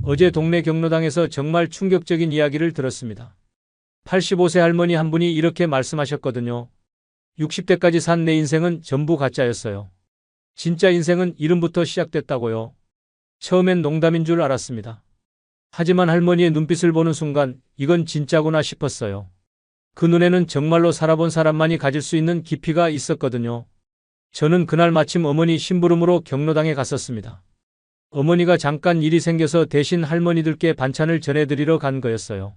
어제 동네 경로당에서 정말 충격적인 이야기를 들었습니다. 85세 할머니 한 분이 이렇게 말씀하셨거든요. 60대까지 산 내 인생은 전부 가짜였어요. 진짜 인생은 이름부터 시작됐다고요. 처음엔 농담인 줄 알았습니다. 하지만 할머니의 눈빛을 보는 순간 이건 진짜구나 싶었어요. 그 눈에는 정말로 살아본 사람만이 가질 수 있는 깊이가 있었거든요. 저는 그날 마침 어머니 심부름으로 경로당에 갔었습니다. 어머니가 잠깐 일이 생겨서 대신 할머니들께 반찬을 전해드리러 간 거였어요.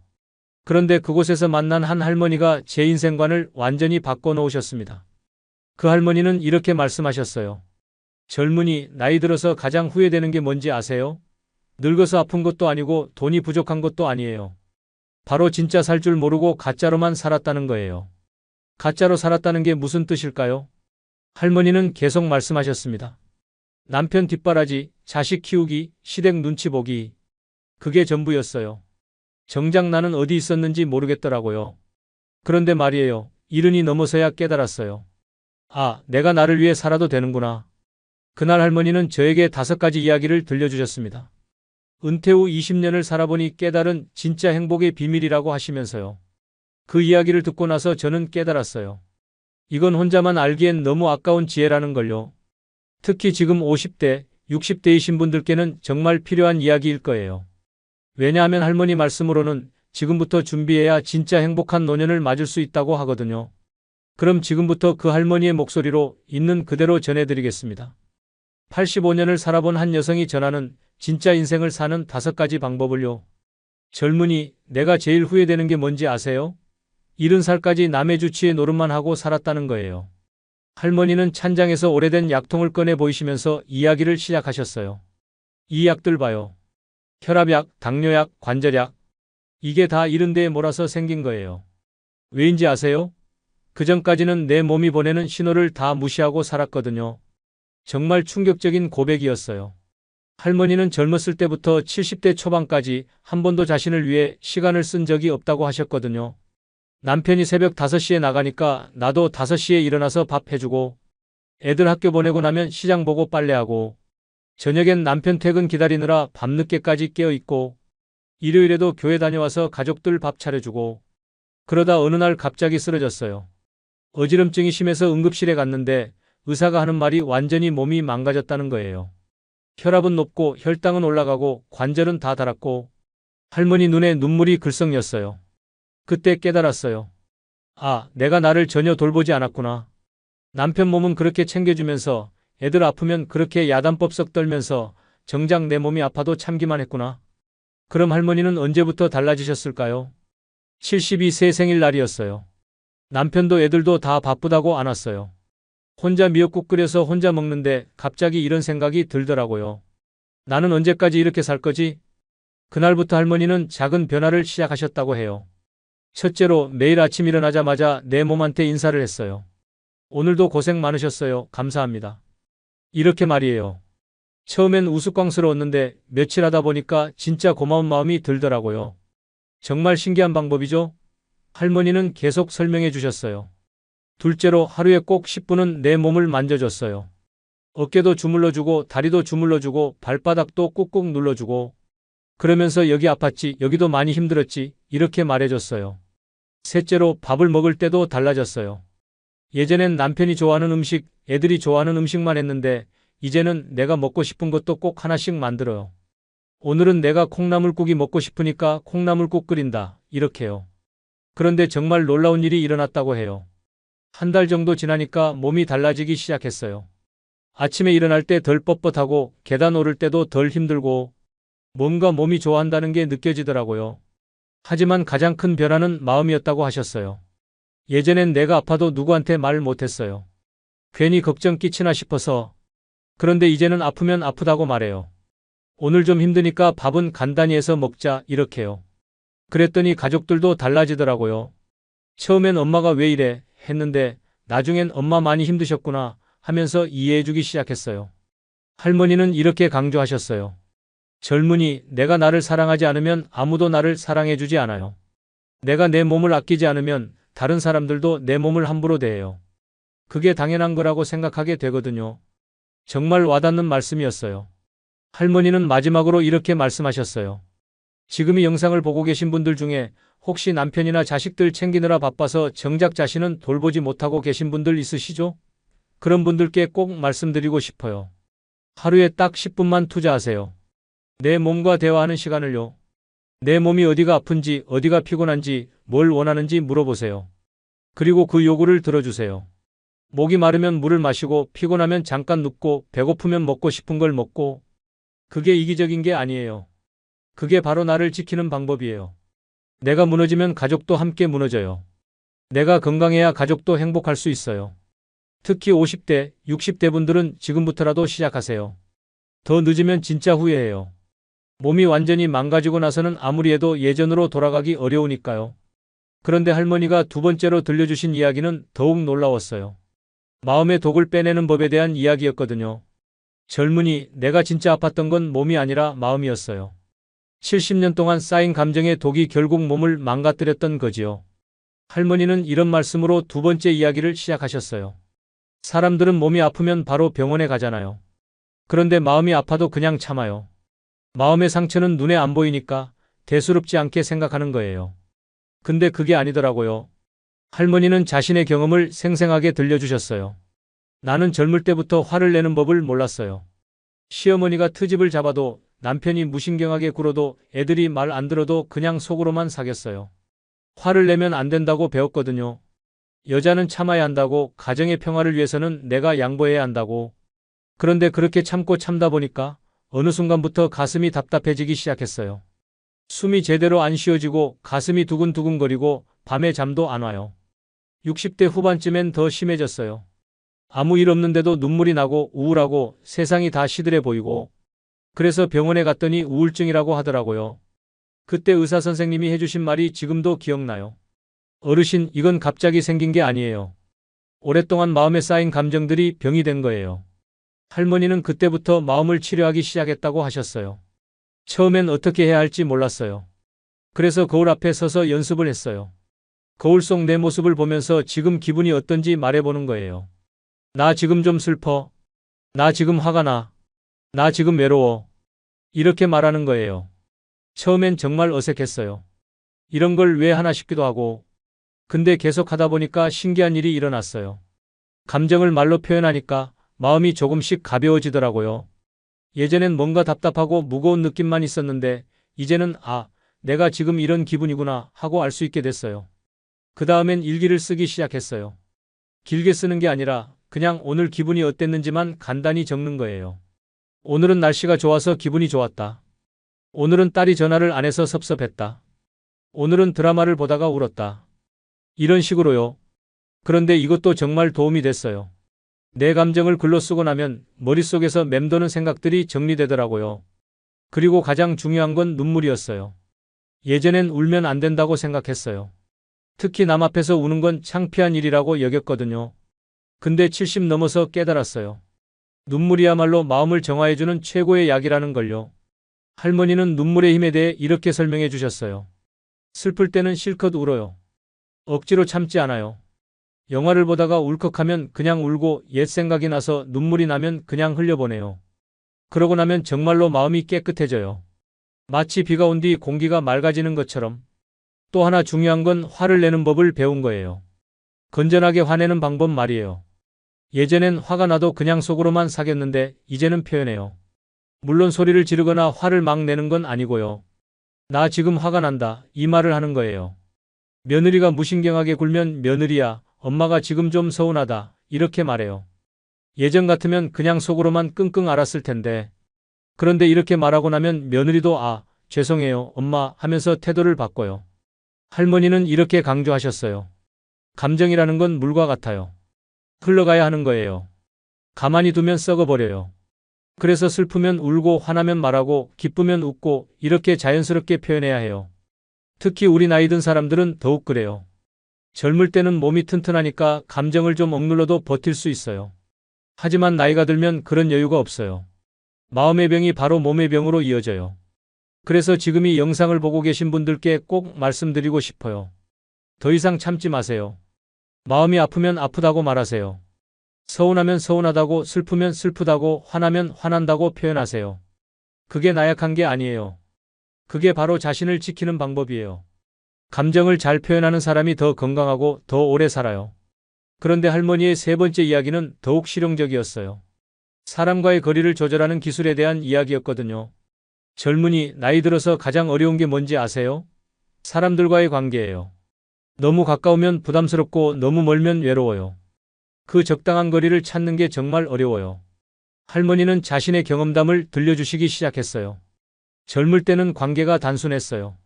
그런데 그곳에서 만난 한 할머니가 제 인생관을 완전히 바꿔놓으셨습니다. 그 할머니는 이렇게 말씀하셨어요. 젊은이, 나이 들어서 가장 후회되는 게 뭔지 아세요? 늙어서 아픈 것도 아니고 돈이 부족한 것도 아니에요. 바로 진짜 살 줄 모르고 가짜로만 살았다는 거예요. 가짜로 살았다는 게 무슨 뜻일까요? 할머니는 계속 말씀하셨습니다. 남편 뒷바라지, 자식 키우기, 시댁 눈치 보기. 그게 전부였어요. 정작 나는 어디 있었는지 모르겠더라고요. 그런데 말이에요. 70이 넘어서야 깨달았어요. 아, 내가 나를 위해 살아도 되는구나. 그날 할머니는 저에게 5가지 이야기를 들려주셨습니다. 은퇴 후 20년을 살아보니 깨달은 진짜 행복의 비밀이라고 하시면서요. 그 이야기를 듣고 나서 저는 깨달았어요. 이건 혼자만 알기엔 너무 아까운 지혜라는 걸요. 특히 지금 50대, 60대이신 분들께는 정말 필요한 이야기일 거예요. 왜냐하면 할머니 말씀으로는 지금부터 준비해야 진짜 행복한 노년을 맞을 수 있다고 하거든요. 그럼 지금부터 그 할머니의 목소리로 있는 그대로 전해드리겠습니다. 85년을 살아본 한 여성이 전하는 진짜 인생을 사는 5가지 방법을요. 젊은이, 내가 제일 후회되는 게 뭔지 아세요? 70살까지 남의 주치에 노릇만 하고 살았다는 거예요. 할머니는 찬장에서 오래된 약통을 꺼내 보이시면서 이야기를 시작하셨어요. 이 약들 봐요. 혈압약, 당뇨약, 관절약. 이게 다 70대에 몰아서 생긴 거예요. 왜인지 아세요? 그전까지는 내 몸이 보내는 신호를 다 무시하고 살았거든요. 정말 충격적인 고백이었어요. 할머니는 젊었을 때부터 70대 초반까지 한 번도 자신을 위해 시간을 쓴 적이 없다고 하셨거든요. 남편이 새벽 5시에 나가니까 나도 5시에 일어나서 밥 해주고, 애들 학교 보내고 나면 시장 보고 빨래하고, 저녁엔 남편 퇴근 기다리느라 밤늦게까지 깨어있고, 일요일에도 교회 다녀와서 가족들 밥 차려주고, 그러다 어느 날 갑자기 쓰러졌어요. 어지럼증이 심해서 응급실에 갔는데 의사가 하는 말이 완전히 몸이 망가졌다는 거예요. 혈압은 높고 혈당은 올라가고 관절은 다 닳았고, 할머니 눈에 눈물이 글썽였어요. 그때 깨달았어요. 아, 내가 나를 전혀 돌보지 않았구나. 남편 몸은 그렇게 챙겨주면서 애들 아프면 그렇게 야단법석 떨면서 정작 내 몸이 아파도 참기만 했구나. 그럼 할머니는 언제부터 달라지셨을까요? 72세 생일날이었어요. 남편도 애들도 다 바쁘다고 안 왔어요. 혼자 미역국 끓여서 혼자 먹는데 갑자기 이런 생각이 들더라고요. 나는 언제까지 이렇게 살 거지? 그날부터 할머니는 작은 변화를 시작하셨다고 해요. 첫째로 매일 아침 일어나자마자 내 몸한테 인사를 했어요. 오늘도 고생 많으셨어요. 감사합니다. 이렇게 말이에요. 처음엔 우스꽝스러웠는데 며칠 하다 보니까 진짜 고마운 마음이 들더라고요. 정말 신기한 방법이죠? 할머니는 계속 설명해 주셨어요. 둘째로 하루에 꼭 10분은 내 몸을 만져줬어요. 어깨도 주물러주고 다리도 주물러주고 발바닥도 꾹꾹 눌러주고, 그러면서 여기 아팠지, 여기도 많이 힘들었지, 이렇게 말해줬어요. 셋째로 밥을 먹을 때도 달라졌어요. 예전엔 남편이 좋아하는 음식, 애들이 좋아하는 음식만 했는데 이제는 내가 먹고 싶은 것도 꼭 하나씩 만들어요. 오늘은 내가 콩나물국이 먹고 싶으니까 콩나물국 끓인다, 이렇게요. 그런데 정말 놀라운 일이 일어났다고 해요. 한 달 정도 지나니까 몸이 달라지기 시작했어요. 아침에 일어날 때 덜 뻣뻣하고 계단 오를 때도 덜 힘들고 뭔가 몸이 좋아한다는 게 느껴지더라고요. 하지만 가장 큰 변화는 마음이었다고 하셨어요. 예전엔 내가 아파도 누구한테 말 못했어요. 괜히 걱정 끼치나 싶어서. 그런데 이제는 아프면 아프다고 말해요. 오늘 좀 힘드니까 밥은 간단히 해서 먹자, 이렇게요. 그랬더니 가족들도 달라지더라고요. 처음엔 엄마가 왜 이래 했는데 나중엔 엄마 많이 힘드셨구나 하면서 이해해주기 시작했어요. 할머니는 이렇게 강조하셨어요. 젊은이, 내가 나를 사랑하지 않으면 아무도 나를 사랑해주지 않아요. 내가 내 몸을 아끼지 않으면 다른 사람들도 내 몸을 함부로 대해요. 그게 당연한 거라고 생각하게 되거든요. 정말 와닿는 말씀이었어요. 할머니는 마지막으로 이렇게 말씀하셨어요. 지금 이 영상을 보고 계신 분들 중에 혹시 남편이나 자식들 챙기느라 바빠서 정작 자신은 돌보지 못하고 계신 분들 있으시죠? 그런 분들께 꼭 말씀드리고 싶어요. 하루에 딱 10분만 투자하세요. 내 몸과 대화하는 시간을요. 내 몸이 어디가 아픈지, 어디가 피곤한지, 뭘 원하는지 물어보세요. 그리고 그 요구를 들어주세요. 목이 마르면 물을 마시고, 피곤하면 잠깐 눕고, 배고프면 먹고 싶은 걸 먹고, 그게 이기적인 게 아니에요. 그게 바로 나를 지키는 방법이에요. 내가 무너지면 가족도 함께 무너져요. 내가 건강해야 가족도 행복할 수 있어요. 특히 50대, 60대 분들은 지금부터라도 시작하세요. 더 늦으면 진짜 후회해요. 몸이 완전히 망가지고 나서는 아무리 해도 예전으로 돌아가기 어려우니까요. 그런데 할머니가 두 번째로 들려주신 이야기는 더욱 놀라웠어요. 마음의 독을 빼내는 법에 대한 이야기였거든요. 젊은이, 내가 진짜 아팠던 건 몸이 아니라 마음이었어요. 70년 동안 쌓인 감정의 독이 결국 몸을 망가뜨렸던 거지요. 할머니는 이런 말씀으로 두 번째 이야기를 시작하셨어요. 사람들은 몸이 아프면 바로 병원에 가잖아요. 그런데 마음이 아파도 그냥 참아요. 마음의 상처는 눈에 안 보이니까 대수롭지 않게 생각하는 거예요. 근데 그게 아니더라고요. 할머니는 자신의 경험을 생생하게 들려주셨어요. 나는 젊을 때부터 화를 내는 법을 몰랐어요. 시어머니가 트집을 잡아도, 남편이 무신경하게 굴어도, 애들이 말 안 들어도 그냥 속으로만 사겼어요. 화를 내면 안 된다고 배웠거든요. 여자는 참아야 한다고, 가정의 평화를 위해서는 내가 양보해야 한다고. 그런데 그렇게 참고 참다 보니까 어느 순간부터 가슴이 답답해지기 시작했어요. 숨이 제대로 안 쉬어지고 가슴이 두근두근거리고 밤에 잠도 안 와요. 60대 후반쯤엔 더 심해졌어요. 아무 일 없는데도 눈물이 나고 우울하고 세상이 다 시들해 보이고, 그래서 병원에 갔더니 우울증이라고 하더라고요. 그때 의사 선생님이 해주신 말이 지금도 기억나요. 어르신, 이건 갑자기 생긴 게 아니에요. 오랫동안 마음에 쌓인 감정들이 병이 된 거예요. 할머니는 그때부터 마음을 치료하기 시작했다고 하셨어요. 처음엔 어떻게 해야 할지 몰랐어요. 그래서 거울 앞에 서서 연습을 했어요. 거울 속 내 모습을 보면서 지금 기분이 어떤지 말해보는 거예요. 나 지금 좀 슬퍼. 나 지금 화가 나. 나 지금 외로워. 이렇게 말하는 거예요. 처음엔 정말 어색했어요. 이런 걸 왜 하나 싶기도 하고. 근데 계속 하다 보니까 신기한 일이 일어났어요. 감정을 말로 표현하니까 마음이 조금씩 가벼워지더라고요. 예전엔 뭔가 답답하고 무거운 느낌만 있었는데 이제는 내가 지금 이런 기분이구나 하고 알 수 있게 됐어요. 그 다음엔 일기를 쓰기 시작했어요. 길게 쓰는 게 아니라 그냥 오늘 기분이 어땠는지만 간단히 적는 거예요. 오늘은 날씨가 좋아서 기분이 좋았다. 오늘은 딸이 전화를 안 해서 섭섭했다. 오늘은 드라마를 보다가 울었다. 이런 식으로요. 그런데 이것도 정말 도움이 됐어요. 내 감정을 글로 쓰고 나면 머릿속에서 맴도는 생각들이 정리되더라고요. 그리고 가장 중요한 건 눈물이었어요. 예전엔 울면 안 된다고 생각했어요. 특히 남 앞에서 우는 건 창피한 일이라고 여겼거든요. 근데 70 넘어서 깨달았어요. 눈물이야말로 마음을 정화해주는 최고의 약이라는 걸요. 할머니는 눈물의 힘에 대해 이렇게 설명해 주셨어요. 슬플 때는 실컷 울어요. 억지로 참지 않아요. 영화를 보다가 울컥하면 그냥 울고 옛 생각이 나서 눈물이 나면 그냥 흘려보내요. 그러고 나면 정말로 마음이 깨끗해져요. 마치 비가 온 뒤 공기가 맑아지는 것처럼. 또 하나 중요한 건 화를 내는 법을 배운 거예요. 건전하게 화내는 방법 말이에요. 예전엔 화가 나도 그냥 속으로만 사겼는데 이제는 표현해요. 물론 소리를 지르거나 화를 막 내는 건 아니고요. 나 지금 화가 난다, 이 말을 하는 거예요. 며느리가 무신경하게 굴면 며느리야, 엄마가 지금 좀 서운하다, 이렇게 말해요. 예전 같으면 그냥 속으로만 끙끙 앓았을 텐데. 그런데 이렇게 말하고 나면 며느리도 죄송해요, 엄마 하면서 태도를 바꿔요. 할머니는 이렇게 강조하셨어요. 감정이라는 건 물과 같아요. 흘러가야 하는 거예요. 가만히 두면 썩어버려요. 그래서 슬프면 울고 화나면 말하고 기쁘면 웃고 이렇게 자연스럽게 표현해야 해요. 특히 우리 나이 든 사람들은 더욱 그래요. 젊을 때는 몸이 튼튼하니까 감정을 좀 억눌러도 버틸 수 있어요. 하지만 나이가 들면 그런 여유가 없어요. 마음의 병이 바로 몸의 병으로 이어져요. 그래서 지금 이 영상을 보고 계신 분들께 꼭 말씀드리고 싶어요. 더 이상 참지 마세요. 마음이 아프면 아프다고 말하세요. 서운하면 서운하다고, 슬프면 슬프다고, 화나면 화난다고 표현하세요. 그게 나약한 게 아니에요. 그게 바로 자신을 지키는 방법이에요. 감정을 잘 표현하는 사람이 더 건강하고 더 오래 살아요. 그런데 할머니의 세 번째 이야기는 더욱 실용적이었어요. 사람과의 거리를 조절하는 기술에 대한 이야기였거든요. 젊은이, 나이 들어서 가장 어려운 게 뭔지 아세요? 사람들과의 관계예요. 너무 가까우면 부담스럽고 너무 멀면 외로워요. 그 적당한 거리를 찾는 게 정말 어려워요. 할머니는 자신의 경험담을 들려주시기 시작했어요. 젊을 때는 관계가 단순했어요.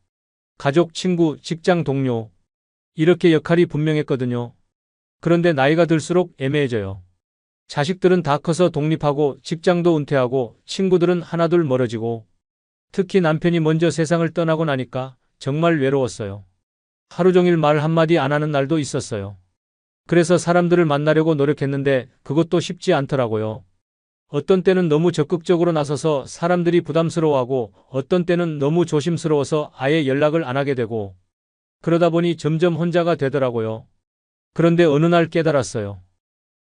가족, 친구, 직장 동료. 이렇게 역할이 분명했거든요. 그런데 나이가 들수록 애매해져요. 자식들은 다 커서 독립하고 직장도 은퇴하고 친구들은 하나둘 멀어지고 특히 남편이 먼저 세상을 떠나고 나니까 정말 외로웠어요. 하루 종일 말 한마디 안 하는 날도 있었어요. 그래서 사람들을 만나려고 노력했는데 그것도 쉽지 않더라고요. 어떤 때는 너무 적극적으로 나서서 사람들이 부담스러워하고 어떤 때는 너무 조심스러워서 아예 연락을 안 하게 되고 그러다 보니 점점 혼자가 되더라고요. 그런데 어느 날 깨달았어요.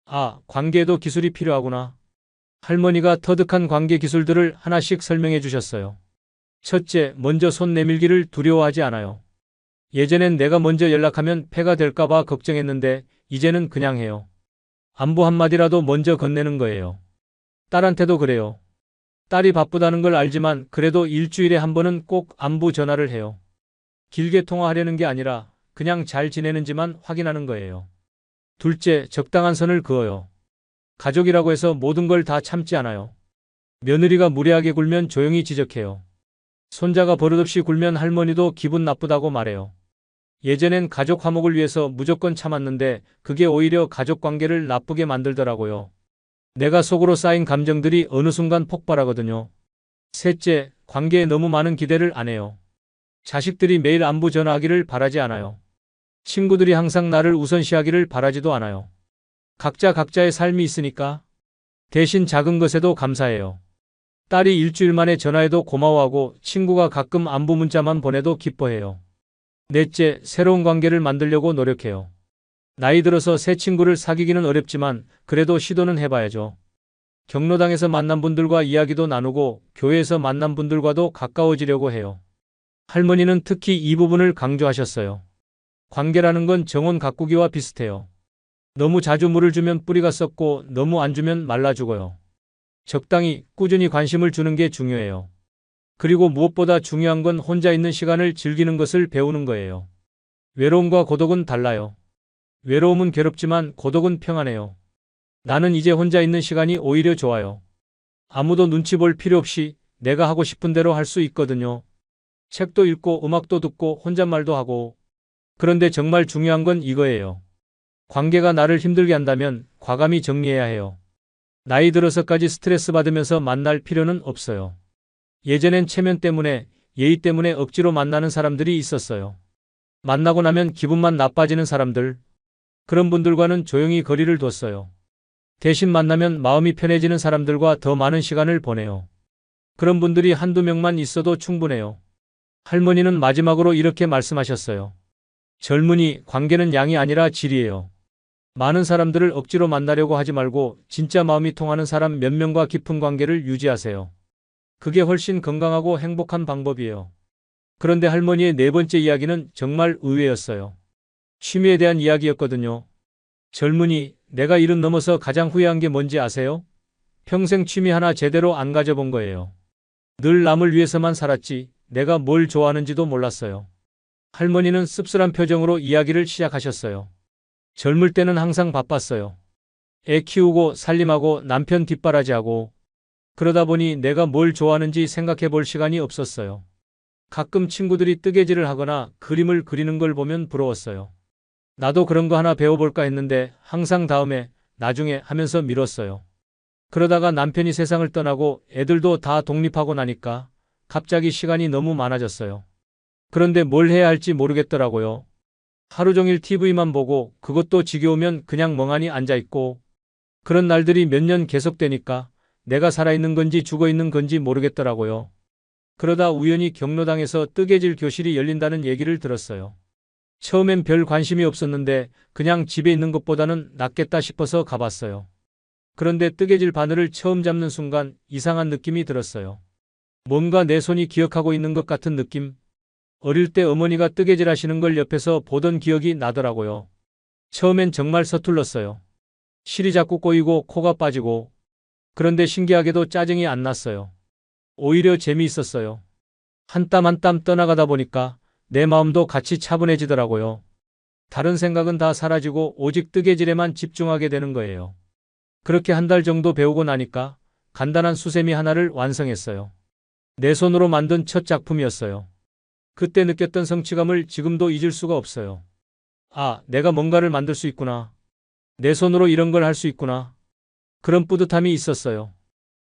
아, 관계에도 기술이 필요하구나. 할머니가 터득한 관계 기술들을 하나씩 설명해 주셨어요. 첫째, 먼저 손 내밀기를 두려워하지 않아요. 예전엔 내가 먼저 연락하면 폐가 될까봐 걱정했는데 이제는 그냥 해요. 안부 한마디라도 먼저 건네는 거예요. 딸한테도 그래요. 딸이 바쁘다는 걸 알지만 그래도 일주일에 한 번은 꼭 안부 전화를 해요. 길게 통화하려는 게 아니라 그냥 잘 지내는지만 확인하는 거예요. 둘째, 적당한 선을 그어요. 가족이라고 해서 모든 걸 다 참지 않아요. 며느리가 무례하게 굴면 조용히 지적해요. 손자가 버릇없이 굴면 할머니도 기분 나쁘다고 말해요. 예전엔 가족 화목을 위해서 무조건 참았는데 그게 오히려 가족 관계를 나쁘게 만들더라고요. 내가 속으로 쌓인 감정들이 어느 순간 폭발하거든요. 셋째, 관계에 너무 많은 기대를 안 해요. 자식들이 매일 안부 전화하기를 바라지 않아요. 친구들이 항상 나를 우선시하기를 바라지도 않아요. 각자 각자의 삶이 있으니까 대신 작은 것에도 감사해요. 딸이 일주일 만에 전화해도 고마워하고 친구가 가끔 안부 문자만 보내도 기뻐해요. 넷째, 새로운 관계를 만들려고 노력해요. 나이 들어서 새 친구를 사귀기는 어렵지만 그래도 시도는 해봐야죠. 경로당에서 만난 분들과 이야기도 나누고 교회에서 만난 분들과도 가까워지려고 해요. 할머니는 특히 이 부분을 강조하셨어요. 관계라는 건 정원 가꾸기와 비슷해요. 너무 자주 물을 주면 뿌리가 썩고 너무 안 주면 말라 죽어요. 적당히 꾸준히 관심을 주는 게 중요해요. 그리고 무엇보다 중요한 건 혼자 있는 시간을 즐기는 것을 배우는 거예요. 외로움과 고독은 달라요. 외로움은 괴롭지만 고독은 평안해요. 나는 이제 혼자 있는 시간이 오히려 좋아요. 아무도 눈치 볼 필요 없이 내가 하고 싶은 대로 할 수 있거든요. 책도 읽고 음악도 듣고 혼잣말도 하고. 그런데 정말 중요한 건 이거예요. 관계가 나를 힘들게 한다면 과감히 정리해야 해요. 나이 들어서까지 스트레스 받으면서 만날 필요는 없어요. 예전엔 체면 때문에, 예의 때문에 억지로 만나는 사람들이 있었어요. 만나고 나면 기분만 나빠지는 사람들. 그런 분들과는 조용히 거리를 뒀어요. 대신 만나면 마음이 편해지는 사람들과 더 많은 시간을 보내요. 그런 분들이 한두 명만 있어도 충분해요. 할머니는 마지막으로 이렇게 말씀하셨어요. 젊은이, 관계는 양이 아니라 질이에요. 많은 사람들을 억지로 만나려고 하지 말고 진짜 마음이 통하는 사람 몇 명과 깊은 관계를 유지하세요. 그게 훨씬 건강하고 행복한 방법이에요. 그런데 할머니의 네 번째 이야기는 정말 의외였어요. 취미에 대한 이야기였거든요. 젊은이, 내가 70 넘어서 가장 후회한 게 뭔지 아세요? 평생 취미 하나 제대로 안 가져본 거예요. 늘 남을 위해서만 살았지 내가 뭘 좋아하는지도 몰랐어요. 할머니는 씁쓸한 표정으로 이야기를 시작하셨어요. 젊을 때는 항상 바빴어요. 애 키우고 살림하고 남편 뒷바라지하고 그러다 보니 내가 뭘 좋아하는지 생각해 볼 시간이 없었어요. 가끔 친구들이 뜨개질을 하거나 그림을 그리는 걸 보면 부러웠어요. 나도 그런 거 하나 배워볼까 했는데 항상 다음에, 나중에 하면서 미뤘어요. 그러다가 남편이 세상을 떠나고 애들도 다 독립하고 나니까 갑자기 시간이 너무 많아졌어요. 그런데 뭘 해야 할지 모르겠더라고요. 하루 종일 TV만 보고 그것도 지겨우면 그냥 멍하니 앉아있고 그런 날들이 몇 년 계속되니까 내가 살아있는 건지 죽어있는 건지 모르겠더라고요. 그러다 우연히 경로당에서 뜨개질 교실이 열린다는 얘기를 들었어요. 처음엔 별 관심이 없었는데 그냥 집에 있는 것보다는 낫겠다 싶어서 가봤어요. 그런데 뜨개질 바늘을 처음 잡는 순간 이상한 느낌이 들었어요. 뭔가 내 손이 기억하고 있는 것 같은 느낌? 어릴 때 어머니가 뜨개질 하시는 걸 옆에서 보던 기억이 나더라고요. 처음엔 정말 서툴렀어요. 실이 자꾸 꼬이고 코가 빠지고. 그런데 신기하게도 짜증이 안 났어요. 오히려 재미있었어요. 한 땀 한 땀 떠나가다 보니까 내 마음도 같이 차분해지더라고요. 다른 생각은 다 사라지고 오직 뜨개질에만 집중하게 되는 거예요. 그렇게 한 달 정도 배우고 나니까 간단한 수세미 하나를 완성했어요. 내 손으로 만든 첫 작품이었어요. 그때 느꼈던 성취감을 지금도 잊을 수가 없어요. 아, 내가 뭔가를 만들 수 있구나. 내 손으로 이런 걸 할 수 있구나. 그런 뿌듯함이 있었어요.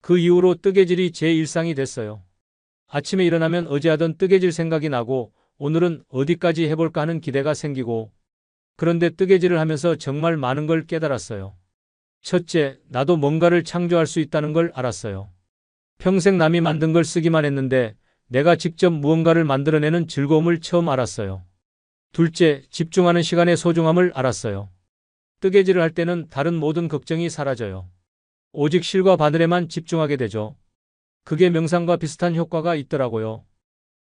그 이후로 뜨개질이 제 일상이 됐어요. 아침에 일어나면 어제 하던 뜨개질 생각이 나고 오늘은 어디까지 해볼까 하는 기대가 생기고 그런데 뜨개질을 하면서 정말 많은 걸 깨달았어요. 첫째, 나도 뭔가를 창조할 수 있다는 걸 알았어요. 평생 남이 만든 걸 쓰기만 했는데 내가 직접 무언가를 만들어내는 즐거움을 처음 알았어요. 둘째, 집중하는 시간의 소중함을 알았어요. 뜨개질을 할 때는 다른 모든 걱정이 사라져요. 오직 실과 바늘에만 집중하게 되죠. 그게 명상과 비슷한 효과가 있더라고요.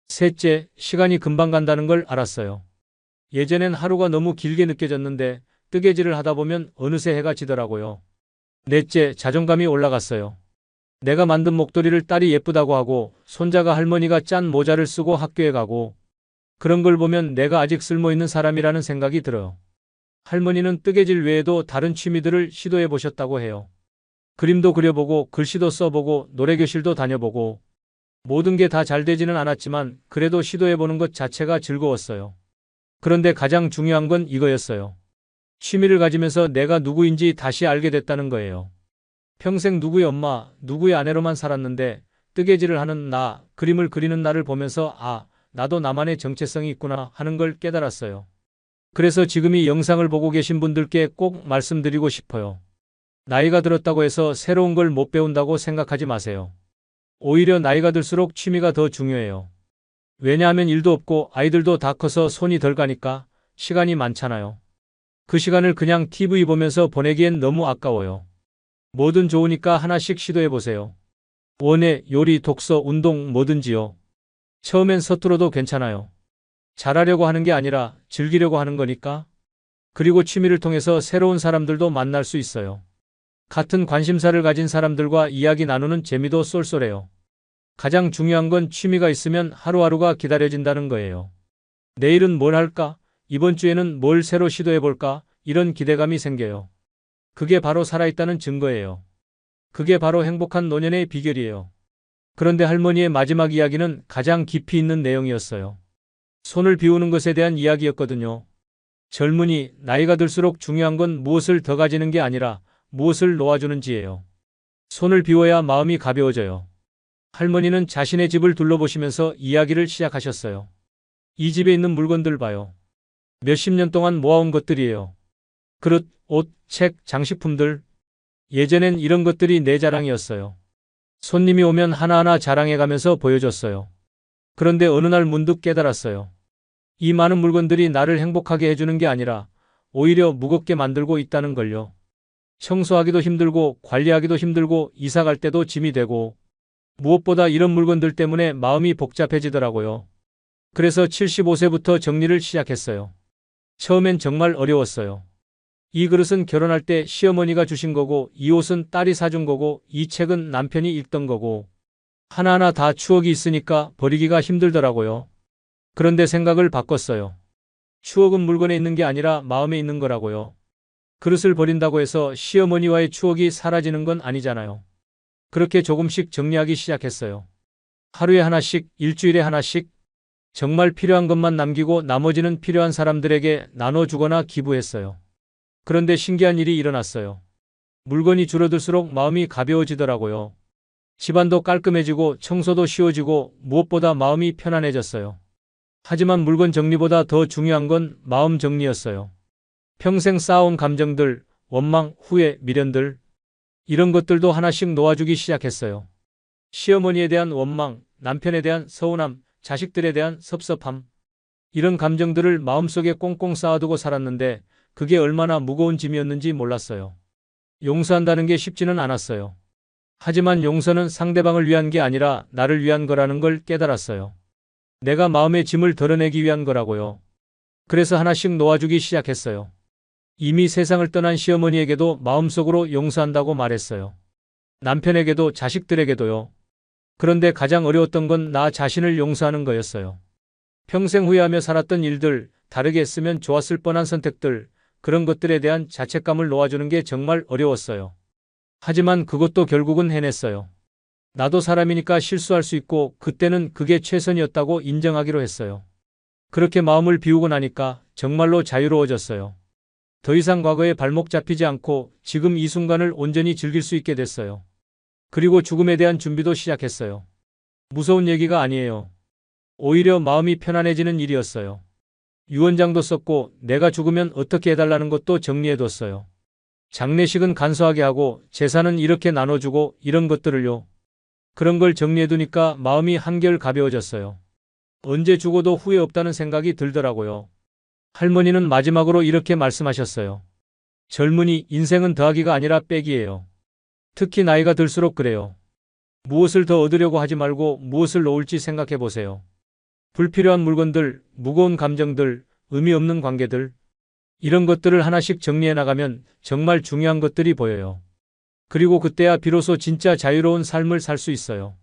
셋째, 시간이 금방 간다는 걸 알았어요. 예전엔 하루가 너무 길게 느껴졌는데 뜨개질을 하다 보면 어느새 해가 지더라고요. 넷째, 자존감이 올라갔어요. 내가 만든 목도리를 딸이 예쁘다고 하고 손자가 할머니가 짠 모자를 쓰고 학교에 가고 그런 걸 보면 내가 아직 쓸모있는 사람이라는 생각이 들어요. 할머니는 뜨개질 외에도 다른 취미들을 시도해 보셨다고 해요. 그림도 그려보고 글씨도 써보고 노래교실도 다녀보고 모든 게 다 잘 되지는 않았지만 그래도 시도해보는 것 자체가 즐거웠어요. 그런데 가장 중요한 건 이거였어요. 취미를 가지면서 내가 누구인지 다시 알게 됐다는 거예요. 평생 누구의 엄마, 누구의 아내로만 살았는데 뜨개질을 하는 나, 그림을 그리는 나를 보면서 아, 나도 나만의 정체성이 있구나 하는 걸 깨달았어요. 그래서 지금 이 영상을 보고 계신 분들께 꼭 말씀드리고 싶어요. 나이가 들었다고 해서 새로운 걸 못 배운다고 생각하지 마세요. 오히려 나이가 들수록 취미가 더 중요해요. 왜냐하면 일도 없고 아이들도 다 커서 손이 덜 가니까 시간이 많잖아요. 그 시간을 그냥 TV 보면서 보내기엔 너무 아까워요. 뭐든 좋으니까 하나씩 시도해보세요. 원예, 요리, 독서, 운동 뭐든지요. 처음엔 서툴어도 괜찮아요. 잘하려고 하는 게 아니라 즐기려고 하는 거니까. 그리고 취미를 통해서 새로운 사람들도 만날 수 있어요. 같은 관심사를 가진 사람들과 이야기 나누는 재미도 쏠쏠해요. 가장 중요한 건 취미가 있으면 하루하루가 기다려진다는 거예요. 내일은 뭘 할까? 이번 주에는 뭘 새로 시도해볼까? 이런 기대감이 생겨요. 그게 바로 살아있다는 증거예요. 그게 바로 행복한 노년의 비결이에요. 그런데 할머니의 마지막 이야기는 가장 깊이 있는 내용이었어요. 손을 비우는 것에 대한 이야기였거든요. 젊은이, 나이가 들수록 중요한 건 무엇을 더 가지는 게 아니라 무엇을 놓아주는지예요. 손을 비워야 마음이 가벼워져요. 할머니는 자신의 집을 둘러보시면서 이야기를 시작하셨어요. 이 집에 있는 물건들 봐요. 몇십 년 동안 모아온 것들이에요. 그릇, 옷, 책, 장식품들. 예전엔 이런 것들이 내 자랑이었어요. 손님이 오면 하나하나 자랑해가면서 보여줬어요. 그런데 어느 날 문득 깨달았어요. 이 많은 물건들이 나를 행복하게 해주는 게 아니라 오히려 무겁게 만들고 있다는 걸요. 청소하기도 힘들고 관리하기도 힘들고 이사 갈 때도 짐이 되고 무엇보다 이런 물건들 때문에 마음이 복잡해지더라고요. 그래서 75세부터 정리를 시작했어요. 처음엔 정말 어려웠어요. 이 그릇은 결혼할 때 시어머니가 주신 거고 이 옷은 딸이 사준 거고 이 책은 남편이 읽던 거고 하나하나 다 추억이 있으니까 버리기가 힘들더라고요. 그런데 생각을 바꿨어요. 추억은 물건에 있는 게 아니라 마음에 있는 거라고요. 그릇을 버린다고 해서 시어머니와의 추억이 사라지는 건 아니잖아요. 그렇게 조금씩 정리하기 시작했어요. 하루에 하나씩, 일주일에 하나씩, 정말 필요한 것만 남기고 나머지는 필요한 사람들에게 나눠주거나 기부했어요. 그런데 신기한 일이 일어났어요. 물건이 줄어들수록 마음이 가벼워지더라고요. 집안도 깔끔해지고 청소도 쉬워지고 무엇보다 마음이 편안해졌어요. 하지만 물건 정리보다 더 중요한 건 마음 정리였어요. 평생 쌓아온 감정들, 원망, 후회, 미련들 이런 것들도 하나씩 놓아주기 시작했어요. 시어머니에 대한 원망, 남편에 대한 서운함, 자식들에 대한 섭섭함 이런 감정들을 마음속에 꽁꽁 쌓아두고 살았는데 그게 얼마나 무거운 짐이었는지 몰랐어요. 용서한다는 게 쉽지는 않았어요. 하지만 용서는 상대방을 위한 게 아니라 나를 위한 거라는 걸 깨달았어요. 내가 마음의 짐을 덜어내기 위한 거라고요. 그래서 하나씩 놓아주기 시작했어요. 이미 세상을 떠난 시어머니에게도 마음속으로 용서한다고 말했어요. 남편에게도 자식들에게도요. 그런데 가장 어려웠던 건 나 자신을 용서하는 거였어요. 평생 후회하며 살았던 일들, 다르게 했으면 좋았을 뻔한 선택들, 그런 것들에 대한 자책감을 놓아주는 게 정말 어려웠어요. 하지만 그것도 결국은 해냈어요. 나도 사람이니까 실수할 수 있고 그때는 그게 최선이었다고 인정하기로 했어요. 그렇게 마음을 비우고 나니까 정말로 자유로워졌어요. 더 이상 과거에 발목 잡히지 않고 지금 이 순간을 온전히 즐길 수 있게 됐어요. 그리고 죽음에 대한 준비도 시작했어요. 무서운 얘기가 아니에요. 오히려 마음이 편안해지는 일이었어요. 유언장도 썼고 내가 죽으면 어떻게 해달라는 것도 정리해뒀어요. 장례식은 간소하게 하고 재산은 이렇게 나눠주고 이런 것들을요. 그런 걸 정리해두니까 마음이 한결 가벼워졌어요. 언제 죽어도 후회 없다는 생각이 들더라고요. 할머니는 마지막으로 이렇게 말씀하셨어요. 젊은이, 인생은 더하기가 아니라 빼기예요. 특히 나이가 들수록 그래요. 무엇을 더 얻으려고 하지 말고 무엇을 놓을지 생각해 보세요. 불필요한 물건들, 무거운 감정들, 의미 없는 관계들, 이런 것들을 하나씩 정리해 나가면 정말 중요한 것들이 보여요. 그리고 그때야 비로소 진짜 자유로운 삶을 살 수 있어요.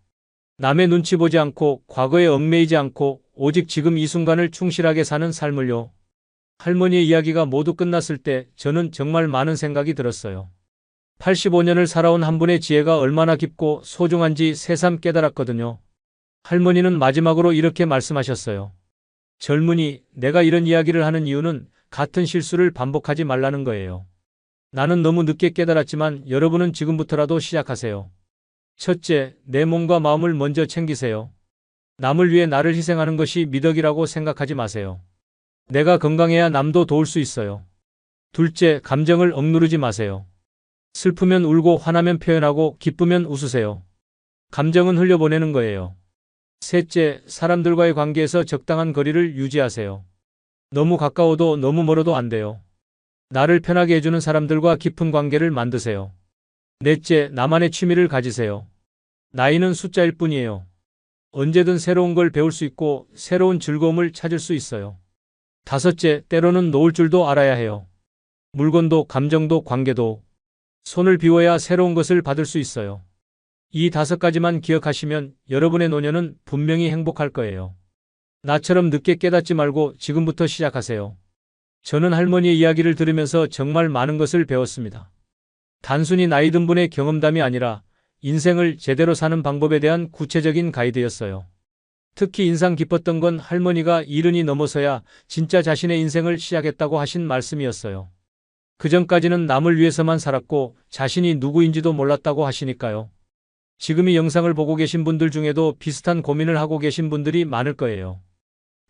남의 눈치 보지 않고 과거에 얽매이지 않고 오직 지금 이 순간을 충실하게 사는 삶을요. 할머니의 이야기가 모두 끝났을 때 저는 정말 많은 생각이 들었어요. 85년을 살아온 한 분의 지혜가 얼마나 깊고 소중한지 새삼 깨달았거든요. 할머니는 마지막으로 이렇게 말씀하셨어요. 젊은이, 내가 이런 이야기를 하는 이유는 같은 실수를 반복하지 말라는 거예요. 나는 너무 늦게 깨달았지만 여러분은 지금부터라도 시작하세요. 첫째, 내 몸과 마음을 먼저 챙기세요. 남을 위해 나를 희생하는 것이 미덕이라고 생각하지 마세요. 내가 건강해야 남도 도울 수 있어요. 둘째, 감정을 억누르지 마세요. 슬프면 울고 화나면 표현하고 기쁘면 웃으세요. 감정은 흘려보내는 거예요. 셋째, 사람들과의 관계에서 적당한 거리를 유지하세요. 너무 가까워도 너무 멀어도 안 돼요. 나를 편하게 해주는 사람들과 깊은 관계를 만드세요. 넷째, 나만의 취미를 가지세요. 나이는 숫자일 뿐이에요. 언제든 새로운 걸 배울 수 있고 새로운 즐거움을 찾을 수 있어요. 다섯째, 때로는 놓을 줄도 알아야 해요. 물건도 감정도 관계도 손을 비워야 새로운 것을 받을 수 있어요. 이 5가지만 기억하시면 여러분의 노년은 분명히 행복할 거예요. 나처럼 늦게 깨닫지 말고 지금부터 시작하세요. 저는 할머니의 이야기를 들으면서 정말 많은 것을 배웠습니다. 단순히 나이 든 분의 경험담이 아니라 인생을 제대로 사는 방법에 대한 구체적인 가이드였어요. 특히 인상 깊었던 건 할머니가 70이 넘어서야 진짜 자신의 인생을 시작했다고 하신 말씀이었어요. 그전까지는 남을 위해서만 살았고 자신이 누구인지도 몰랐다고 하시니까요. 지금 이 영상을 보고 계신 분들 중에도 비슷한 고민을 하고 계신 분들이 많을 거예요.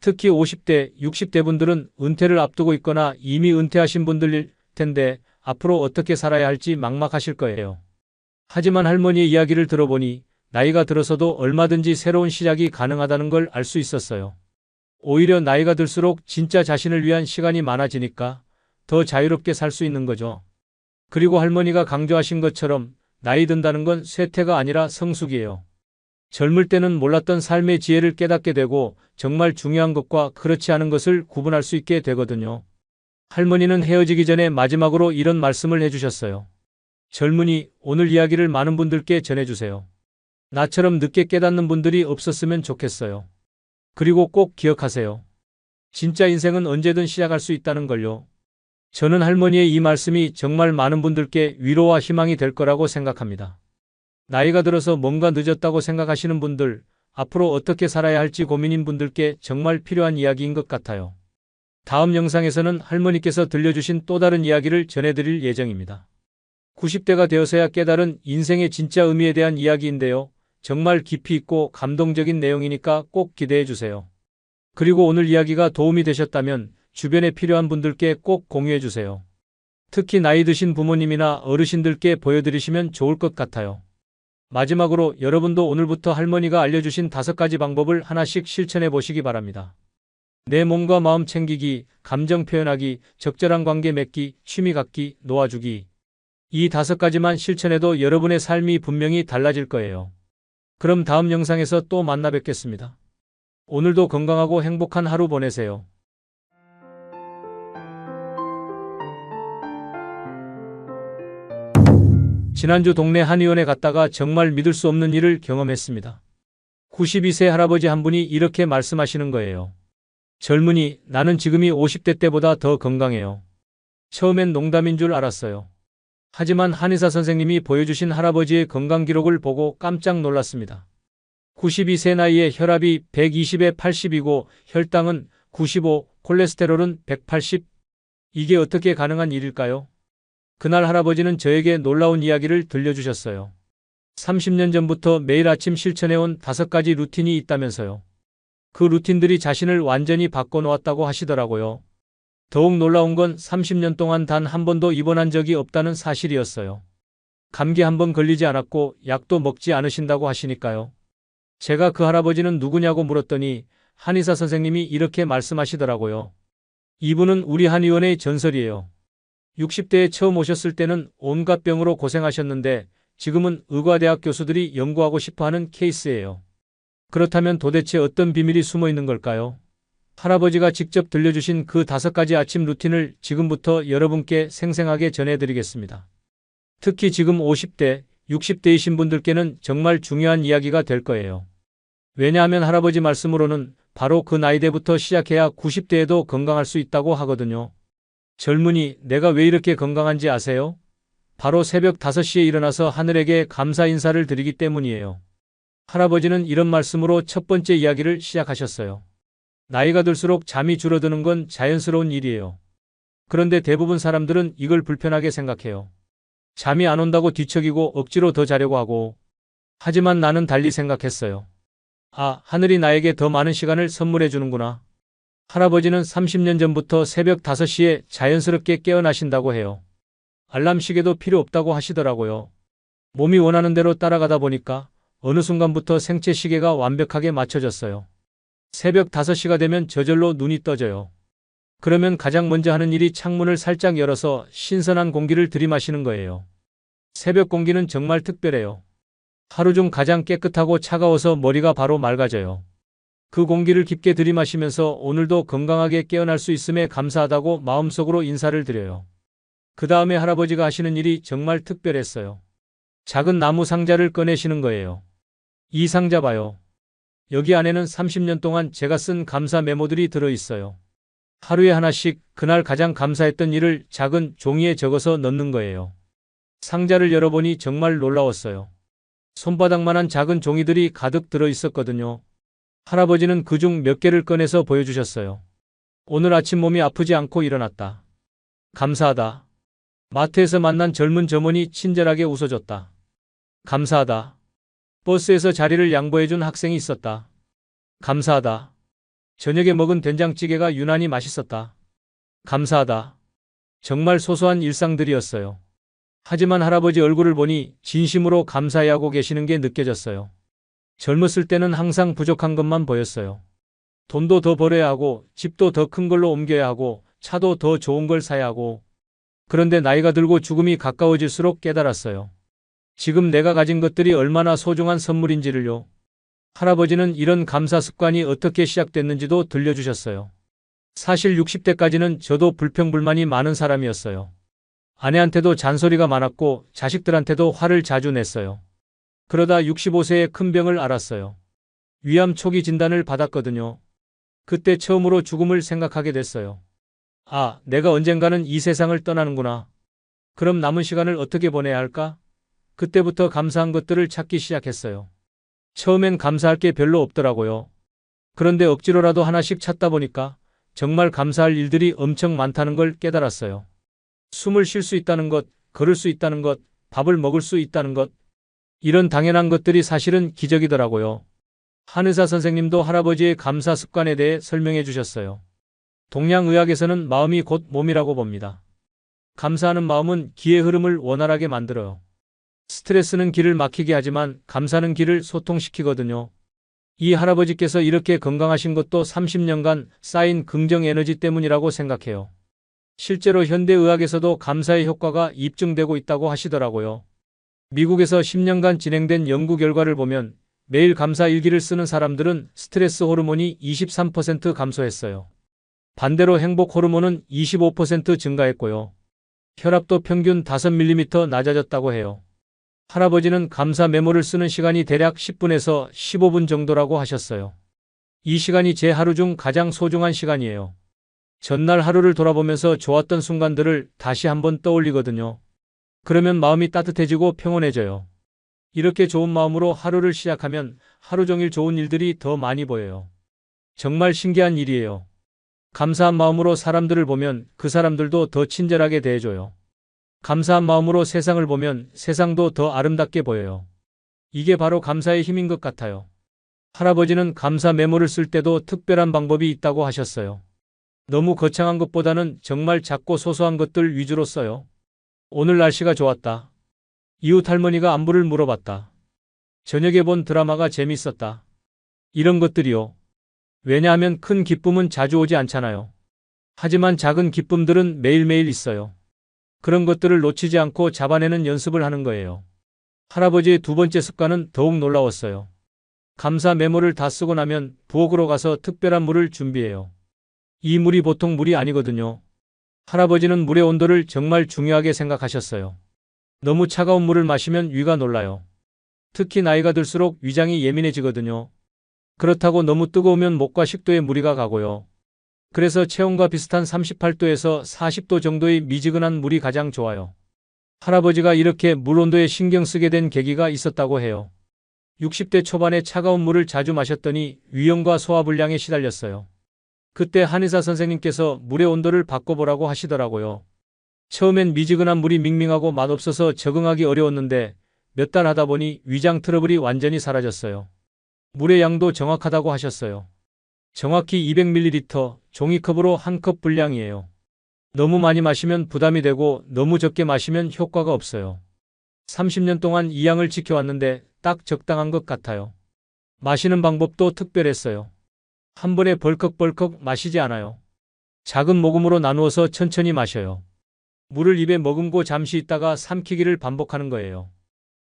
특히 50대, 60대 분들은 은퇴를 앞두고 있거나 이미 은퇴하신 분들일 텐데 앞으로 어떻게 살아야 할지 막막하실 거예요. 하지만 할머니의 이야기를 들어보니 나이가 들어서도 얼마든지 새로운 시작이 가능하다는 걸 알 수 있었어요. 오히려 나이가 들수록 진짜 자신을 위한 시간이 많아지니까 더 자유롭게 살 수 있는 거죠. 그리고 할머니가 강조하신 것처럼 나이 든다는 건 쇠퇴가 아니라 성숙이에요. 젊을 때는 몰랐던 삶의 지혜를 깨닫게 되고 정말 중요한 것과 그렇지 않은 것을 구분할 수 있게 되거든요. 할머니는 헤어지기 전에 마지막으로 이런 말씀을 해주셨어요. 젊은이, 오늘 이야기를 많은 분들께 전해주세요. 나처럼 늦게 깨닫는 분들이 없었으면 좋겠어요. 그리고 꼭 기억하세요. 진짜 인생은 언제든 시작할 수 있다는 걸요. 저는 할머니의 이 말씀이 정말 많은 분들께 위로와 희망이 될 거라고 생각합니다. 나이가 들어서 뭔가 늦었다고 생각하시는 분들, 앞으로 어떻게 살아야 할지 고민인 분들께 정말 필요한 이야기인 것 같아요. 다음 영상에서는 할머니께서 들려주신 또 다른 이야기를 전해드릴 예정입니다. 90대가 되어서야 깨달은 인생의 진짜 의미에 대한 이야기인데요. 정말 깊이 있고 감동적인 내용이니까 꼭 기대해 주세요. 그리고 오늘 이야기가 도움이 되셨다면 주변에 필요한 분들께 꼭 공유해 주세요. 특히 나이 드신 부모님이나 어르신들께 보여드리시면 좋을 것 같아요. 마지막으로 여러분도 오늘부터 할머니가 알려주신 5가지 방법을 하나씩 실천해 보시기 바랍니다. 내 몸과 마음 챙기기, 감정 표현하기, 적절한 관계 맺기, 취미 갖기, 놓아주기. 이 5가지만 실천해도 여러분의 삶이 분명히 달라질 거예요. 그럼 다음 영상에서 또 만나 뵙겠습니다. 오늘도 건강하고 행복한 하루 보내세요. 지난주 동네 한의원에 갔다가 정말 믿을 수 없는 일을 경험했습니다. 92세 할아버지 한 분이 이렇게 말씀하시는 거예요. 젊은이, 나는 지금이 50대 때보다 더 건강해요. 처음엔 농담인 줄 알았어요. 하지만 한의사 선생님이 보여주신 할아버지의 건강 기록을 보고 깜짝 놀랐습니다. 92세 나이에 혈압이 120에 80이고 혈당은 95, 콜레스테롤은 180. 이게 어떻게 가능한 일일까요? 그날 할아버지는 저에게 놀라운 이야기를 들려주셨어요. 30년 전부터 매일 아침 실천해온 5가지 루틴이 있다면서요. 그 루틴들이 자신을 완전히 바꿔놓았다고 하시더라고요. 더욱 놀라운 건 30년 동안 단 한 번도 입원한 적이 없다는 사실이었어요. 감기 한 번 걸리지 않았고 약도 먹지 않으신다고 하시니까요. 제가 그 할아버지는 누구냐고 물었더니 한의사 선생님이 이렇게 말씀하시더라고요. 이분은 우리 한의원의 전설이에요. 60대에 처음 오셨을 때는 온갖 병으로 고생하셨는데 지금은 의과대학 교수들이 연구하고 싶어하는 케이스예요. 그렇다면 도대체 어떤 비밀이 숨어 있는 걸까요? 할아버지가 직접 들려주신 그 5가지 아침 루틴을 지금부터 여러분께 생생하게 전해드리겠습니다. 특히 지금 50대, 60대이신 분들께는 정말 중요한 이야기가 될 거예요. 왜냐하면 할아버지 말씀으로는 바로 그 나이대부터 시작해야 90대에도 건강할 수 있다고 하거든요. 젊은이, 내가 왜 이렇게 건강한지 아세요? 바로 새벽 5시에 일어나서 하늘에게 감사 인사를 드리기 때문이에요. 할아버지는 이런 말씀으로 첫 번째 이야기를 시작하셨어요. 나이가 들수록 잠이 줄어드는 건 자연스러운 일이에요. 그런데 대부분 사람들은 이걸 불편하게 생각해요. 잠이 안 온다고 뒤척이고 억지로 더 자려고 하고. 하지만 나는 달리 생각했어요. 아, 하늘이 나에게 더 많은 시간을 선물해 주는구나. 할아버지는 30년 전부터 새벽 5시에 자연스럽게 깨어나신다고 해요. 알람 시계도 필요 없다고 하시더라고요. 몸이 원하는 대로 따라가다 보니까 어느 순간부터 생체 시계가 완벽하게 맞춰졌어요. 새벽 5시가 되면 저절로 눈이 떠져요. 그러면 가장 먼저 하는 일이 창문을 살짝 열어서 신선한 공기를 들이마시는 거예요. 새벽 공기는 정말 특별해요. 하루 중 가장 깨끗하고 차가워서 머리가 바로 맑아져요. 그 공기를 깊게 들이마시면서 오늘도 건강하게 깨어날 수 있음에 감사하다고 마음속으로 인사를 드려요. 그 다음에 할아버지가 하시는 일이 정말 특별했어요. 작은 나무 상자를 꺼내시는 거예요. 이 상자 봐요. 여기 안에는 30년 동안 제가 쓴 감사 메모들이 들어있어요. 하루에 하나씩 그날 가장 감사했던 일을 작은 종이에 적어서 넣는 거예요. 상자를 열어보니 정말 놀라웠어요. 손바닥만한 작은 종이들이 가득 들어있었거든요. 할아버지는 그중 몇 개를 꺼내서 보여주셨어요. 오늘 아침 몸이 아프지 않고 일어났다. 감사하다. 마트에서 만난 젊은 점원이 친절하게 웃어줬다. 감사하다. 버스에서 자리를 양보해준 학생이 있었다. 감사하다. 저녁에 먹은 된장찌개가 유난히 맛있었다. 감사하다. 정말 소소한 일상들이었어요. 하지만 할아버지 얼굴을 보니 진심으로 감사해하고 계시는 게 느껴졌어요. 젊었을 때는 항상 부족한 것만 보였어요. 돈도 더 벌어야 하고, 집도 더 큰 걸로 옮겨야 하고, 차도 더 좋은 걸 사야 하고. 그런데 나이가 들고 죽음이 가까워질수록 깨달았어요. 지금 내가 가진 것들이 얼마나 소중한 선물인지를요. 할아버지는 이런 감사 습관이 어떻게 시작됐는지도 들려주셨어요. 사실 60대까지는 저도 불평불만이 많은 사람이었어요. 아내한테도 잔소리가 많았고 자식들한테도 화를 자주 냈어요. 그러다 65세에 큰 병을 앓았어요. 위암 초기 진단을 받았거든요. 그때 처음으로 죽음을 생각하게 됐어요. 아, 내가 언젠가는 이 세상을 떠나는구나. 그럼 남은 시간을 어떻게 보내야 할까? 그때부터 감사한 것들을 찾기 시작했어요. 처음엔 감사할 게 별로 없더라고요. 그런데 억지로라도 하나씩 찾다 보니까 정말 감사할 일들이 엄청 많다는 걸 깨달았어요. 숨을 쉴 수 있다는 것, 걸을 수 있다는 것, 밥을 먹을 수 있다는 것. 이런 당연한 것들이 사실은 기적이더라고요. 한의사 선생님도 할아버지의 감사 습관에 대해 설명해 주셨어요. 동양의학에서는 마음이 곧 몸이라고 봅니다. 감사하는 마음은 기의 흐름을 원활하게 만들어요. 스트레스는 길을 막히게 하지만 감사는 길을 소통시키거든요. 이 할아버지께서 이렇게 건강하신 것도 30년간 쌓인 긍정 에너지 때문이라고 생각해요. 실제로 현대의학에서도 감사의 효과가 입증되고 있다고 하시더라고요. 미국에서 10년간 진행된 연구 결과를 보면 매일 감사 일기를 쓰는 사람들은 스트레스 호르몬이 23% 감소했어요. 반대로 행복 호르몬은 25% 증가했고요. 혈압도 평균 5mm 낮아졌다고 해요. 할아버지는 감사 메모를 쓰는 시간이 대략 10분에서 15분 정도라고 하셨어요. 이 시간이 제 하루 중 가장 소중한 시간이에요. 전날 하루를 돌아보면서 좋았던 순간들을 다시 한번 떠올리거든요. 그러면 마음이 따뜻해지고 평온해져요. 이렇게 좋은 마음으로 하루를 시작하면 하루 종일 좋은 일들이 더 많이 보여요. 정말 신기한 일이에요. 감사한 마음으로 사람들을 보면 그 사람들도 더 친절하게 대해줘요. 감사한 마음으로 세상을 보면 세상도 더 아름답게 보여요. 이게 바로 감사의 힘인 것 같아요. 할아버지는 감사 메모를 쓸 때도 특별한 방법이 있다고 하셨어요. 너무 거창한 것보다는 정말 작고 소소한 것들 위주로 써요. 오늘 날씨가 좋았다. 이웃 할머니가 안부를 물어봤다. 저녁에 본 드라마가 재밌었다. 이런 것들이요. 왜냐하면 큰 기쁨은 자주 오지 않잖아요. 하지만 작은 기쁨들은 매일매일 있어요. 그런 것들을 놓치지 않고 잡아내는 연습을 하는 거예요. 할아버지의 두 번째 습관은 더욱 놀라웠어요. 감사 메모를 다 쓰고 나면 부엌으로 가서 특별한 물을 준비해요. 이 물이 보통 물이 아니거든요. 할아버지는 물의 온도를 정말 중요하게 생각하셨어요. 너무 차가운 물을 마시면 위가 놀라요. 특히 나이가 들수록 위장이 예민해지거든요. 그렇다고 너무 뜨거우면 목과 식도에 무리가 가고요. 그래서 체온과 비슷한 38도에서 40도 정도의 미지근한 물이 가장 좋아요. 할아버지가 이렇게 물 온도에 신경 쓰게 된 계기가 있었다고 해요. 60대 초반에 차가운 물을 자주 마셨더니 위염과 소화불량에 시달렸어요. 그때 한의사 선생님께서 물의 온도를 바꿔보라고 하시더라고요. 처음엔 미지근한 물이 밍밍하고 맛없어서 적응하기 어려웠는데 몇 달 하다 보니 위장 트러블이 완전히 사라졌어요. 물의 양도 정확하다고 하셨어요. 정확히 200ml, 종이컵으로 한 컵 분량이에요. 너무 많이 마시면 부담이 되고 너무 적게 마시면 효과가 없어요. 30년 동안 이 양을 지켜왔는데 딱 적당한 것 같아요. 마시는 방법도 특별했어요. 한 번에 벌컥벌컥 마시지 않아요. 작은 모금으로 나누어서 천천히 마셔요. 물을 입에 머금고 잠시 있다가 삼키기를 반복하는 거예요.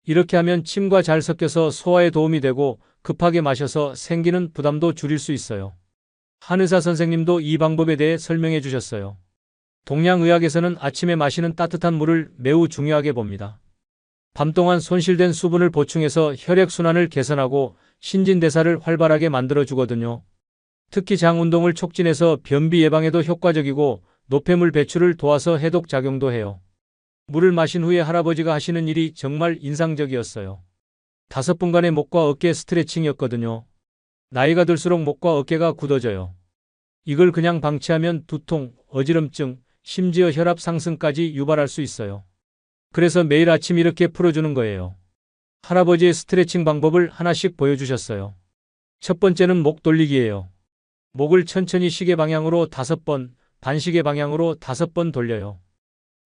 이렇게 하면 침과 잘 섞여서 소화에 도움이 되고 급하게 마셔서 생기는 부담도 줄일 수 있어요. 한의사 선생님도 이 방법에 대해 설명해 주셨어요. 동양의학에서는 아침에 마시는 따뜻한 물을 매우 중요하게 봅니다. 밤 동안 손실된 수분을 보충해서 혈액순환을 개선하고 신진대사를 활발하게 만들어 주거든요. 특히 장 운동을 촉진해서 변비 예방에도 효과적이고 노폐물 배출을 도와서 해독 작용도 해요. 물을 마신 후에 할아버지가 하시는 일이 정말 인상적이었어요. 5분간의 목과 어깨 스트레칭이었거든요. 나이가 들수록 목과 어깨가 굳어져요. 이걸 그냥 방치하면 두통, 어지럼증, 심지어 혈압 상승까지 유발할 수 있어요. 그래서 매일 아침 이렇게 풀어주는 거예요. 할아버지의 스트레칭 방법을 하나씩 보여주셨어요. 첫 번째는 목 돌리기예요. 목을 천천히 시계 방향으로 5번, 반시계 방향으로 5번 돌려요.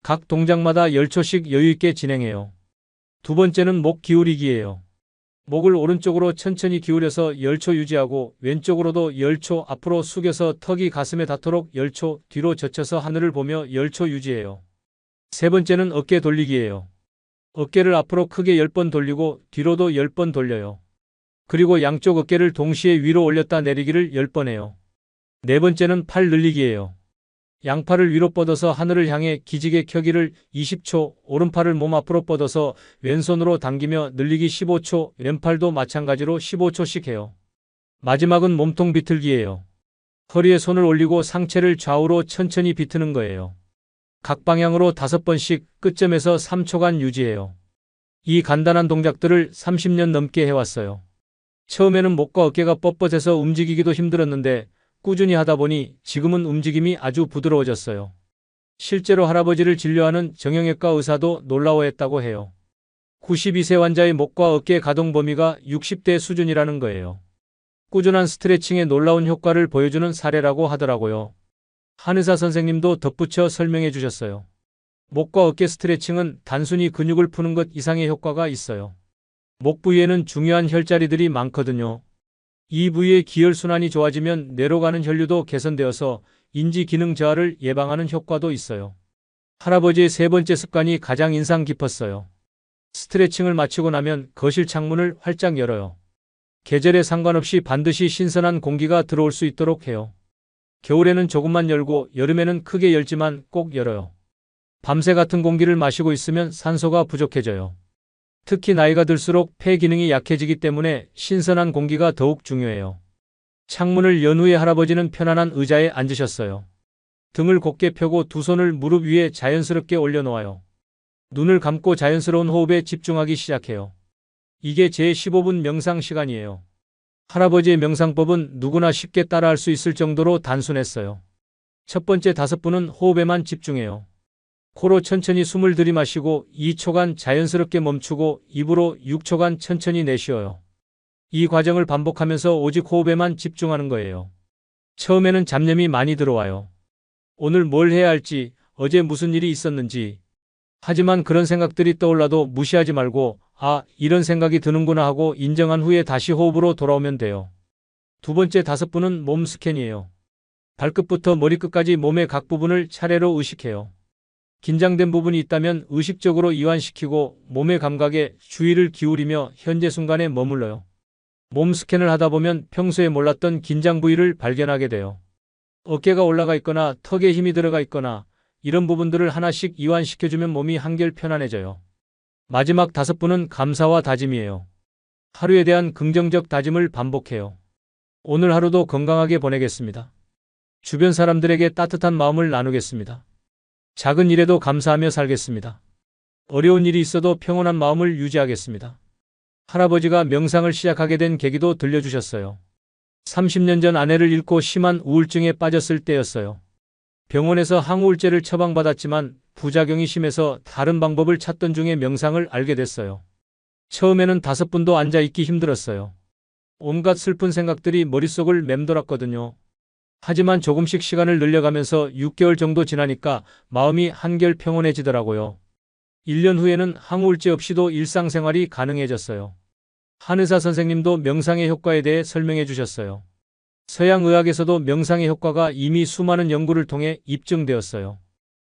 각 동작마다 10초씩 여유있게 진행해요. 두 번째는 목 기울이기예요. 목을 오른쪽으로 천천히 기울여서 10초 유지하고 왼쪽으로도 10초 앞으로 숙여서 턱이 가슴에 닿도록 10초 뒤로 젖혀서 하늘을 보며 10초 유지해요. 세 번째는 어깨 돌리기예요. 어깨를 앞으로 크게 10번 돌리고 뒤로도 10번 돌려요. 그리고 양쪽 어깨를 동시에 위로 올렸다 내리기를 10번 해요. 네 번째는 팔 늘리기예요. 양팔을 위로 뻗어서 하늘을 향해 기지개 켜기를 20초, 오른팔을 몸 앞으로 뻗어서 왼손으로 당기며 늘리기 15초, 왼팔도 마찬가지로 15초씩 해요. 마지막은 몸통 비틀기예요. 허리에 손을 올리고 상체를 좌우로 천천히 비트는 거예요. 각 방향으로 5번씩 끝점에서 3초간 유지해요. 이 간단한 동작들을 30년 넘게 해왔어요. 처음에는 목과 어깨가 뻣뻣해서 움직이기도 힘들었는데 꾸준히 하다 보니 지금은 움직임이 아주 부드러워졌어요. 실제로 할아버지를 진료하는 정형외과 의사도 놀라워했다고 해요. 92세 환자의 목과 어깨 가동 범위가 60대 수준이라는 거예요. 꾸준한 스트레칭에 놀라운 효과를 보여주는 사례라고 하더라고요. 한의사 선생님도 덧붙여 설명해 주셨어요. 목과 어깨 스트레칭은 단순히 근육을 푸는 것 이상의 효과가 있어요. 목 부위에는 중요한 혈자리들이 많거든요. 이 부위의 기혈순환이 좋아지면 뇌로 가는 혈류도 개선되어서 인지 기능 저하를 예방하는 효과도 있어요. 할아버지의 세 번째 습관이 가장 인상 깊었어요. 스트레칭을 마치고 나면 거실 창문을 활짝 열어요. 계절에 상관없이 반드시 신선한 공기가 들어올 수 있도록 해요. 겨울에는 조금만 열고 여름에는 크게 열지만 꼭 열어요. 밤새 같은 공기를 마시고 있으면 산소가 부족해져요. 특히 나이가 들수록 폐 기능이 약해지기 때문에 신선한 공기가 더욱 중요해요. 창문을 연 후에 할아버지는 편안한 의자에 앉으셨어요. 등을 곧게 펴고 두 손을 무릎 위에 자연스럽게 올려놓아요. 눈을 감고 자연스러운 호흡에 집중하기 시작해요. 이게 제 15분 명상 시간이에요. 할아버지의 명상법은 누구나 쉽게 따라할 수 있을 정도로 단순했어요. 첫 번째 5분은 호흡에만 집중해요. 코로 천천히 숨을 들이마시고 2초간 자연스럽게 멈추고 입으로 6초간 천천히 내쉬어요. 이 과정을 반복하면서 오직 호흡에만 집중하는 거예요. 처음에는 잡념이 많이 들어와요. 오늘 뭘 해야 할지, 어제 무슨 일이 있었는지. 하지만 그런 생각들이 떠올라도 무시하지 말고 아, 이런 생각이 드는구나 하고 인정한 후에 다시 호흡으로 돌아오면 돼요. 두 번째 5분은 몸 스캔이에요. 발끝부터 머리끝까지 몸의 각 부분을 차례로 의식해요. 긴장된 부분이 있다면 의식적으로 이완시키고 몸의 감각에 주의를 기울이며 현재 순간에 머물러요. 몸 스캔을 하다 보면 평소에 몰랐던 긴장 부위를 발견하게 돼요. 어깨가 올라가 있거나 턱에 힘이 들어가 있거나 이런 부분들을 하나씩 이완시켜주면 몸이 한결 편안해져요. 마지막 5분은 감사와 다짐이에요. 하루에 대한 긍정적 다짐을 반복해요. 오늘 하루도 건강하게 보내겠습니다. 주변 사람들에게 따뜻한 마음을 나누겠습니다. 작은 일에도 감사하며 살겠습니다. 어려운 일이 있어도 평온한 마음을 유지하겠습니다. 할아버지가 명상을 시작하게 된 계기도 들려주셨어요. 30년 전 아내를 잃고 심한 우울증에 빠졌을 때였어요. 병원에서 항우울제를 처방받았지만 부작용이 심해서 다른 방법을 찾던 중에 명상을 알게 됐어요. 처음에는 5분도 앉아있기 힘들었어요. 온갖 슬픈 생각들이 머릿속을 맴돌았거든요. 하지만 조금씩 시간을 늘려가면서 6개월 정도 지나니까 마음이 한결 평온해지더라고요. 1년 후에는 항우울제 없이도 일상생활이 가능해졌어요. 한의사 선생님도 명상의 효과에 대해 설명해 주셨어요. 서양 의학에서도 명상의 효과가 이미 수많은 연구를 통해 입증되었어요.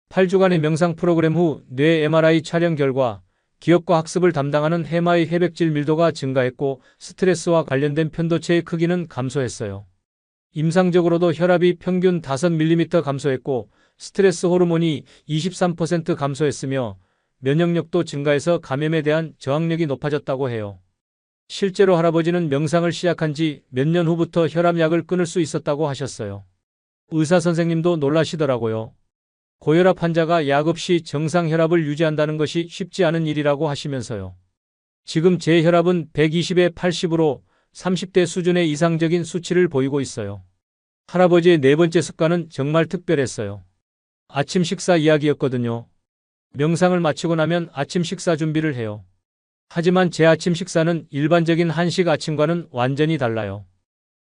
8주간의 명상 프로그램 후 뇌 MRI 촬영 결과 기억과 학습을 담당하는 해마의 회백질 밀도가 증가했고 스트레스와 관련된 편도체의 크기는 감소했어요. 임상적으로도 혈압이 평균 5mm 감소했고 스트레스 호르몬이 23% 감소했으며 면역력도 증가해서 감염에 대한 저항력이 높아졌다고 해요. 실제로 할아버지는 명상을 시작한 지 몇 년 후부터 혈압약을 끊을 수 있었다고 하셨어요. 의사 선생님도 놀라시더라고요. 고혈압 환자가 약 없이 정상 혈압을 유지한다는 것이 쉽지 않은 일이라고 하시면서요. 지금 제 혈압은 120에 80으로 30대 수준의 이상적인 수치를 보이고 있어요. 할아버지의 네 번째 습관은 정말 특별했어요. 아침 식사 이야기였거든요. 명상을 마치고 나면 아침 식사 준비를 해요. 하지만 제 아침 식사는 일반적인 한식 아침과는 완전히 달라요.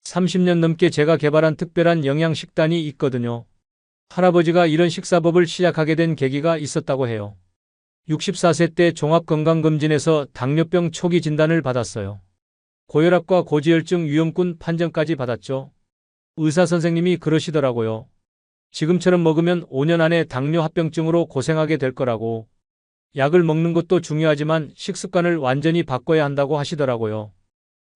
30년 넘게 제가 개발한 특별한 영양식단이 있거든요. 할아버지가 이런 식사법을 시작하게 된 계기가 있었다고 해요. 64세 때 종합건강검진에서 당뇨병 초기 진단을 받았어요. 고혈압과 고지혈증 위험군 판정까지 받았죠. 의사 선생님이 그러시더라고요. 지금처럼 먹으면 5년 안에 당뇨 합병증으로 고생하게 될 거라고. 약을 먹는 것도 중요하지만 식습관을 완전히 바꿔야 한다고 하시더라고요.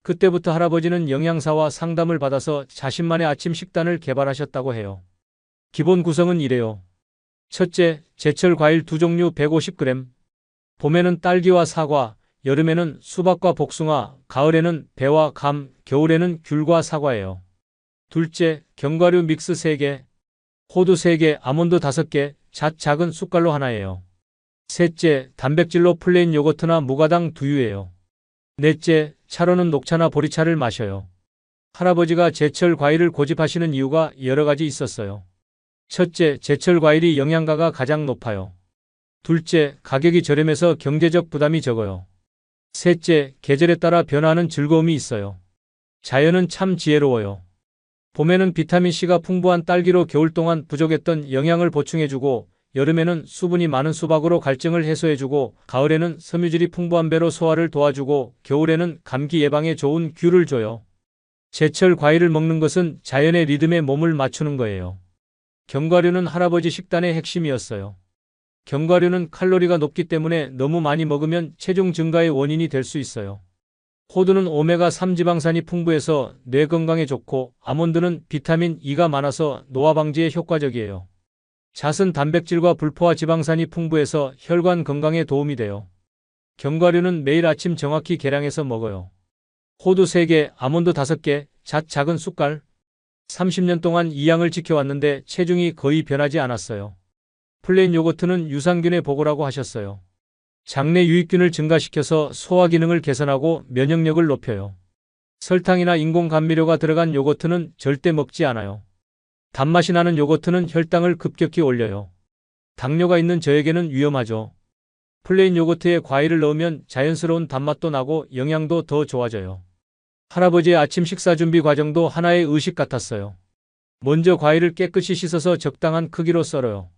그때부터 할아버지는 영양사와 상담을 받아서 자신만의 아침 식단을 개발하셨다고 해요. 기본 구성은 이래요. 첫째, 제철 과일 2종류 150g. 봄에는 딸기와 사과, 여름에는 수박과 복숭아, 가을에는 배와 감, 겨울에는 귤과 사과예요. 둘째, 견과류 믹스 3개, 호두 3개, 아몬드 5개, 잣 작은 숟갈로 하나예요. 셋째, 단백질로 플레인 요거트나 무가당 두유예요. 넷째, 차로는 녹차나 보리차를 마셔요. 할아버지가 제철 과일을 고집하시는 이유가 여러 가지 있었어요. 첫째, 제철 과일이 영양가가 가장 높아요. 둘째, 가격이 저렴해서 경제적 부담이 적어요. 셋째, 계절에 따라 변화하는 즐거움이 있어요. 자연은 참 지혜로워요. 봄에는 비타민C가 풍부한 딸기로 겨울 동안 부족했던 영양을 보충해주고 여름에는 수분이 많은 수박으로 갈증을 해소해주고 가을에는 섬유질이 풍부한 배로 소화를 도와주고 겨울에는 감기 예방에 좋은 귤을 줘요. 제철 과일을 먹는 것은 자연의 리듬에 몸을 맞추는 거예요. 견과류는 할아버지 식단의 핵심이었어요. 견과류는 칼로리가 높기 때문에 너무 많이 먹으면 체중 증가의 원인이 될 수 있어요. 호두는 오메가3 지방산이 풍부해서 뇌 건강에 좋고, 아몬드는 비타민 E가 많아서 노화 방지에 효과적이에요. 잣은 단백질과 불포화 지방산이 풍부해서 혈관 건강에 도움이 돼요. 견과류는 매일 아침 정확히 계량해서 먹어요. 호두 3개, 아몬드 5개, 잣 작은 숟갈. 30년 동안 이 양을 지켜왔는데 체중이 거의 변하지 않았어요. 플레인 요거트는 유산균의 보고라고 하셨어요. 장내 유익균을 증가시켜서 소화 기능을 개선하고 면역력을 높여요. 설탕이나 인공 감미료가 들어간 요거트는 절대 먹지 않아요. 단맛이 나는 요거트는 혈당을 급격히 올려요. 당뇨가 있는 저에게는 위험하죠. 플레인 요거트에 과일을 넣으면 자연스러운 단맛도 나고 영양도 더 좋아져요. 할아버지의 아침 식사 준비 과정도 하나의 의식 같았어요. 먼저 과일을 깨끗이 씻어서 적당한 크기로 썰어요.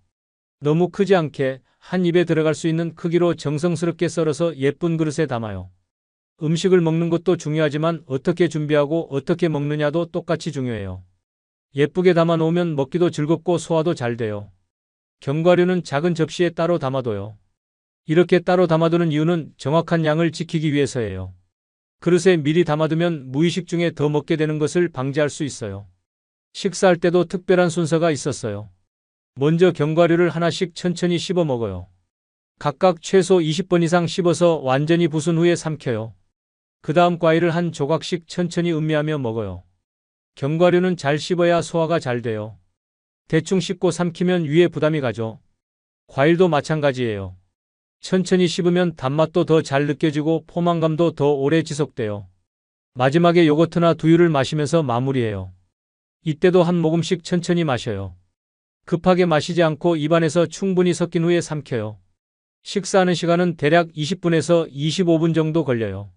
너무 크지 않게 한 입에 들어갈 수 있는 크기로 정성스럽게 썰어서 예쁜 그릇에 담아요. 음식을 먹는 것도 중요하지만 어떻게 준비하고 어떻게 먹느냐도 똑같이 중요해요. 예쁘게 담아 놓으면 먹기도 즐겁고 소화도 잘 돼요. 견과류는 작은 접시에 따로 담아둬요. 이렇게 따로 담아두는 이유는 정확한 양을 지키기 위해서예요. 그릇에 미리 담아두면 무의식 중에 더 먹게 되는 것을 방지할 수 있어요. 식사할 때도 특별한 순서가 있었어요. 먼저 견과류를 하나씩 천천히 씹어 먹어요. 각각 최소 20번 이상 씹어서 완전히 부순 후에 삼켜요. 그 다음 과일을 한 조각씩 천천히 음미하며 먹어요. 견과류는 잘 씹어야 소화가 잘 돼요. 대충 씹고 삼키면 위에 부담이 가죠. 과일도 마찬가지예요. 천천히 씹으면 단맛도 더 잘 느껴지고 포만감도 더 오래 지속돼요. 마지막에 요거트나 두유를 마시면서 마무리해요. 이때도 한 모금씩 천천히 마셔요. 급하게 마시지 않고 입안에서 충분히 섞인 후에 삼켜요. 식사하는 시간은 대략 20분에서 25분 정도 걸려요.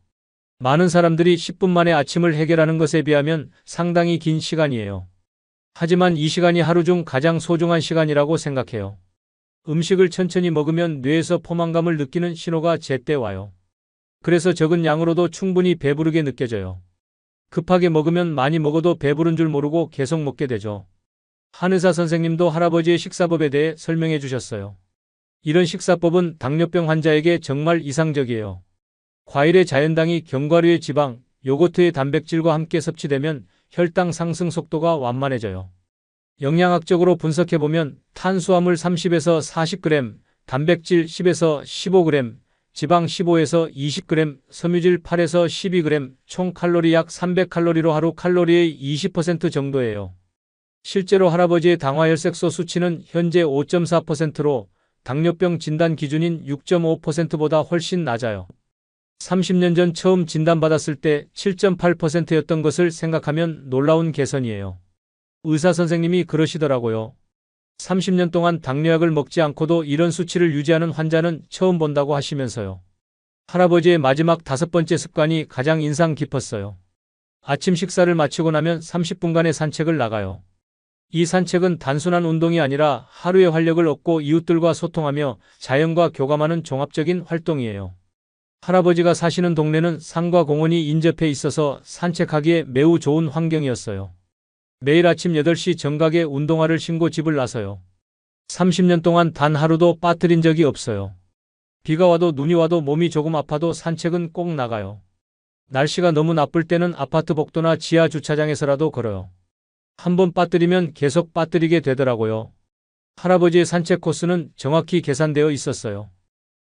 많은 사람들이 10분 만에 아침을 해결하는 것에 비하면 상당히 긴 시간이에요. 하지만 이 시간이 하루 중 가장 소중한 시간이라고 생각해요. 음식을 천천히 먹으면 뇌에서 포만감을 느끼는 신호가 제때 와요. 그래서 적은 양으로도 충분히 배부르게 느껴져요. 급하게 먹으면 많이 먹어도 배부른 줄 모르고 계속 먹게 되죠. 한의사 선생님도 할아버지의 식사법에 대해 설명해 주셨어요. 이런 식사법은 당뇨병 환자에게 정말 이상적이에요. 과일의 자연당이 견과류의 지방, 요거트의 단백질과 함께 섭취되면 혈당 상승 속도가 완만해져요. 영양학적으로 분석해보면 탄수화물 30에서 40g, 단백질 10에서 15g, 지방 15에서 20g, 섬유질 8에서 12g, 총 칼로리 약 300칼로리로 하루 칼로리의 20% 정도예요. 실제로 할아버지의 당화혈색소 수치는 현재 5.4%로 당뇨병 진단 기준인 6.5%보다 훨씬 낮아요. 30년 전 처음 진단받았을 때 7.8%였던 것을 생각하면 놀라운 개선이에요. 의사 선생님이 그러시더라고요. 30년 동안 당뇨약을 먹지 않고도 이런 수치를 유지하는 환자는 처음 본다고 하시면서요. 할아버지의 마지막 5번째 습관이 가장 인상 깊었어요. 아침 식사를 마치고 나면 30분간의 산책을 나가요. 이 산책은 단순한 운동이 아니라 하루의 활력을 얻고 이웃들과 소통하며 자연과 교감하는 종합적인 활동이에요. 할아버지가 사시는 동네는 산과 공원이 인접해 있어서 산책하기에 매우 좋은 환경이었어요. 매일 아침 8시 정각에 운동화를 신고 집을 나서요. 30년 동안 단 하루도 빠뜨린 적이 없어요. 비가 와도 눈이 와도 몸이 조금 아파도 산책은 꼭 나가요. 날씨가 너무 나쁠 때는 아파트 복도나 지하 주차장에서라도 걸어요. 한번 빠뜨리면 계속 빠뜨리게 되더라고요. 할아버지의 산책 코스는 정확히 계산되어 있었어요.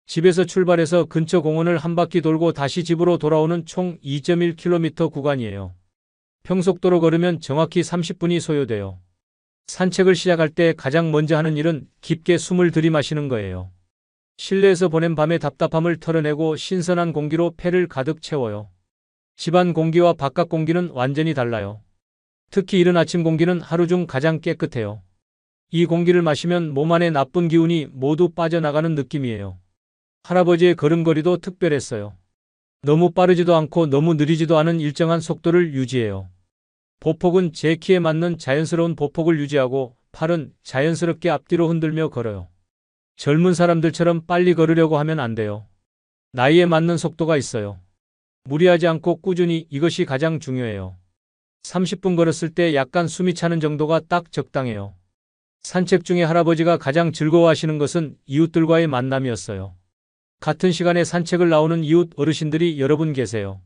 집에서 출발해서 근처 공원을 한 바퀴 돌고 다시 집으로 돌아오는 총 2.1km 구간이에요. 평속도로 걸으면 정확히 30분이 소요돼요. 산책을 시작할 때 가장 먼저 하는 일은 깊게 숨을 들이마시는 거예요. 실내에서 보낸 밤의 답답함을 털어내고 신선한 공기로 폐를 가득 채워요. 집안 공기와 바깥 공기는 완전히 달라요. 특히 이른 아침 공기는 하루 중 가장 깨끗해요. 이 공기를 마시면 몸 안의 나쁜 기운이 모두 빠져나가는 느낌이에요. 할아버지의 걸음걸이도 특별했어요. 너무 빠르지도 않고 너무 느리지도 않은 일정한 속도를 유지해요. 보폭은 제 키에 맞는 자연스러운 보폭을 유지하고 팔은 자연스럽게 앞뒤로 흔들며 걸어요. 젊은 사람들처럼 빨리 걸으려고 하면 안 돼요. 나이에 맞는 속도가 있어요. 무리하지 않고 꾸준히, 이것이 가장 중요해요. 30분 걸었을 때 약간 숨이 차는 정도가 딱 적당해요. 산책 중에 할아버지가 가장 즐거워하시는 것은 이웃들과의 만남이었어요. 같은 시간에 산책을 나오는 이웃 어르신들이 여러 분 계세요.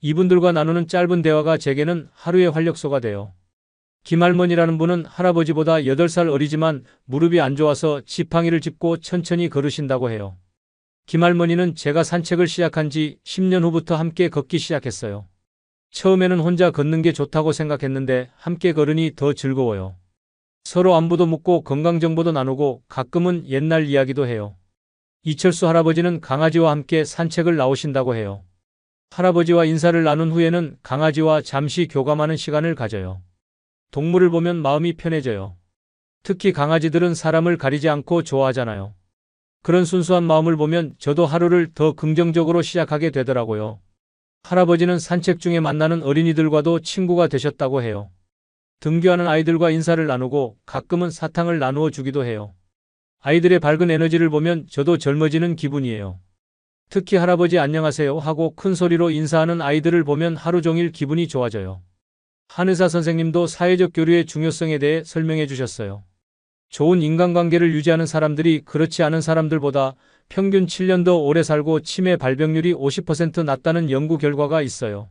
이분들과 나누는 짧은 대화가 제게는 하루의 활력소가 돼요. 김할머니라는 분은 할아버지보다 8살 어리지만 무릎이 안 좋아서 지팡이를 짚고 천천히 걸으신다고 해요. 김할머니는 제가 산책을 시작한 지 10년 후부터 함께 걷기 시작했어요. 처음에는 혼자 걷는 게 좋다고 생각했는데 함께 걸으니 더 즐거워요. 서로 안부도 묻고 건강정보도 나누고 가끔은 옛날 이야기도 해요. 이철수 할아버지는 강아지와 함께 산책을 나오신다고 해요. 할아버지와 인사를 나눈 후에는 강아지와 잠시 교감하는 시간을 가져요. 동물을 보면 마음이 편해져요. 특히 강아지들은 사람을 가리지 않고 좋아하잖아요. 그런 순수한 마음을 보면 저도 하루를 더 긍정적으로 시작하게 되더라고요. 할아버지는 산책 중에 만나는 어린이들과도 친구가 되셨다고 해요. 등교하는 아이들과 인사를 나누고 가끔은 사탕을 나누어 주기도 해요. 아이들의 밝은 에너지를 보면 저도 젊어지는 기분이에요. 특히 할아버지 안녕하세요 하고 큰 소리로 인사하는 아이들을 보면 하루 종일 기분이 좋아져요. 한의사 선생님도 사회적 교류의 중요성에 대해 설명해 주셨어요. 좋은 인간관계를 유지하는 사람들이 그렇지 않은 사람들보다 평균 7년 더 오래 살고 치매 발병률이 50% 낮다는 연구 결과가 있어요.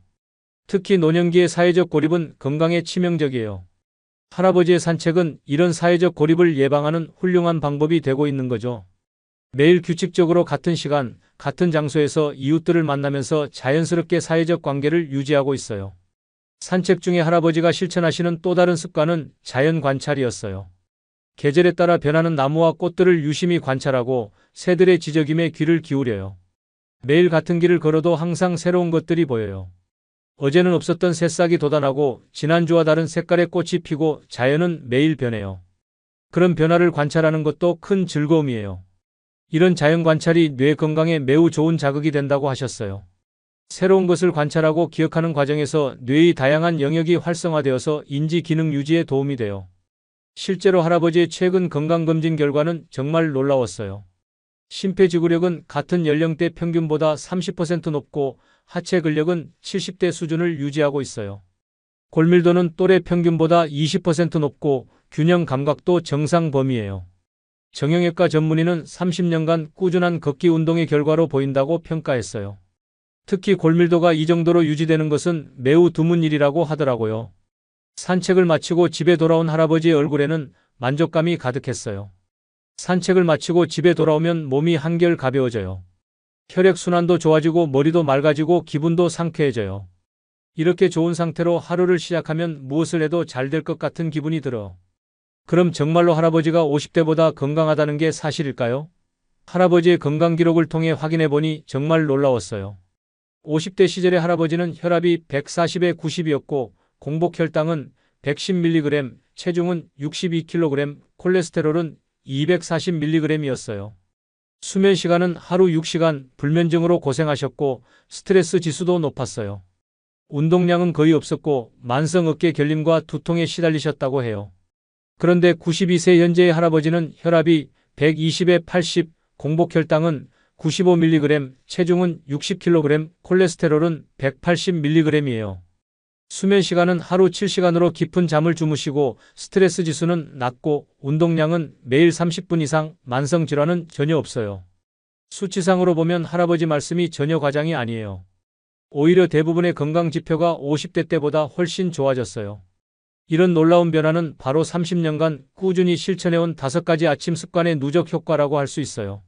특히 노년기의 사회적 고립은 건강에 치명적이에요. 할아버지의 산책은 이런 사회적 고립을 예방하는 훌륭한 방법이 되고 있는 거죠. 매일 규칙적으로 같은 시간, 같은 장소에서 이웃들을 만나면서 자연스럽게 사회적 관계를 유지하고 있어요. 산책 중에 할아버지가 실천하시는 또 다른 습관은 자연 관찰이었어요. 계절에 따라 변하는 나무와 꽃들을 유심히 관찰하고 새들의 지저귐에 귀를 기울여요. 매일 같은 길을 걸어도 항상 새로운 것들이 보여요. 어제는 없었던 새싹이 돋아나고 지난주와 다른 색깔의 꽃이 피고 자연은 매일 변해요. 그런 변화를 관찰하는 것도 큰 즐거움이에요. 이런 자연 관찰이 뇌 건강에 매우 좋은 자극이 된다고 하셨어요. 새로운 것을 관찰하고 기억하는 과정에서 뇌의 다양한 영역이 활성화되어서 인지 기능 유지에 도움이 돼요. 실제로 할아버지의 최근 건강검진 결과는 정말 놀라웠어요. 심폐지구력은 같은 연령대 평균보다 30% 높고 하체 근력은 70대 수준을 유지하고 있어요. 골밀도는 또래 평균보다 20% 높고 균형 감각도 정상 범위예요. 정형외과 전문의는 30년간 꾸준한 걷기 운동의 결과로 보인다고 평가했어요. 특히 골밀도가 이 정도로 유지되는 것은 매우 드문 일이라고 하더라고요. 산책을 마치고 집에 돌아온 할아버지의 얼굴에는 만족감이 가득했어요. 산책을 마치고 집에 돌아오면 몸이 한결 가벼워져요. 혈액순환도 좋아지고 머리도 맑아지고 기분도 상쾌해져요. 이렇게 좋은 상태로 하루를 시작하면 무엇을 해도 잘 될 것 같은 기분이 들어. 그럼 정말로 할아버지가 50대보다 건강하다는 게 사실일까요? 할아버지의 건강 기록을 통해 확인해 보니 정말 놀라웠어요. 50대 시절의 할아버지는 혈압이 140에 90이었고 공복혈당은 110mg, 체중은 62kg, 콜레스테롤은 240mg이었어요. 수면 시간은 하루 6시간, 불면증으로 고생하셨고 스트레스 지수도 높았어요. 운동량은 거의 없었고 만성 어깨 결림과 두통에 시달리셨다고 해요. 그런데 92세 현재의 할아버지는 혈압이 120에 80, 공복혈당은 95mg, 체중은 60kg, 콜레스테롤은 180mg이에요. 수면 시간은 하루 7시간으로 깊은 잠을 주무시고 스트레스 지수는 낮고 운동량은 매일 30분 이상, 만성 질환은 전혀 없어요. 수치상으로 보면 할아버지 말씀이 전혀 과장이 아니에요. 오히려 대부분의 건강 지표가 50대 때보다 훨씬 좋아졌어요. 이런 놀라운 변화는 바로 30년간 꾸준히 실천해온 5가지 아침 습관의 누적 효과라고 할 수 있어요.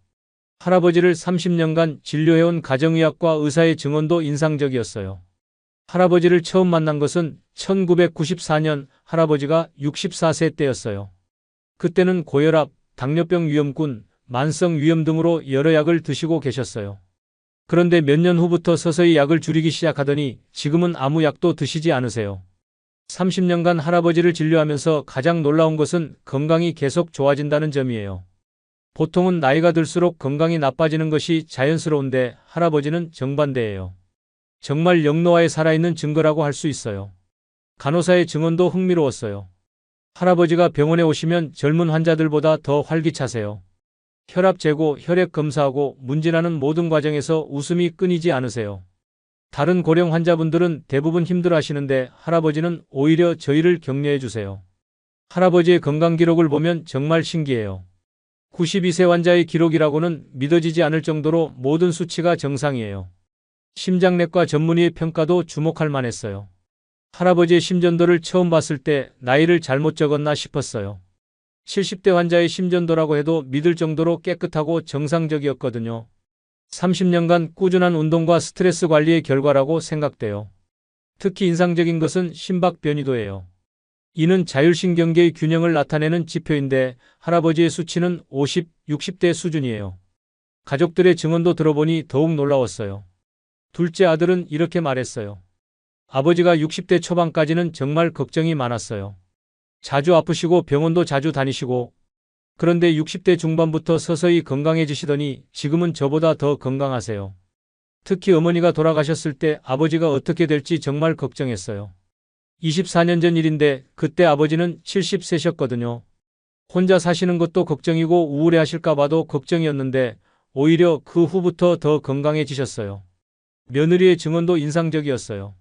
할아버지를 30년간 진료해온 가정의학과 의사의 증언도 인상적이었어요. 할아버지를 처음 만난 것은 1994년 할아버지가 64세 때였어요. 그때는 고혈압, 당뇨병 위험군, 만성 위염 등으로 여러 약을 드시고 계셨어요. 그런데 몇 년 후부터 서서히 약을 줄이기 시작하더니 지금은 아무 약도 드시지 않으세요. 30년간 할아버지를 진료하면서 가장 놀라운 것은 건강이 계속 좋아진다는 점이에요. 보통은 나이가 들수록 건강이 나빠지는 것이 자연스러운데 할아버지는 정반대예요. 정말 영노화에 살아있는 증거라고 할 수 있어요. 간호사의 증언도 흥미로웠어요. 할아버지가 병원에 오시면 젊은 환자들보다 더 활기차세요. 혈압 재고, 혈액 검사하고 문진하는 모든 과정에서 웃음이 끊이지 않으세요. 다른 고령 환자분들은 대부분 힘들어하시는데 할아버지는 오히려 저희를 격려해 주세요. 할아버지의 건강 기록을 보면 정말 신기해요. 92세 환자의 기록이라고는 믿어지지 않을 정도로 모든 수치가 정상이에요. 심장내과 전문의의 평가도 주목할 만했어요. 할아버지의 심전도를 처음 봤을 때 나이를 잘못 적었나 싶었어요. 70대 환자의 심전도라고 해도 믿을 정도로 깨끗하고 정상적이었거든요. 30년간 꾸준한 운동과 스트레스 관리의 결과라고 생각돼요. 특히 인상적인 것은 심박 변이도예요. 이는 자율신경계의 균형을 나타내는 지표인데 할아버지의 수치는 50, 60대 수준이에요. 가족들의 증언도 들어보니 더욱 놀라웠어요. 둘째 아들은 이렇게 말했어요. 아버지가 60대 초반까지는 정말 걱정이 많았어요. 자주 아프시고 병원도 자주 다니시고 그런데 60대 중반부터 서서히 건강해지시더니 지금은 저보다 더 건강하세요. 특히 어머니가 돌아가셨을 때 아버지가 어떻게 될지 정말 걱정했어요. 24년 전 일인데 그때 아버지는 70세셨거든요. 혼자 사시는 것도 걱정이고 우울해 하실까 봐도 걱정이었는데 오히려 그 후부터 더 건강해지셨어요. 며느리의 증언도 인상적이었어요.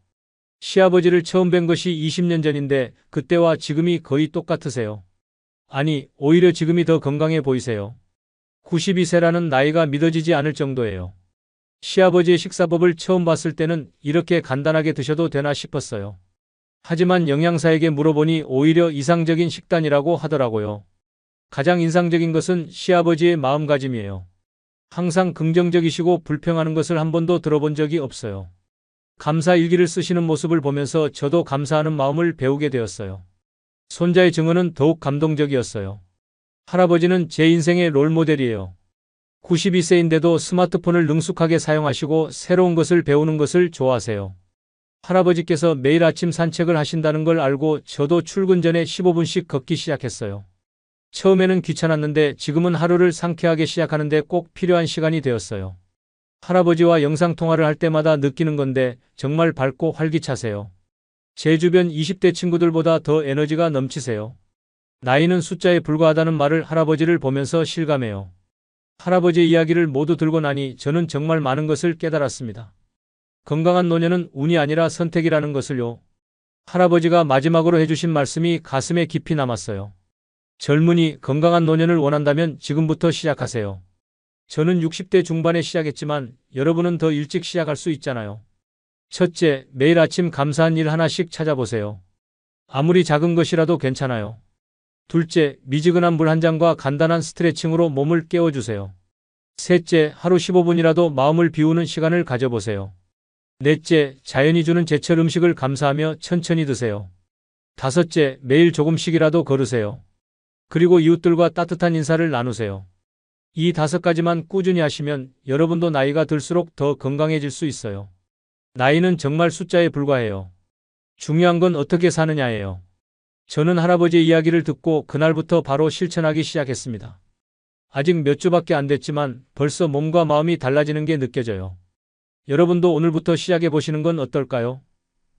시아버지를 처음 뵌 것이 20년 전인데 그때와 지금이 거의 똑같으세요. 아니, 오히려 지금이 더 건강해 보이세요. 92세라는 나이가 믿어지지 않을 정도예요. 시아버지의 식사법을 처음 봤을 때는 이렇게 간단하게 드셔도 되나 싶었어요. 하지만 영양사에게 물어보니 오히려 이상적인 식단이라고 하더라고요. 가장 인상적인 것은 시아버지의 마음가짐이에요. 항상 긍정적이시고 불평하는 것을 한 번도 들어본 적이 없어요. 감사 일기를 쓰시는 모습을 보면서 저도 감사하는 마음을 배우게 되었어요. 손자의 증언은 더욱 감동적이었어요. 할아버지는 제 인생의 롤모델이에요. 92세인데도 스마트폰을 능숙하게 사용하시고 새로운 것을 배우는 것을 좋아하세요. 할아버지께서 매일 아침 산책을 하신다는 걸 알고 저도 출근 전에 15분씩 걷기 시작했어요. 처음에는 귀찮았는데 지금은 하루를 상쾌하게 시작하는데 꼭 필요한 시간이 되었어요. 할아버지와 영상통화를 할 때마다 느끼는 건데 정말 밝고 활기차세요. 제 주변 20대 친구들보다 더 에너지가 넘치세요. 나이는 숫자에 불과하다는 말을 할아버지를 보면서 실감해요. 할아버지의 이야기를 모두 들고 나니 저는 정말 많은 것을 깨달았습니다. 건강한 노년은 운이 아니라 선택이라는 것을요. 할아버지가 마지막으로 해주신 말씀이 가슴에 깊이 남았어요. 젊은이, 건강한 노년을 원한다면 지금부터 시작하세요. 저는 60대 중반에 시작했지만 여러분은 더 일찍 시작할 수 있잖아요. 첫째, 매일 아침 감사한 일 하나씩 찾아보세요. 아무리 작은 것이라도 괜찮아요. 둘째, 미지근한 물 한 잔과 간단한 스트레칭으로 몸을 깨워주세요. 셋째, 하루 15분이라도 마음을 비우는 시간을 가져보세요. 넷째, 자연이 주는 제철 음식을 감사하며 천천히 드세요. 다섯째, 매일 조금씩이라도 걸으세요. 그리고 이웃들과 따뜻한 인사를 나누세요. 이 5가지만 꾸준히 하시면 여러분도 나이가 들수록 더 건강해질 수 있어요. 나이는 정말 숫자에 불과해요. 중요한 건 어떻게 사느냐예요. 저는 할아버지의 이야기를 듣고 그날부터 바로 실천하기 시작했습니다. 아직 몇 주밖에 안 됐지만 벌써 몸과 마음이 달라지는 게 느껴져요. 여러분도 오늘부터 시작해 보시는 건 어떨까요?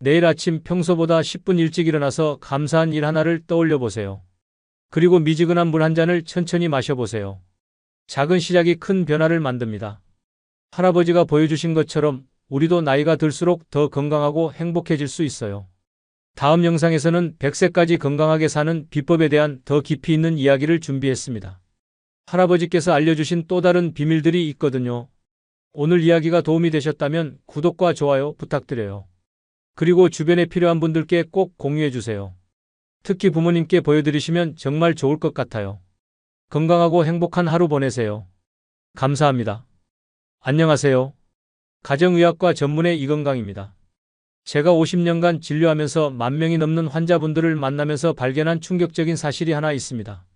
내일 아침 평소보다 10분 일찍 일어나서 감사한 일 하나를 떠올려 보세요. 그리고 미지근한 물 한 잔을 천천히 마셔보세요. 작은 시작이 큰 변화를 만듭니다. 할아버지가 보여주신 것처럼 우리도 나이가 들수록 더 건강하고 행복해질 수 있어요. 다음 영상에서는 100세까지 건강하게 사는 비법에 대한 더 깊이 있는 이야기를 준비했습니다. 할아버지께서 알려주신 또 다른 비밀들이 있거든요. 오늘 이야기가 도움이 되셨다면 구독과 좋아요 부탁드려요. 그리고 주변에 필요한 분들께 꼭 공유해주세요. 특히 부모님께 보여드리시면 정말 좋을 것 같아요. 건강하고 행복한 하루 보내세요. 감사합니다. 안녕하세요. 가정의학과 전문의 이건강입니다. 제가 50년간 진료하면서 10,000명이 넘는 환자분들을 만나면서 발견한 충격적인 사실이 하나 있습니다.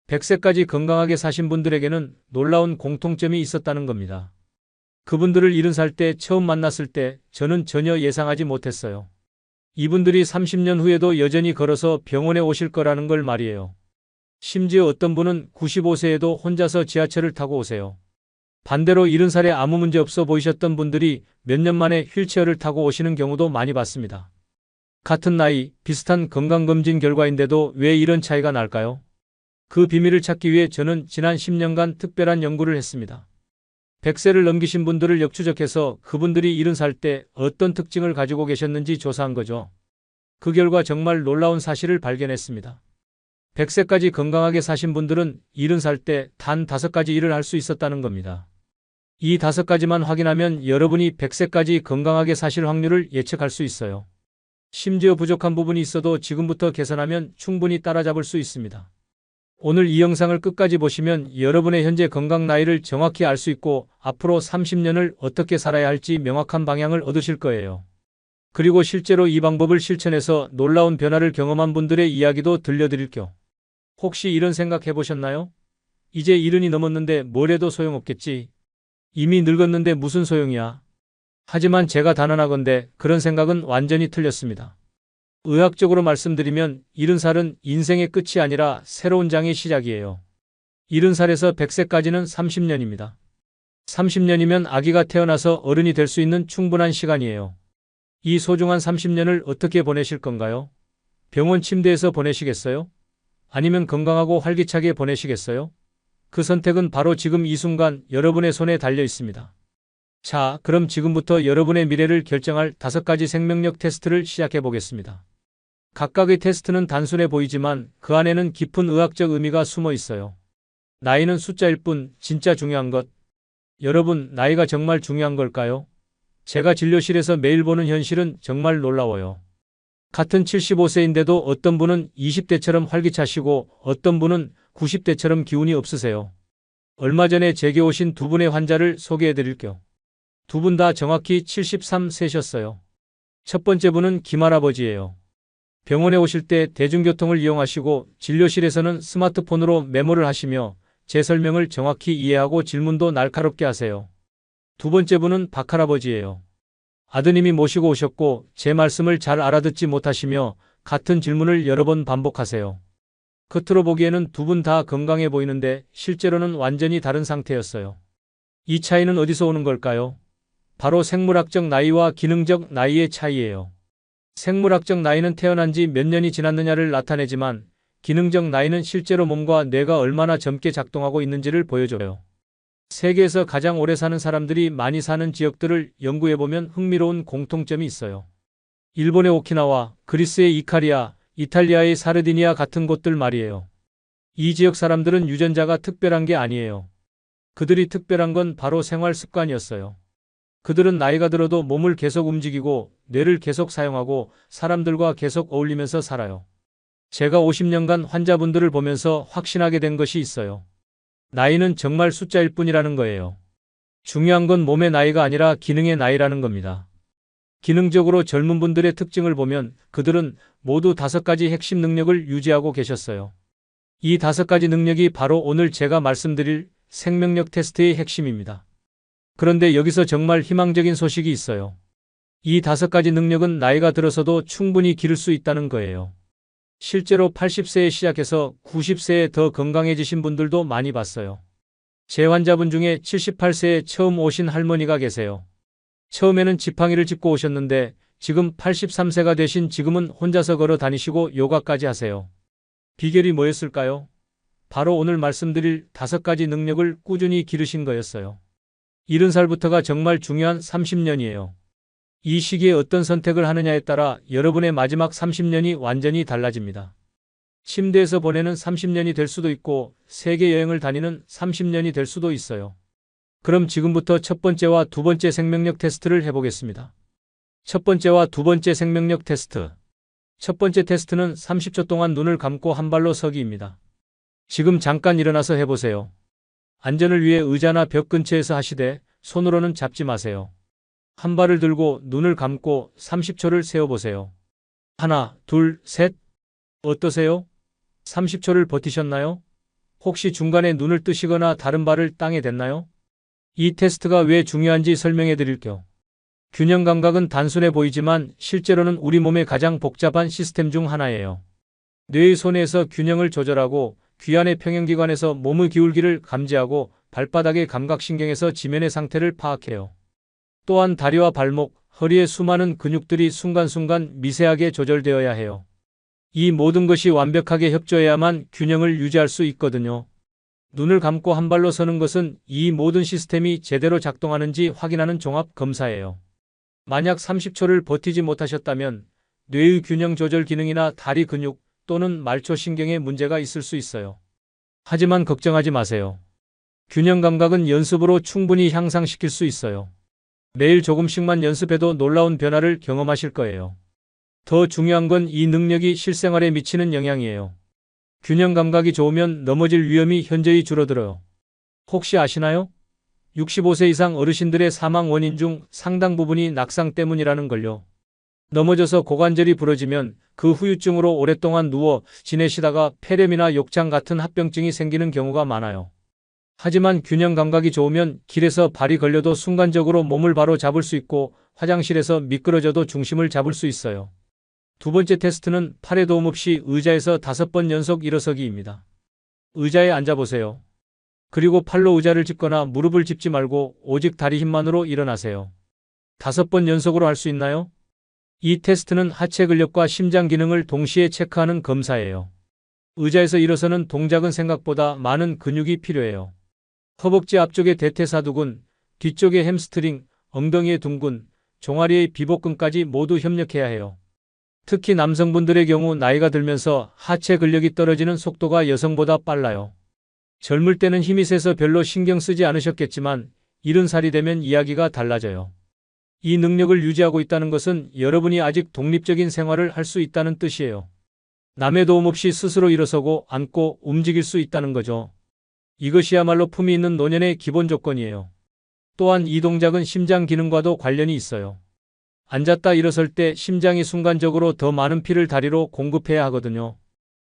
100세까지 건강하게 사신 분들에게는 놀라운 공통점이 있었다는 겁니다. 그분들을 70살 때 처음 만났을 때 저는 전혀 예상하지 못했어요. 이분들이 30년 후에도 여전히 걸어서 병원에 오실 거라는 걸 말이에요. 심지어 어떤 분은 95세에도 혼자서 지하철을 타고 오세요. 반대로 70살에 아무 문제 없어 보이셨던 분들이 몇 년 만에 휠체어를 타고 오시는 경우도 많이 봤습니다. 같은 나이, 비슷한 건강검진 결과인데도 왜 이런 차이가 날까요? 그 비밀을 찾기 위해 저는 지난 10년간 특별한 연구를 했습니다. 100세를 넘기신 분들을 역추적해서 그분들이 70살 때 어떤 특징을 가지고 계셨는지 조사한 거죠. 그 결과 정말 놀라운 사실을 발견했습니다. 100세까지 건강하게 사신 분들은 70살 때 단 5가지 일을 할 수 있었다는 겁니다. 이 5가지만 확인하면 여러분이 100세까지 건강하게 사실 확률을 예측할 수 있어요. 심지어 부족한 부분이 있어도 지금부터 개선하면 충분히 따라잡을 수 있습니다. 오늘 이 영상을 끝까지 보시면 여러분의 현재 건강 나이를 정확히 알 수 있고 앞으로 30년을 어떻게 살아야 할지 명확한 방향을 얻으실 거예요. 그리고 실제로 이 방법을 실천해서 놀라운 변화를 경험한 분들의 이야기도 들려드릴 겸 혹시 이런 생각 해보셨나요? 이제 70이 넘었는데 뭘 해도 소용없겠지. 이미 늙었는데 무슨 소용이야. 하지만 제가 단언하건대 그런 생각은 완전히 틀렸습니다. 의학적으로 말씀드리면 70살은 인생의 끝이 아니라 새로운 장의 시작이에요. 70살에서 100세까지는 30년입니다. 30년이면 아기가 태어나서 어른이 될 수 있는 충분한 시간이에요. 이 소중한 30년을 어떻게 보내실 건가요? 병원 침대에서 보내시겠어요? 아니면 건강하고 활기차게 보내시겠어요? 그 선택은 바로 지금 이 순간 여러분의 손에 달려 있습니다. 자, 그럼 지금부터 여러분의 미래를 결정할 5가지 생명력 테스트를 시작해 보겠습니다. 각각의 테스트는 단순해 보이지만 그 안에는 깊은 의학적 의미가 숨어 있어요. 나이는 숫자일 뿐 진짜 중요한 것. 여러분, 나이가 정말 중요한 걸까요? 제가 진료실에서 매일 보는 현실은 정말 놀라워요. 같은 75세인데도 어떤 분은 20대처럼 활기차시고 어떤 분은 90대처럼 기운이 없으세요. 얼마 전에 제게 오신 두 분의 환자를 소개해 드릴게요. 두 분 다 정확히 73세셨어요. 첫 번째 분은 김할아버지예요. 병원에 오실 때 대중교통을 이용하시고 진료실에서는 스마트폰으로 메모를 하시며 제 설명을 정확히 이해하고 질문도 날카롭게 하세요. 두 번째 분은 박할아버지예요. 아드님이 모시고 오셨고 제 말씀을 잘 알아듣지 못하시며 같은 질문을 여러 번 반복하세요. 겉으로 보기에는 두 분 다 건강해 보이는데 실제로는 완전히 다른 상태였어요. 이 차이는 어디서 오는 걸까요? 바로 생물학적 나이와 기능적 나이의 차이예요. 생물학적 나이는 태어난 지 몇 년이 지났느냐를 나타내지만 기능적 나이는 실제로 몸과 뇌가 얼마나 젊게 작동하고 있는지를 보여줘요. 세계에서 가장 오래 사는 사람들이 많이 사는 지역들을 연구해보면 흥미로운 공통점이 있어요. 일본의 오키나와, 그리스의 이카리아, 이탈리아의 사르디니아 같은 곳들 말이에요. 이 지역 사람들은 유전자가 특별한 게 아니에요. 그들이 특별한 건 바로 생활 습관이었어요. 그들은 나이가 들어도 몸을 계속 움직이고 뇌를 계속 사용하고 사람들과 계속 어울리면서 살아요. 제가 50년간 환자분들을 보면서 확신하게 된 것이 있어요. 나이는 정말 숫자일 뿐이라는 거예요. 중요한 건 몸의 나이가 아니라 기능의 나이라는 겁니다. 기능적으로 젊은 분들의 특징을 보면 그들은 모두 5가지 핵심 능력을 유지하고 계셨어요. 이 5가지 능력이 바로 오늘 제가 말씀드릴 생명력 테스트의 핵심입니다. 그런데 여기서 정말 희망적인 소식이 있어요. 이 5가지 능력은 나이가 들어서도 충분히 기를 수 있다는 거예요. 실제로 80세에 시작해서 90세에 더 건강해지신 분들도 많이 봤어요. 제 환자분 중에 78세에 처음 오신 할머니가 계세요. 처음에는 지팡이를 짚고 오셨는데 지금 83세가 되신 지금은 혼자서 걸어 다니시고 요가까지 하세요. 비결이 뭐였을까요? 바로 오늘 말씀드릴 5가지 능력을 꾸준히 기르신 거였어요. 70살부터가 정말 중요한 30년이에요. 이 시기에 어떤 선택을 하느냐에 따라 여러분의 마지막 30년이 완전히 달라집니다. 침대에서 보내는 30년이 될 수도 있고 세계 여행을 다니는 30년이 될 수도 있어요. 그럼 지금부터 첫 번째와 두 번째 생명력 테스트를 해보겠습니다. 첫 번째와 두 번째 생명력 테스트. 첫 번째 테스트는 30초 동안 눈을 감고 한 발로 서기입니다. 지금 잠깐 일어나서 해보세요. 안전을 위해 의자나 벽 근처에서 하시되 손으로는 잡지 마세요. 한 발을 들고 눈을 감고 30초를 세어보세요. 하나, 둘, 셋. 어떠세요? 30초를 버티셨나요? 혹시 중간에 눈을 뜨시거나 다른 발을 땅에 댔나요? 이 테스트가 왜 중요한지 설명해 드릴게요. 균형 감각은 단순해 보이지만 실제로는 우리 몸의 가장 복잡한 시스템 중 하나예요. 뇌의 손에서 균형을 조절하고 귀환의 평형기관에서 몸의 기울기를 감지하고 발바닥의 감각신경에서 지면의 상태를 파악해요. 또한 다리와 발목, 허리의 수많은 근육들이 순간순간 미세하게 조절되어야 해요. 이 모든 것이 완벽하게 협조해야만 균형을 유지할 수 있거든요. 눈을 감고 한 발로 서는 것은 이 모든 시스템이 제대로 작동하는지 확인하는 종합 검사예요. 만약 30초를 버티지 못하셨다면 뇌의 균형 조절 기능이나 다리 근육, 또는 말초신경에 문제가 있을 수 있어요. 하지만 걱정하지 마세요. 균형 감각은 연습으로 충분히 향상시킬 수 있어요. 매일 조금씩만 연습해도 놀라운 변화를 경험하실 거예요. 더 중요한 건 이 능력이 실생활에 미치는 영향이에요. 균형 감각이 좋으면 넘어질 위험이 현저히 줄어들어요. 혹시 아시나요? 65세 이상 어르신들의 사망 원인 중 상당 부분이 낙상 때문이라는 걸요. 넘어져서 고관절이 부러지면 그 후유증으로 오랫동안 누워 지내시다가 폐렴이나 욕창 같은 합병증이 생기는 경우가 많아요. 하지만 균형 감각이 좋으면 길에서 발이 걸려도 순간적으로 몸을 바로 잡을 수 있고 화장실에서 미끄러져도 중심을 잡을 수 있어요. 두 번째 테스트는 팔에 도움 없이 의자에서 5번 연속 일어서기입니다. 의자에 앉아보세요. 그리고 팔로 의자를 짚거나 무릎을 짚지 말고 오직 다리 힘만으로 일어나세요. 5번 연속으로 할 수 있나요? 이 테스트는 하체 근력과 심장 기능을 동시에 체크하는 검사예요. 의자에서 일어서는 동작은 생각보다 많은 근육이 필요해요. 허벅지 앞쪽의 대퇴사두근, 뒤쪽의 햄스트링, 엉덩이의 둔근, 종아리의 비복근까지 모두 협력해야 해요. 특히 남성분들의 경우 나이가 들면서 하체 근력이 떨어지는 속도가 여성보다 빨라요. 젊을 때는 힘이 세서 별로 신경 쓰지 않으셨겠지만 70살이 되면 이야기가 달라져요. 이 능력을 유지하고 있다는 것은 여러분이 아직 독립적인 생활을 할 수 있다는 뜻이에요. 남의 도움 없이 스스로 일어서고 앉고 움직일 수 있다는 거죠. 이것이야말로 품위 있는 노년의 기본 조건이에요. 또한 이 동작은 심장 기능과도 관련이 있어요. 앉았다 일어설 때 심장이 순간적으로 더 많은 피를 다리로 공급해야 하거든요.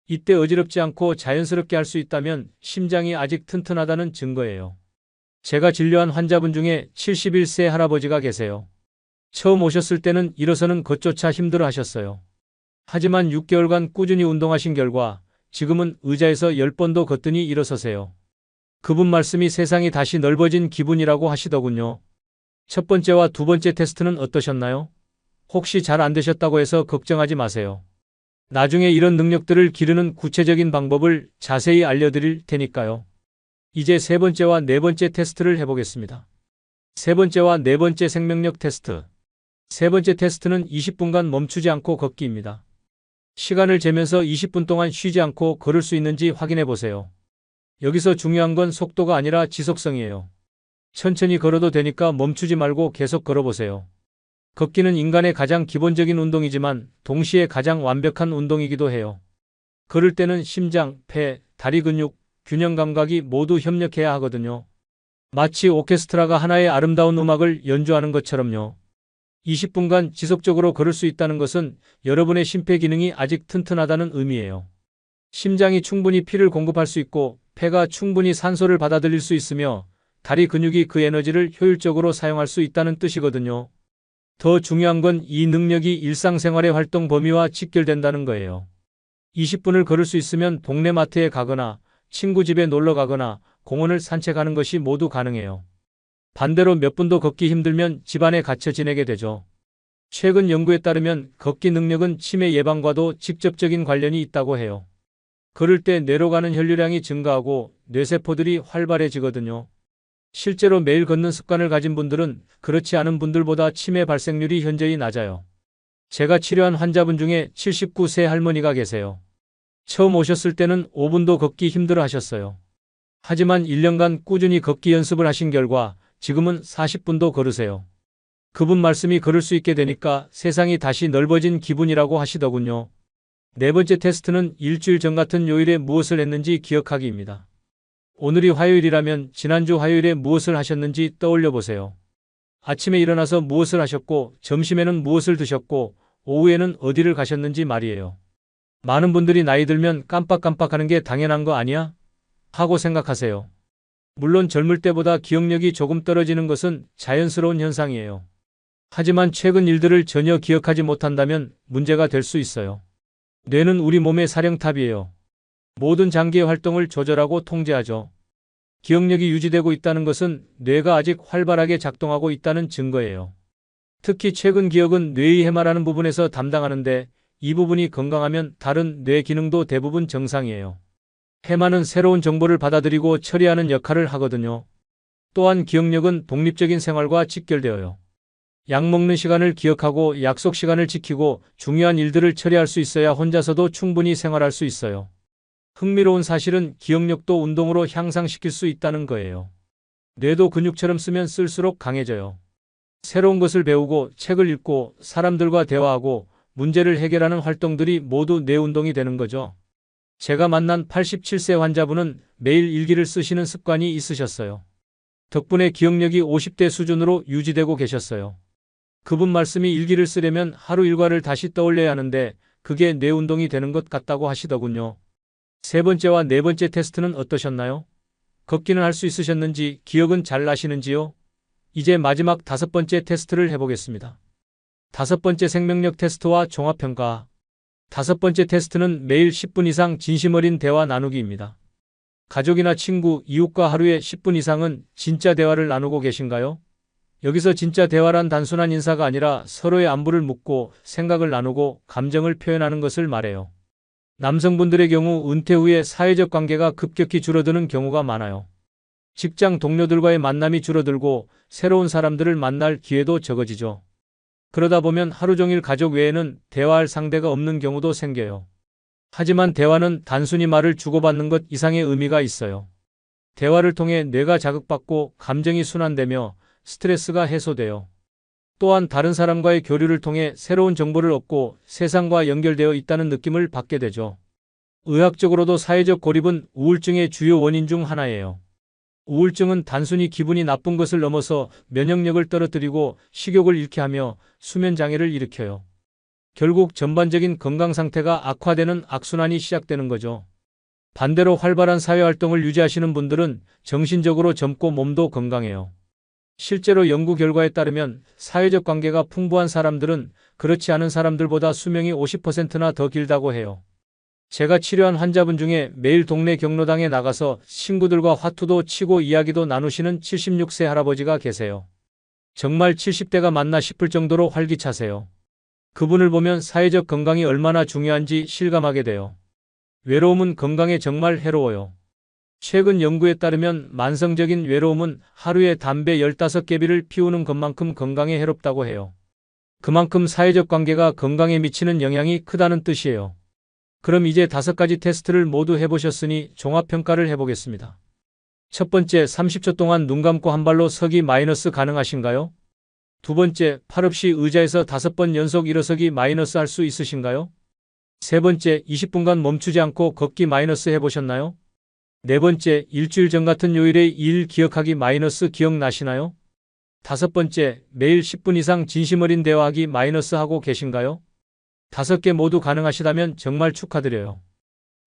이때 어지럽지 않고 자연스럽게 할 수 있다면 심장이 아직 튼튼하다는 증거예요. 제가 진료한 환자분 중에 71세 할아버지가 계세요. 처음 오셨을 때는 일어서는 것조차 힘들어 하셨어요. 하지만 6개월간 꾸준히 운동하신 결과 지금은 의자에서 10번도 거뜬히 일어서세요. 그분 말씀이 세상이 다시 넓어진 기분이라고 하시더군요. 첫 번째와 두 번째 테스트는 어떠셨나요? 혹시 잘 안 되셨다고 해서 걱정하지 마세요. 나중에 이런 능력들을 기르는 구체적인 방법을 자세히 알려드릴 테니까요. 이제 세 번째와 네 번째 테스트를 해보겠습니다. 세 번째와 네 번째 생명력 테스트. 세 번째 테스트는 20분간 멈추지 않고 걷기입니다. 시간을 재면서 20분 동안 쉬지 않고 걸을 수 있는지 확인해 보세요. 여기서 중요한 건 속도가 아니라 지속성이에요. 천천히 걸어도 되니까 멈추지 말고 계속 걸어보세요. 걷기는 인간의 가장 기본적인 운동이지만 동시에 가장 완벽한 운동이기도 해요. 걸을 때는 심장, 폐, 다리 근육, 균형 감각이 모두 협력해야 하거든요. 마치 오케스트라가 하나의 아름다운 음악을 연주하는 것처럼요. 20분간 지속적으로 걸을 수 있다는 것은 여러분의 심폐 기능이 아직 튼튼하다는 의미예요. 심장이 충분히 피를 공급할 수 있고 폐가 충분히 산소를 받아들일 수 있으며 다리 근육이 그 에너지를 효율적으로 사용할 수 있다는 뜻이거든요. 더 중요한 건 이 능력이 일상생활의 활동 범위와 직결된다는 거예요. 20분을 걸을 수 있으면 동네 마트에 가거나 친구 집에 놀러 가거나 공원을 산책하는 것이 모두 가능해요. 반대로 몇 분도 걷기 힘들면 집안에 갇혀 지내게 되죠. 최근 연구에 따르면 걷기 능력은 치매 예방과도 직접적인 관련이 있다고 해요. 걸을 때 뇌로 가는 혈류량이 증가하고 뇌세포들이 활발해지거든요. 실제로 매일 걷는 습관을 가진 분들은 그렇지 않은 분들보다 치매 발생률이 현저히 낮아요. 제가 치료한 환자분 중에 79세 할머니가 계세요. 처음 오셨을 때는 5분도 걷기 힘들어 하셨어요. 하지만 1년간 꾸준히 걷기 연습을 하신 결과 지금은 40분도 걸으세요. 그분 말씀이 걸을 수 있게 되니까 세상이 다시 넓어진 기분이라고 하시더군요. 네 번째 테스트는 일주일 전 같은 요일에 무엇을 했는지 기억하기입니다. 오늘이 화요일이라면 지난주 화요일에 무엇을 하셨는지 떠올려 보세요. 아침에 일어나서 무엇을 하셨고, 점심에는 무엇을 드셨고, 오후에는 어디를 가셨는지 말이에요. 많은 분들이 나이 들면 깜빡깜빡하는 게 당연한 거 아니야? 하고 생각하세요. 물론 젊을 때보다 기억력이 조금 떨어지는 것은 자연스러운 현상이에요. 하지만 최근 일들을 전혀 기억하지 못한다면 문제가 될 수 있어요. 뇌는 우리 몸의 사령탑이에요. 모든 장기의 활동을 조절하고 통제하죠. 기억력이 유지되고 있다는 것은 뇌가 아직 활발하게 작동하고 있다는 증거예요. 특히 최근 기억은 뇌의 해마라는 부분에서 담당하는데 이 부분이 건강하면 다른 뇌 기능도 대부분 정상이에요. 해마는 새로운 정보를 받아들이고 처리하는 역할을 하거든요. 또한 기억력은 독립적인 생활과 직결되어요. 약 먹는 시간을 기억하고 약속 시간을 지키고 중요한 일들을 처리할 수 있어야 혼자서도 충분히 생활할 수 있어요. 흥미로운 사실은 기억력도 운동으로 향상시킬 수 있다는 거예요. 뇌도 근육처럼 쓰면 쓸수록 강해져요. 새로운 것을 배우고 책을 읽고 사람들과 대화하고 문제를 해결하는 활동들이 모두 뇌 운동이 되는 거죠. 제가 만난 87세 환자분은 매일 일기를 쓰시는 습관이 있으셨어요. 덕분에 기억력이 50대 수준으로 유지되고 계셨어요. 그분 말씀이 일기를 쓰려면 하루 일과를 다시 떠올려야 하는데 그게 뇌 운동이 되는 것 같다고 하시더군요. 세 번째와 네 번째 테스트는 어떠셨나요? 걷기는 할 수 있으셨는지, 기억은 잘 나시는지요? 이제 마지막 다섯 번째 테스트를 해보겠습니다. 다섯 번째 생명력 테스트와 종합평가. 다섯 번째 테스트는 매일 10분 이상 진심 어린 대화 나누기입니다. 가족이나 친구, 이웃과 하루에 10분 이상은 진짜 대화를 나누고 계신가요? 여기서 진짜 대화란 단순한 인사가 아니라 서로의 안부를 묻고 생각을 나누고 감정을 표현하는 것을 말해요. 남성분들의 경우 은퇴 후에 사회적 관계가 급격히 줄어드는 경우가 많아요. 직장 동료들과의 만남이 줄어들고 새로운 사람들을 만날 기회도 적어지죠. 그러다 보면 하루 종일 가족 외에는 대화할 상대가 없는 경우도 생겨요. 하지만 대화는 단순히 말을 주고받는 것 이상의 의미가 있어요. 대화를 통해 뇌가 자극받고 감정이 순환되며 스트레스가 해소돼요. 또한 다른 사람과의 교류를 통해 새로운 정보를 얻고 세상과 연결되어 있다는 느낌을 받게 되죠. 의학적으로도 사회적 고립은 우울증의 주요 원인 중 하나예요. 우울증은 단순히 기분이 나쁜 것을 넘어서 면역력을 떨어뜨리고 식욕을 잃게 하며 수면 장애를 일으켜요. 결국 전반적인 건강 상태가 악화되는 악순환이 시작되는 거죠. 반대로 활발한 사회활동을 유지하시는 분들은 정신적으로 젊고 몸도 건강해요. 실제로 연구 결과에 따르면 사회적 관계가 풍부한 사람들은 그렇지 않은 사람들보다 수명이 50%나 더 길다고 해요. 제가 치료한 환자분 중에 매일 동네 경로당에 나가서 친구들과 화투도 치고 이야기도 나누시는 76세 할아버지가 계세요. 정말 70대가 맞나 싶을 정도로 활기차세요. 그분을 보면 사회적 건강이 얼마나 중요한지 실감하게 돼요. 외로움은 건강에 정말 해로워요. 최근 연구에 따르면 만성적인 외로움은 하루에 담배 15개비를 피우는 것만큼 건강에 해롭다고 해요. 그만큼 사회적 관계가 건강에 미치는 영향이 크다는 뜻이에요. 그럼 이제 5가지 테스트를 모두 해보셨으니 종합평가를 해보겠습니다. 첫 번째, 30초 동안 눈 감고 한 발로 서기 마이너스 가능하신가요? 두 번째, 팔 없이 의자에서 5번 연속 일어서기 마이너스 할 수 있으신가요? 세 번째, 20분간 멈추지 않고 걷기 마이너스 해보셨나요? 네 번째, 일주일 전 같은 요일의 일 기억하기 마이너스 기억나시나요? 다섯 번째, 매일 10분 이상 진심 어린 대화하기 마이너스 하고 계신가요? 5개 모두 가능하시다면 정말 축하드려요.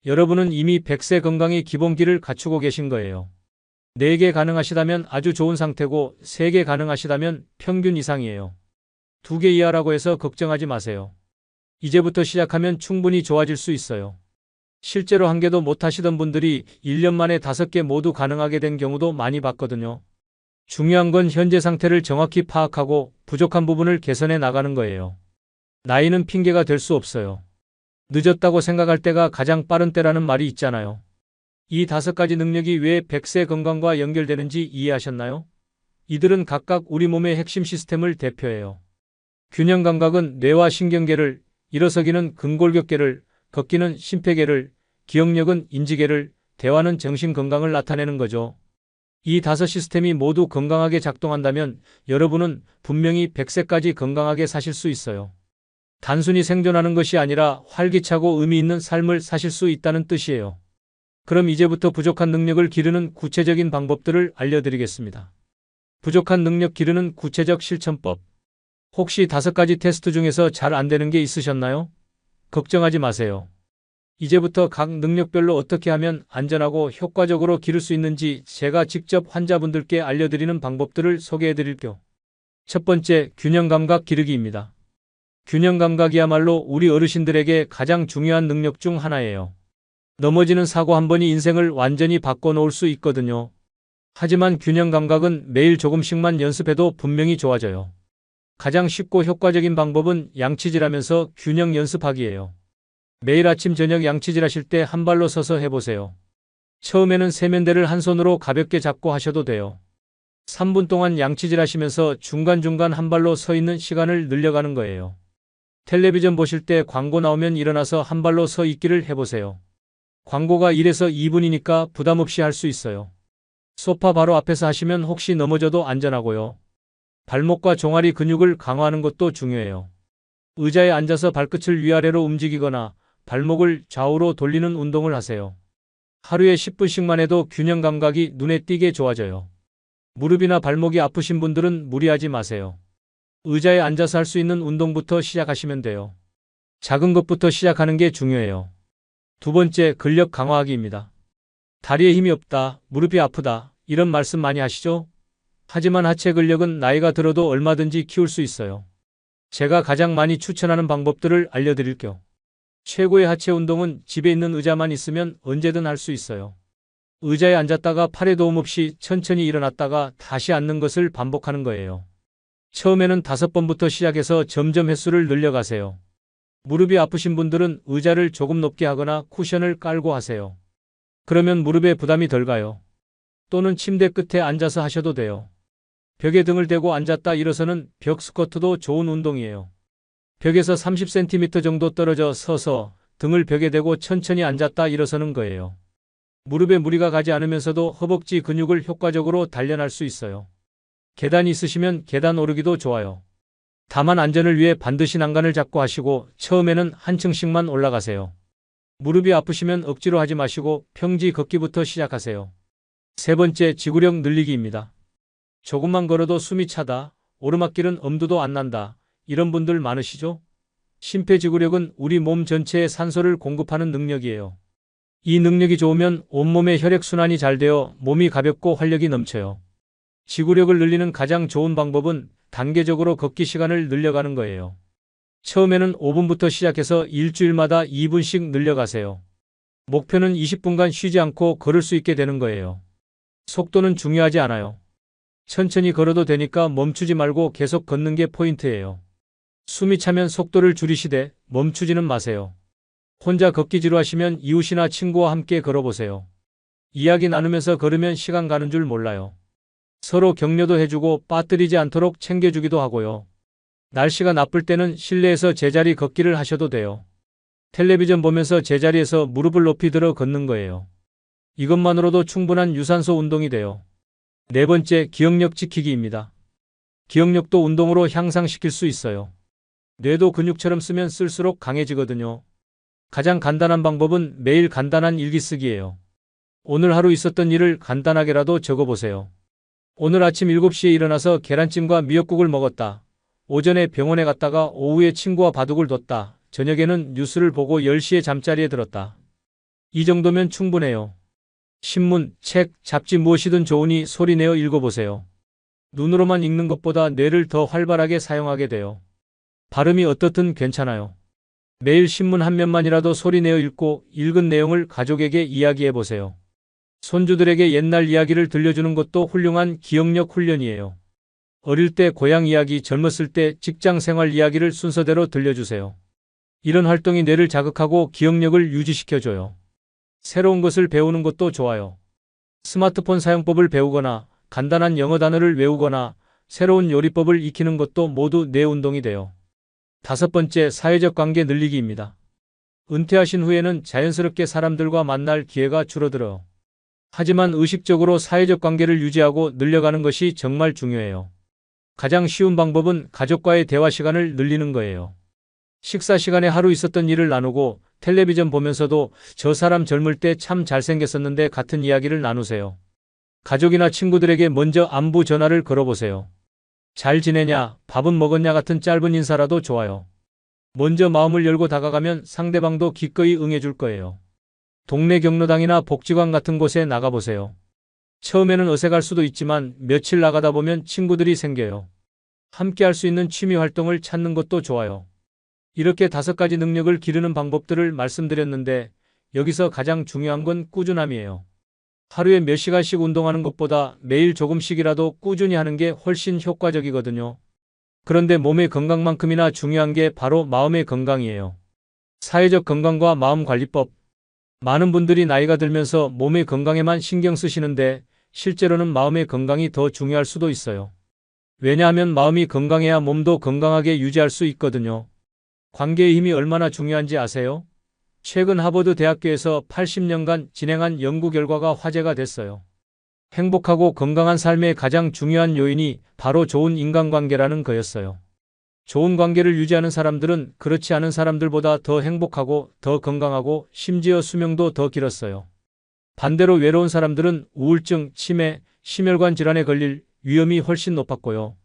여러분은 이미 100세 건강의 기본기를 갖추고 계신 거예요. 4개 가능하시다면 아주 좋은 상태고 3개 가능하시다면 평균 이상이에요. 2개 이하라고 해서 걱정하지 마세요. 이제부터 시작하면 충분히 좋아질 수 있어요. 실제로 1개도 못하시던 분들이 1년 만에 5개 모두 가능하게 된 경우도 많이 봤거든요. 중요한 건 현재 상태를 정확히 파악하고 부족한 부분을 개선해 나가는 거예요. 나이는 핑계가 될 수 없어요. 늦었다고 생각할 때가 가장 빠른 때라는 말이 있잖아요. 이 5가지 능력이 왜 100세 건강과 연결되는지 이해하셨나요? 이들은 각각 우리 몸의 핵심 시스템을 대표해요. 균형 감각은 뇌와 신경계를, 일어서기는 근골격계를, 걷기는 심폐계를, 기억력은 인지계를, 대화는 정신 건강을 나타내는 거죠. 이 5 시스템이 모두 건강하게 작동한다면 여러분은 분명히 100세까지 건강하게 사실 수 있어요. 단순히 생존하는 것이 아니라 활기차고 의미 있는 삶을 사실 수 있다는 뜻이에요. 그럼 이제부터 부족한 능력을 기르는 구체적인 방법들을 알려드리겠습니다. 부족한 능력 기르는 구체적 실천법. 혹시 5가지 테스트 중에서 잘 안 되는 게 있으셨나요? 걱정하지 마세요. 이제부터 각 능력별로 어떻게 하면 안전하고 효과적으로 기를 수 있는지 제가 직접 환자분들께 알려드리는 방법들을 소개해드릴게요. 첫 번째, 균형 감각 기르기입니다. 균형 감각이야말로 우리 어르신들에게 가장 중요한 능력 중 하나예요. 넘어지는 사고 한 번이 인생을 완전히 바꿔놓을 수 있거든요. 하지만 균형 감각은 매일 조금씩만 연습해도 분명히 좋아져요. 가장 쉽고 효과적인 방법은 양치질하면서 균형 연습하기예요. 매일 아침 저녁 양치질하실 때 한 발로 서서 해보세요. 처음에는 세면대를 한 손으로 가볍게 잡고 하셔도 돼요. 3분 동안 양치질 하시면서 중간중간 한 발로 서 있는 시간을 늘려가는 거예요. 텔레비전 보실 때 광고 나오면 일어나서 한 발로 서 있기를 해보세요. 광고가 1에서 2분이니까 부담 없이 할 수 있어요. 소파 바로 앞에서 하시면 혹시 넘어져도 안전하고요. 발목과 종아리 근육을 강화하는 것도 중요해요. 의자에 앉아서 발끝을 위아래로 움직이거나 발목을 좌우로 돌리는 운동을 하세요. 하루에 10분씩만 해도 균형 감각이 눈에 띄게 좋아져요. 무릎이나 발목이 아프신 분들은 무리하지 마세요. 의자에 앉아서 할 수 있는 운동부터 시작하시면 돼요. 작은 것부터 시작하는 게 중요해요. 두 번째, 근력 강화하기입니다. 다리에 힘이 없다, 무릎이 아프다, 이런 말씀 많이 하시죠? 하지만 하체 근력은 나이가 들어도 얼마든지 키울 수 있어요. 제가 가장 많이 추천하는 방법들을 알려드릴게요. 최고의 하체 운동은 집에 있는 의자만 있으면 언제든 할 수 있어요. 의자에 앉았다가 팔에 도움 없이 천천히 일어났다가 다시 앉는 것을 반복하는 거예요. 처음에는 5번부터 시작해서 점점 횟수를 늘려가세요. 무릎이 아프신 분들은 의자를 조금 높게 하거나 쿠션을 깔고 하세요. 그러면 무릎에 부담이 덜 가요. 또는 침대 끝에 앉아서 하셔도 돼요. 벽에 등을 대고 앉았다 일어서는 벽 스쿼트도 좋은 운동이에요. 벽에서 30cm 정도 떨어져 서서 등을 벽에 대고 천천히 앉았다 일어서는 거예요. 무릎에 무리가 가지 않으면서도 허벅지 근육을 효과적으로 단련할 수 있어요. 계단이 있으시면 계단 오르기도 좋아요. 다만 안전을 위해 반드시 난간을 잡고 하시고 처음에는 한 층씩만 올라가세요. 무릎이 아프시면 억지로 하지 마시고 평지 걷기부터 시작하세요. 세 번째, 지구력 늘리기입니다. 조금만 걸어도 숨이 차다, 오르막길은 엄두도 안 난다, 이런 분들 많으시죠? 심폐지구력은 우리 몸 전체에 산소를 공급하는 능력이에요. 이 능력이 좋으면 온몸의 혈액순환이 잘 되어 몸이 가볍고 활력이 넘쳐요. 지구력을 늘리는 가장 좋은 방법은 단계적으로 걷기 시간을 늘려가는 거예요. 처음에는 5분부터 시작해서 일주일마다 2분씩 늘려가세요. 목표는 20분간 쉬지 않고 걸을 수 있게 되는 거예요. 속도는 중요하지 않아요. 천천히 걸어도 되니까 멈추지 말고 계속 걷는 게 포인트예요. 숨이 차면 속도를 줄이시되 멈추지는 마세요. 혼자 걷기 지루하시면 이웃이나 친구와 함께 걸어보세요. 이야기 나누면서 걸으면 시간 가는 줄 몰라요. 서로 격려도 해주고 빠뜨리지 않도록 챙겨주기도 하고요. 날씨가 나쁠 때는 실내에서 제자리 걷기를 하셔도 돼요. 텔레비전 보면서 제자리에서 무릎을 높이 들어 걷는 거예요. 이것만으로도 충분한 유산소 운동이 돼요. 네 번째, 기억력 지키기입니다. 기억력도 운동으로 향상시킬 수 있어요. 뇌도 근육처럼 쓰면 쓸수록 강해지거든요. 가장 간단한 방법은 매일 간단한 일기 쓰기예요. 오늘 하루 있었던 일을 간단하게라도 적어보세요. 오늘 아침 7시에 일어나서 계란찜과 미역국을 먹었다. 오전에 병원에 갔다가 오후에 친구와 바둑을 뒀다. 저녁에는 뉴스를 보고 10시에 잠자리에 들었다. 이 정도면 충분해요. 신문, 책, 잡지 무엇이든 좋으니 소리내어 읽어보세요. 눈으로만 읽는 것보다 뇌를 더 활발하게 사용하게 돼요. 발음이 어떻든 괜찮아요. 매일 신문 한 면만이라도 소리내어 읽고 읽은 내용을 가족에게 이야기해보세요. 손주들에게 옛날 이야기를 들려주는 것도 훌륭한 기억력 훈련이에요. 어릴 때 고향 이야기, 젊었을 때 직장 생활 이야기를 순서대로 들려주세요. 이런 활동이 뇌를 자극하고 기억력을 유지시켜줘요. 새로운 것을 배우는 것도 좋아요. 스마트폰 사용법을 배우거나 간단한 영어 단어를 외우거나 새로운 요리법을 익히는 것도 모두 뇌 운동이 돼요. 다섯 번째, 사회적 관계 늘리기입니다. 은퇴하신 후에는 자연스럽게 사람들과 만날 기회가 줄어들어요. 하지만 의식적으로 사회적 관계를 유지하고 늘려가는 것이 정말 중요해요. 가장 쉬운 방법은 가족과의 대화 시간을 늘리는 거예요. 식사 시간에 하루 있었던 일을 나누고 텔레비전 보면서도 저 사람 젊을 때 참 잘생겼었는데 같은 이야기를 나누세요. 가족이나 친구들에게 먼저 안부 전화를 걸어보세요. 잘 지내냐, 밥은 먹었냐 같은 짧은 인사라도 좋아요. 먼저 마음을 열고 다가가면 상대방도 기꺼이 응해줄 거예요. 동네 경로당이나 복지관 같은 곳에 나가보세요. 처음에는 어색할 수도 있지만 며칠 나가다 보면 친구들이 생겨요. 함께 할 수 있는 취미 활동을 찾는 것도 좋아요. 이렇게 5가지 능력을 기르는 방법들을 말씀드렸는데 여기서 가장 중요한 건 꾸준함이에요. 하루에 몇 시간씩 운동하는 것보다 매일 조금씩이라도 꾸준히 하는 게 훨씬 효과적이거든요. 그런데 몸의 건강만큼이나 중요한 게 바로 마음의 건강이에요. 사회적 건강과 마음관리법. 많은 분들이 나이가 들면서 몸의 건강에만 신경 쓰시는데 실제로는 마음의 건강이 더 중요할 수도 있어요. 왜냐하면 마음이 건강해야 몸도 건강하게 유지할 수 있거든요. 관계의 힘이 얼마나 중요한지 아세요? 최근 하버드 대학교에서 80년간 진행한 연구 결과가 화제가 됐어요. 행복하고 건강한 삶의 가장 중요한 요인이 바로 좋은 인간관계라는 거였어요. 좋은 관계를 유지하는 사람들은 그렇지 않은 사람들보다 더 행복하고 더 건강하고 심지어 수명도 더 길었어요. 반대로 외로운 사람들은 우울증, 치매, 심혈관 질환에 걸릴 위험이 훨씬 높았고요.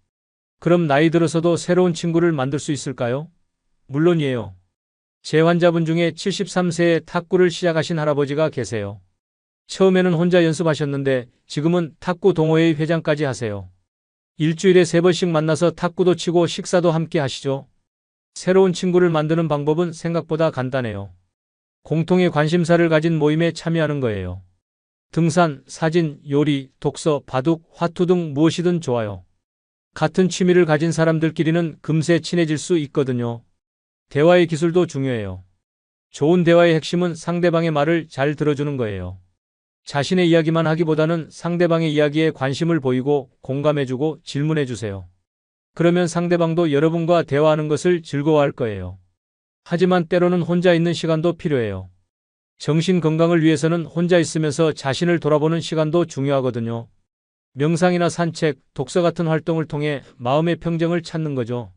그럼 나이 들어서도 새로운 친구를 만들 수 있을까요? 물론이에요. 제 환자분 중에 73세에 탁구를 시작하신 할아버지가 계세요. 처음에는 혼자 연습하셨는데 지금은 탁구 동호회의 회장까지 하세요. 일주일에 3번씩 만나서 탁구도 치고 식사도 함께 하시죠. 새로운 친구를 만드는 방법은 생각보다 간단해요. 공통의 관심사를 가진 모임에 참여하는 거예요. 등산, 사진, 요리, 독서, 바둑, 화투 등 무엇이든 좋아요. 같은 취미를 가진 사람들끼리는 금세 친해질 수 있거든요. 대화의 기술도 중요해요. 좋은 대화의 핵심은 상대방의 말을 잘 들어주는 거예요. 자신의 이야기만 하기보다는 상대방의 이야기에 관심을 보이고 공감해주고 질문해주세요. 그러면 상대방도 여러분과 대화하는 것을 즐거워할 거예요. 하지만 때로는 혼자 있는 시간도 필요해요. 정신 건강을 위해서는 혼자 있으면서 자신을 돌아보는 시간도 중요하거든요. 명상이나 산책, 독서 같은 활동을 통해 마음의 평정을 찾는 거죠.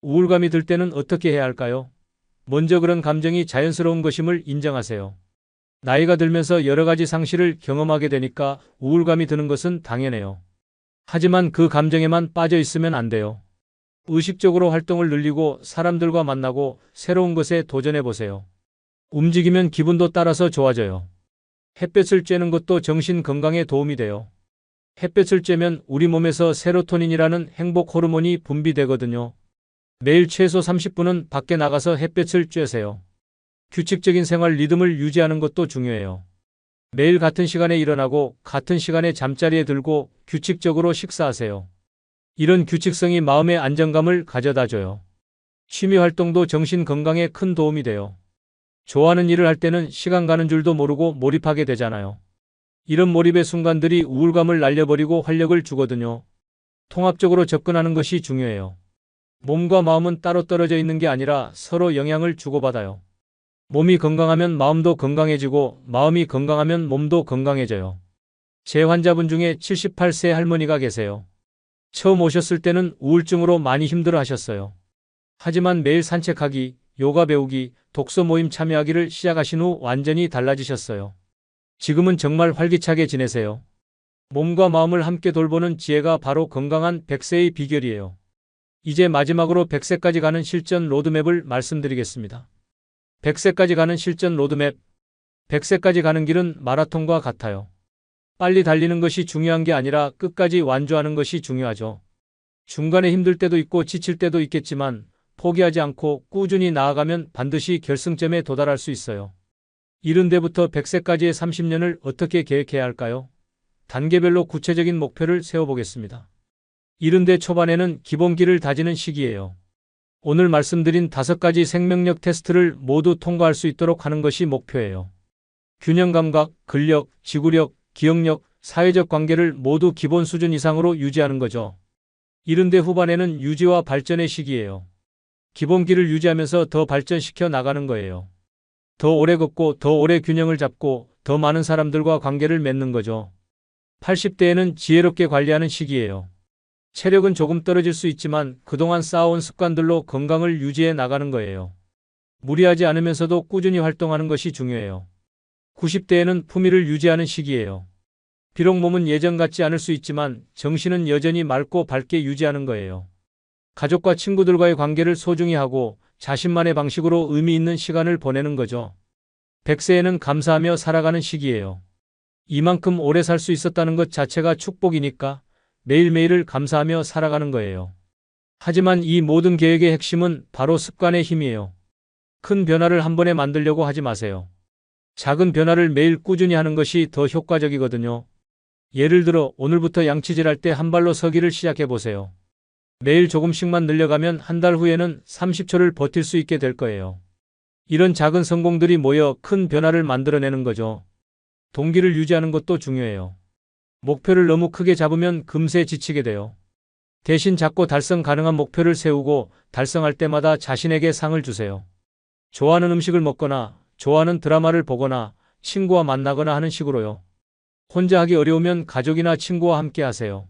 우울감이 들 때는 어떻게 해야 할까요? 먼저 그런 감정이 자연스러운 것임을 인정하세요. 나이가 들면서 여러 가지 상실을 경험하게 되니까 우울감이 드는 것은 당연해요. 하지만 그 감정에만 빠져 있으면 안 돼요. 의식적으로 활동을 늘리고 사람들과 만나고 새로운 것에 도전해 보세요. 움직이면 기분도 따라서 좋아져요. 햇볕을 쬐는 것도 정신 건강에 도움이 돼요. 햇볕을 쬐면 우리 몸에서 세로토닌이라는 행복 호르몬이 분비되거든요. 매일 최소 30분은 밖에 나가서 햇볕을 쬐세요. 규칙적인 생활 리듬을 유지하는 것도 중요해요. 매일 같은 시간에 일어나고 같은 시간에 잠자리에 들고 규칙적으로 식사하세요. 이런 규칙성이 마음의 안정감을 가져다 줘요. 취미 활동도 정신 건강에 큰 도움이 돼요. 좋아하는 일을 할 때는 시간 가는 줄도 모르고 몰입하게 되잖아요. 이런 몰입의 순간들이 우울감을 날려버리고 활력을 주거든요. 통합적으로 접근하는 것이 중요해요. 몸과 마음은 따로 떨어져 있는 게 아니라 서로 영향을 주고받아요. 몸이 건강하면 마음도 건강해지고 마음이 건강하면 몸도 건강해져요. 제 환자분 중에 78세 할머니가 계세요. 처음 오셨을 때는 우울증으로 많이 힘들어 하셨어요. 하지만 매일 산책하기, 요가 배우기, 독서 모임 참여하기를 시작하신 후 완전히 달라지셨어요. 지금은 정말 활기차게 지내세요. 몸과 마음을 함께 돌보는 지혜가 바로 건강한 100세의 비결이에요. 이제 마지막으로 100세까지 가는 실전 로드맵을 말씀드리겠습니다. 100세까지 가는 실전 로드맵. 100세까지 가는 길은 마라톤과 같아요. 빨리 달리는 것이 중요한 게 아니라 끝까지 완주하는 것이 중요하죠. 중간에 힘들 때도 있고 지칠 때도 있겠지만 포기하지 않고 꾸준히 나아가면 반드시 결승점에 도달할 수 있어요. 70대부터 100세까지의 30년을 어떻게 계획해야 할까요? 단계별로 구체적인 목표를 세워보겠습니다. 70대 초반에는 기본기를 다지는 시기예요. 오늘 말씀드린 5가지 생명력 테스트를 모두 통과할 수 있도록 하는 것이 목표예요. 균형 감각, 근력, 지구력, 기억력, 사회적 관계를 모두 기본 수준 이상으로 유지하는 거죠. 70대 후반에는 유지와 발전의 시기예요. 기본기를 유지하면서 더 발전시켜 나가는 거예요. 더 오래 걷고 더 오래 균형을 잡고 더 많은 사람들과 관계를 맺는 거죠. 80대에는 지혜롭게 관리하는 시기예요. 체력은 조금 떨어질 수 있지만 그동안 쌓아온 습관들로 건강을 유지해 나가는 거예요. 무리하지 않으면서도 꾸준히 활동하는 것이 중요해요. 90대에는 품위를 유지하는 시기예요. 비록 몸은 예전 같지 않을 수 있지만 정신은 여전히 맑고 밝게 유지하는 거예요. 가족과 친구들과의 관계를 소중히 하고 자신만의 방식으로 의미 있는 시간을 보내는 거죠. 100세에는 감사하며 살아가는 시기예요. 이만큼 오래 살 수 있었다는 것 자체가 축복이니까 매일매일을 감사하며 살아가는 거예요. 하지만 이 모든 계획의 핵심은 바로 습관의 힘이에요. 큰 변화를 한 번에 만들려고 하지 마세요. 작은 변화를 매일 꾸준히 하는 것이 더 효과적이거든요. 예를 들어 오늘부터 양치질할 때 한 발로 서기를 시작해 보세요. 매일 조금씩만 늘려가면 한 달 후에는 30초를 버틸 수 있게 될 거예요. 이런 작은 성공들이 모여 큰 변화를 만들어내는 거죠. 동기를 유지하는 것도 중요해요. 목표를 너무 크게 잡으면 금세 지치게 돼요. 대신 작고 달성 가능한 목표를 세우고 달성할 때마다 자신에게 상을 주세요. 좋아하는 음식을 먹거나 좋아하는 드라마를 보거나 친구와 만나거나 하는 식으로요. 혼자 하기 어려우면 가족이나 친구와 함께 하세요.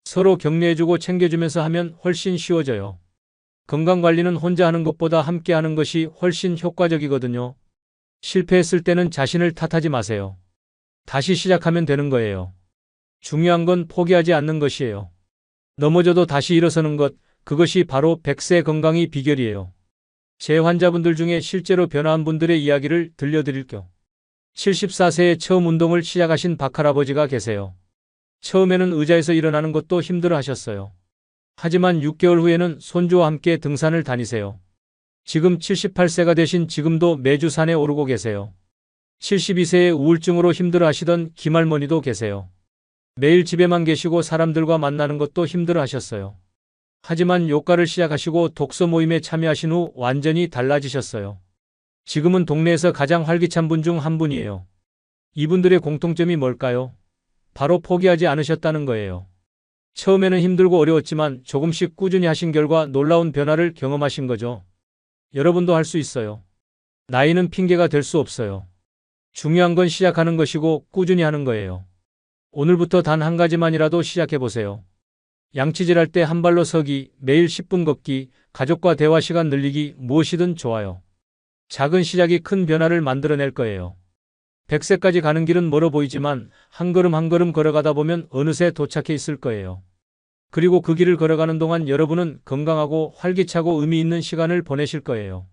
서로 격려해주고 챙겨주면서 하면 훨씬 쉬워져요. 건강관리는 혼자 하는 것보다 함께 하는 것이 훨씬 효과적이거든요. 실패했을 때는 자신을 탓하지 마세요. 다시 시작하면 되는 거예요. 중요한 건 포기하지 않는 것이에요. 넘어져도 다시 일어서는 것, 그것이 바로 100세 건강의 비결이에요. 제 환자분들 중에 실제로 변화한 분들의 이야기를 들려드릴게요. 74세에 처음 운동을 시작하신 박할아버지가 계세요. 처음에는 의자에서 일어나는 것도 힘들어 하셨어요. 하지만 6개월 후에는 손주와 함께 등산을 다니세요. 지금 78세가 되신 지금도 매주 산에 오르고 계세요. 72세에 우울증으로 힘들어 하시던 김할머니도 계세요. 매일 집에만 계시고 사람들과 만나는 것도 힘들어 하셨어요. 하지만 요가를 시작하시고 독서 모임에 참여하신 후 완전히 달라지셨어요. 지금은 동네에서 가장 활기찬 분 중 한 분이에요. 이분들의 공통점이 뭘까요? 바로 포기하지 않으셨다는 거예요. 처음에는 힘들고 어려웠지만 조금씩 꾸준히 하신 결과 놀라운 변화를 경험하신 거죠. 여러분도 할 수 있어요. 나이는 핑계가 될 수 없어요. 중요한 건 시작하는 것이고 꾸준히 하는 거예요. 오늘부터 단 한 가지만이라도 시작해보세요. 양치질할 때 한 발로 서기, 매일 10분 걷기, 가족과 대화 시간 늘리기, 무엇이든 좋아요. 작은 시작이 큰 변화를 만들어낼 거예요. 100세까지 가는 길은 멀어 보이지만 한 걸음 한 걸음 걸어가다 보면 어느새 도착해 있을 거예요. 그리고 그 길을 걸어가는 동안 여러분은 건강하고 활기차고 의미 있는 시간을 보내실 거예요.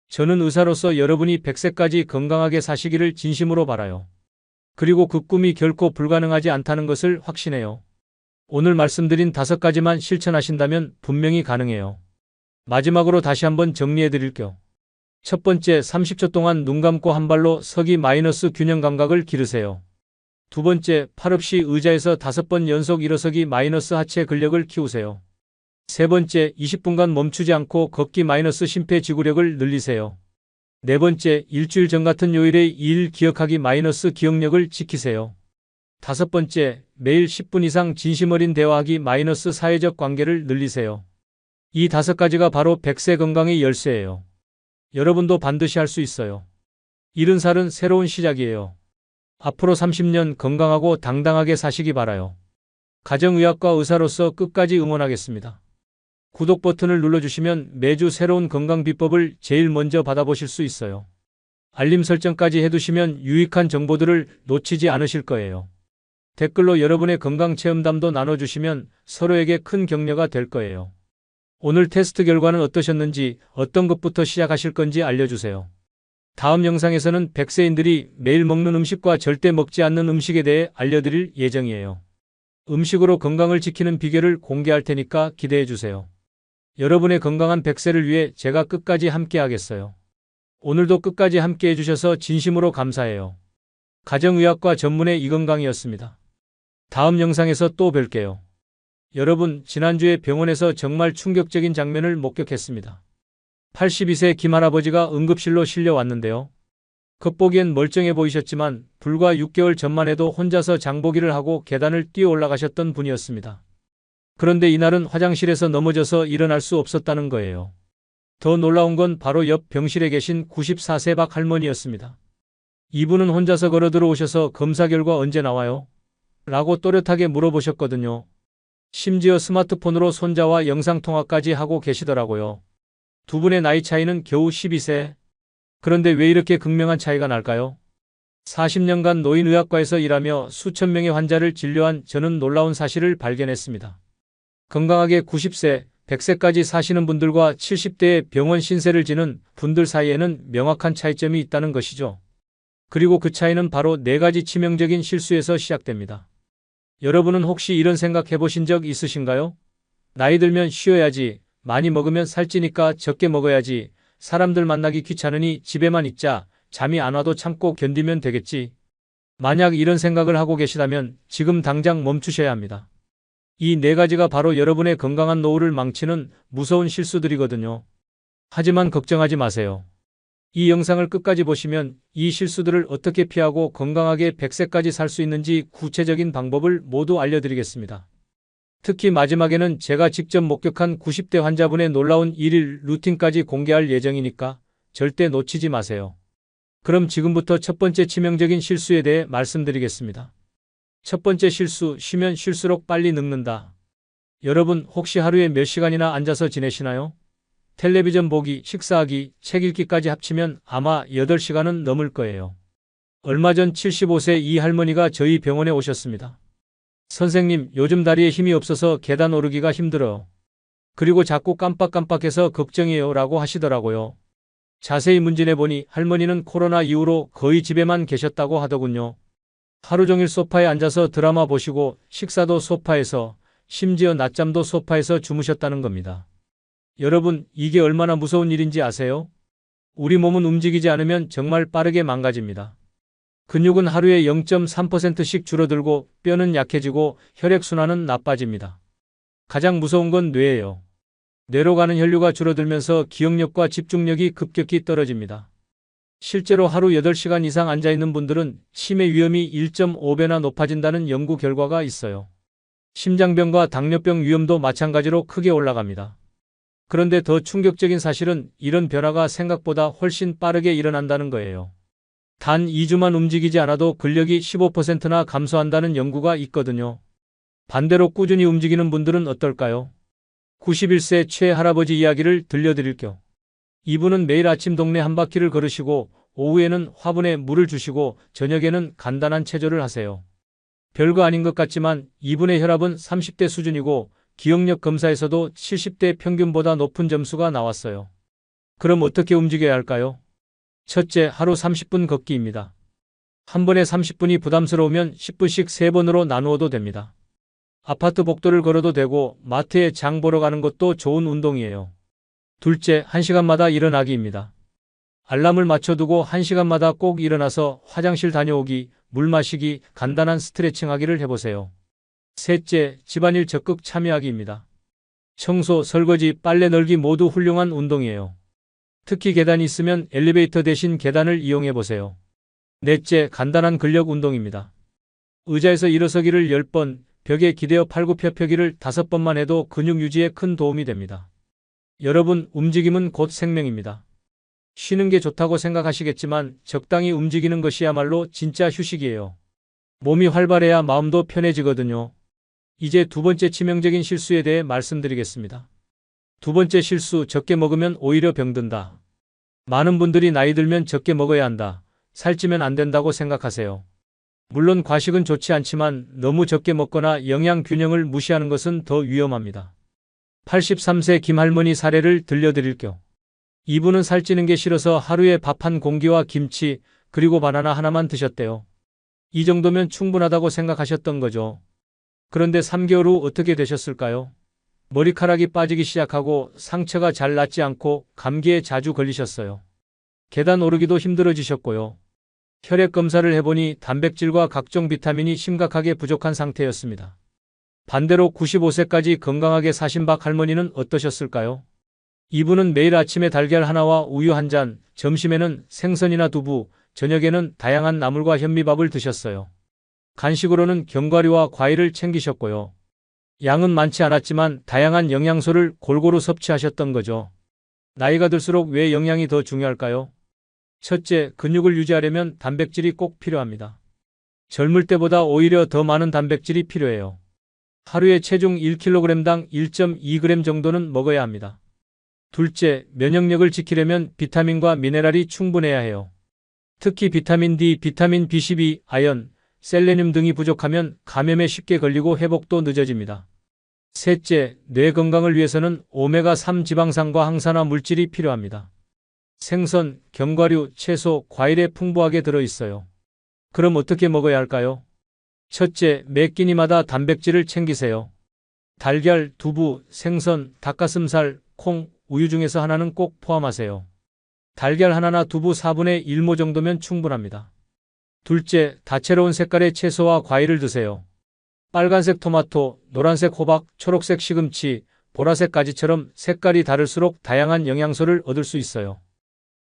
저는 의사로서 여러분이 100세까지 건강하게 사시기를 진심으로 바라요. 그리고 그 꿈이 결코 불가능하지 않다는 것을 확신해요. 오늘 말씀드린 5가지만 실천하신다면 분명히 가능해요. 마지막으로 다시 한번 정리해 드릴게요. 첫 번째, 30초 동안 눈 감고 한 발로 서기 마이너스 균형 감각을 기르세요. 두 번째, 팔 없이 의자에서 5번 연속 일어서기 마이너스 하체 근력을 키우세요. 세 번째, 20분간 멈추지 않고 걷기 마이너스 심폐지구력을 늘리세요. 네 번째, 일주일 전 같은 요일에 이 일 기억하기 마이너스 기억력을 지키세요. 다섯 번째, 매일 10분 이상 진심 어린 대화하기 마이너스 사회적 관계를 늘리세요. 이 5가지가 바로 100세 건강의 열쇠예요. 여러분도 반드시 할 수 있어요. 70살은 새로운 시작이에요. 앞으로 30년 건강하고 당당하게 사시기 바라요. 가정의학과 의사로서 끝까지 응원하겠습니다. 구독 버튼을 눌러주시면 매주 새로운 건강 비법을 제일 먼저 받아보실 수 있어요. 알림 설정까지 해두시면 유익한 정보들을 놓치지 않으실 거예요. 댓글로 여러분의 건강 체험담도 나눠주시면 서로에게 큰 격려가 될 거예요. 오늘 테스트 결과는 어떠셨는지, 어떤 것부터 시작하실 건지 알려주세요. 다음 영상에서는 100세인들이 매일 먹는 음식과 절대 먹지 않는 음식에 대해 알려드릴 예정이에요. 음식으로 건강을 지키는 비결을 공개할 테니까 기대해주세요. 여러분의 건강한 100세를 위해 제가 끝까지 함께 하겠어요. 오늘도 끝까지 함께 해주셔서 진심으로 감사해요. 가정의학과 전문의 이건강이었습니다. 다음 영상에서 또 뵐게요. 여러분, 지난주에 병원에서 정말 충격적인 장면을 목격했습니다. 82세 김할아버지가 응급실로 실려왔는데요. 겉보기엔 멀쩡해 보이셨지만 불과 6개월 전만 해도 혼자서 장보기를 하고 계단을 뛰어 올라가셨던 분이었습니다. 그런데 이날은 화장실에서 넘어져서 일어날 수 없었다는 거예요. 더 놀라운 건 바로 옆 병실에 계신 94세 박 할머니였습니다. 이분은 혼자서 걸어 들어오셔서 검사 결과 언제 나와요? 라고 또렷하게 물어보셨거든요. 심지어 스마트폰으로 손자와 영상통화까지 하고 계시더라고요. 두 분의 나이 차이는 겨우 12세. 그런데 왜 이렇게 극명한 차이가 날까요? 40년간 노인의학과에서 일하며 수천 명의 환자를 진료한 저는 놀라운 사실을 발견했습니다. 건강하게 90세, 100세까지 사시는 분들과 70대의 병원 신세를 지는 분들 사이에는 명확한 차이점이 있다는 것이죠. 그리고 그 차이는 바로 4가지 치명적인 실수에서 시작됩니다. 여러분은 혹시 이런 생각 해보신 적 있으신가요? 나이 들면 쉬어야지, 많이 먹으면 살찌니까 적게 먹어야지, 사람들 만나기 귀찮으니 집에만 있자, 잠이 안 와도 참고 견디면 되겠지. 만약 이런 생각을 하고 계시다면 지금 당장 멈추셔야 합니다. 이 4가지가 바로 여러분의 건강한 노후를 망치는 무서운 실수들이거든요. 하지만 걱정하지 마세요. 이 영상을 끝까지 보시면 이 실수들을 어떻게 피하고 건강하게 100세까지 살 수 있는지 구체적인 방법을 모두 알려드리겠습니다. 특히 마지막에는 제가 직접 목격한 90대 환자분의 놀라운 1일 루틴까지 공개할 예정이니까 절대 놓치지 마세요. 그럼 지금부터 첫 번째 치명적인 실수에 대해 말씀드리겠습니다. 첫 번째 실수, 쉬면 쉴수록 빨리 늙는다. 여러분 혹시 하루에 몇 시간이나 앉아서 지내시나요? 텔레비전 보기, 식사하기, 책 읽기까지 합치면 아마 8시간은 넘을 거예요. 얼마 전 75세 이 할머니가 저희 병원에 오셨습니다. 선생님, 요즘 다리에 힘이 없어서 계단 오르기가 힘들어요. 그리고 자꾸 깜빡깜빡해서 걱정이에요 라고 하시더라고요. 자세히 문진해 보니 할머니는 코로나 이후로 거의 집에만 계셨다고 하더군요. 하루 종일 소파에 앉아서 드라마 보시고 식사도 소파에서, 심지어 낮잠도 소파에서 주무셨다는 겁니다. 여러분, 이게 얼마나 무서운 일인지 아세요? 우리 몸은 움직이지 않으면 정말 빠르게 망가집니다. 근육은 하루에 0.3%씩 줄어들고 뼈는 약해지고 혈액순환은 나빠집니다. 가장 무서운 건 뇌예요. 뇌로 가는 혈류가 줄어들면서 기억력과 집중력이 급격히 떨어집니다. 실제로 하루 8시간 이상 앉아있는 분들은 치매 위험이 1.5배나 높아진다는 연구 결과가 있어요. 심장병과 당뇨병 위험도 마찬가지로 크게 올라갑니다. 그런데 더 충격적인 사실은 이런 변화가 생각보다 훨씬 빠르게 일어난다는 거예요. 단 2주만 움직이지 않아도 근력이 15%나 감소한다는 연구가 있거든요. 반대로 꾸준히 움직이는 분들은 어떨까요? 91세 최할아버지 이야기를 들려드릴게요. 이분은 매일 아침 동네 한 바퀴를 걸으시고 오후에는 화분에 물을 주시고 저녁에는 간단한 체조를 하세요. 별거 아닌 것 같지만 이분의 혈압은 30대 수준이고 기억력 검사에서도 70대 평균보다 높은 점수가 나왔어요. 그럼 어떻게 움직여야 할까요? 첫째, 하루 30분 걷기입니다. 한 번에 30분이 부담스러우면 10분씩 3번으로 나누어도 됩니다. 아파트 복도를 걸어도 되고 마트에 장 보러 가는 것도 좋은 운동이에요. 둘째, 1시간마다 일어나기입니다. 알람을 맞춰두고 1시간마다 꼭 일어나서 화장실 다녀오기, 물 마시기, 간단한 스트레칭 하기를 해보세요. 셋째, 집안일 적극 참여하기입니다. 청소, 설거지, 빨래 널기 모두 훌륭한 운동이에요. 특히 계단이 있으면 엘리베이터 대신 계단을 이용해 보세요. 넷째, 간단한 근력 운동입니다. 의자에서 일어서기를 10번, 벽에 기대어 팔굽혀펴기를 5번만 해도 근육 유지에 큰 도움이 됩니다. 여러분, 움직임은 곧 생명입니다. 쉬는 게 좋다고 생각하시겠지만 적당히 움직이는 것이야말로 진짜 휴식이에요. 몸이 활발해야 마음도 편해지거든요. 이제 두 번째 치명적인 실수에 대해 말씀드리겠습니다. 두 번째 실수, 적게 먹으면 오히려 병든다. 많은 분들이 나이 들면 적게 먹어야 한다, 살찌면 안 된다고 생각하세요. 물론 과식은 좋지 않지만 너무 적게 먹거나 영양 균형을 무시하는 것은 더 위험합니다. 83세 김할머니 사례를 들려드릴게요. 이분은 살찌는 게 싫어서 하루에 밥 한 공기와 김치, 그리고 바나나 하나만 드셨대요. 이 정도면 충분하다고 생각하셨던 거죠. 그런데 3개월 후 어떻게 되셨을까요? 머리카락이 빠지기 시작하고 상처가 잘 낫지 않고 감기에 자주 걸리셨어요. 계단 오르기도 힘들어지셨고요. 혈액 검사를 해보니 단백질과 각종 비타민이 심각하게 부족한 상태였습니다. 반대로 95세까지 건강하게 사신 박 할머니는 어떠셨을까요? 이분은 매일 아침에 달걀 하나와 우유 한 잔, 점심에는 생선이나 두부, 저녁에는 다양한 나물과 현미밥을 드셨어요. 간식으로는 견과류와 과일을 챙기셨고요. 양은 많지 않았지만 다양한 영양소를 골고루 섭취하셨던 거죠. 나이가 들수록 왜 영양이 더 중요할까요? 첫째, 근육을 유지하려면 단백질이 꼭 필요합니다. 젊을 때보다 오히려 더 많은 단백질이 필요해요. 하루에 체중 1kg당 1.2g 정도는 먹어야 합니다. 둘째, 면역력을 지키려면 비타민과 미네랄이 충분해야 해요. 특히 비타민 D, 비타민 B12, 아연, 셀레늄 등이 부족하면 감염에 쉽게 걸리고 회복도 늦어집니다. 셋째, 뇌 건강을 위해서는 오메가3 지방산과 항산화 물질이 필요합니다. 생선, 견과류, 채소, 과일에 풍부하게 들어있어요. 그럼 어떻게 먹어야 할까요? 첫째, 매 끼니마다 단백질을 챙기세요. 달걀, 두부, 생선, 닭가슴살, 콩, 우유 중에서 하나는 꼭 포함하세요. 달걀 하나나 두부 4분의 1모 정도면 충분합니다. 둘째, 다채로운 색깔의 채소와 과일을 드세요. 빨간색 토마토, 노란색 호박, 초록색 시금치, 보라색 가지처럼 색깔이 다를수록 다양한 영양소를 얻을 수 있어요.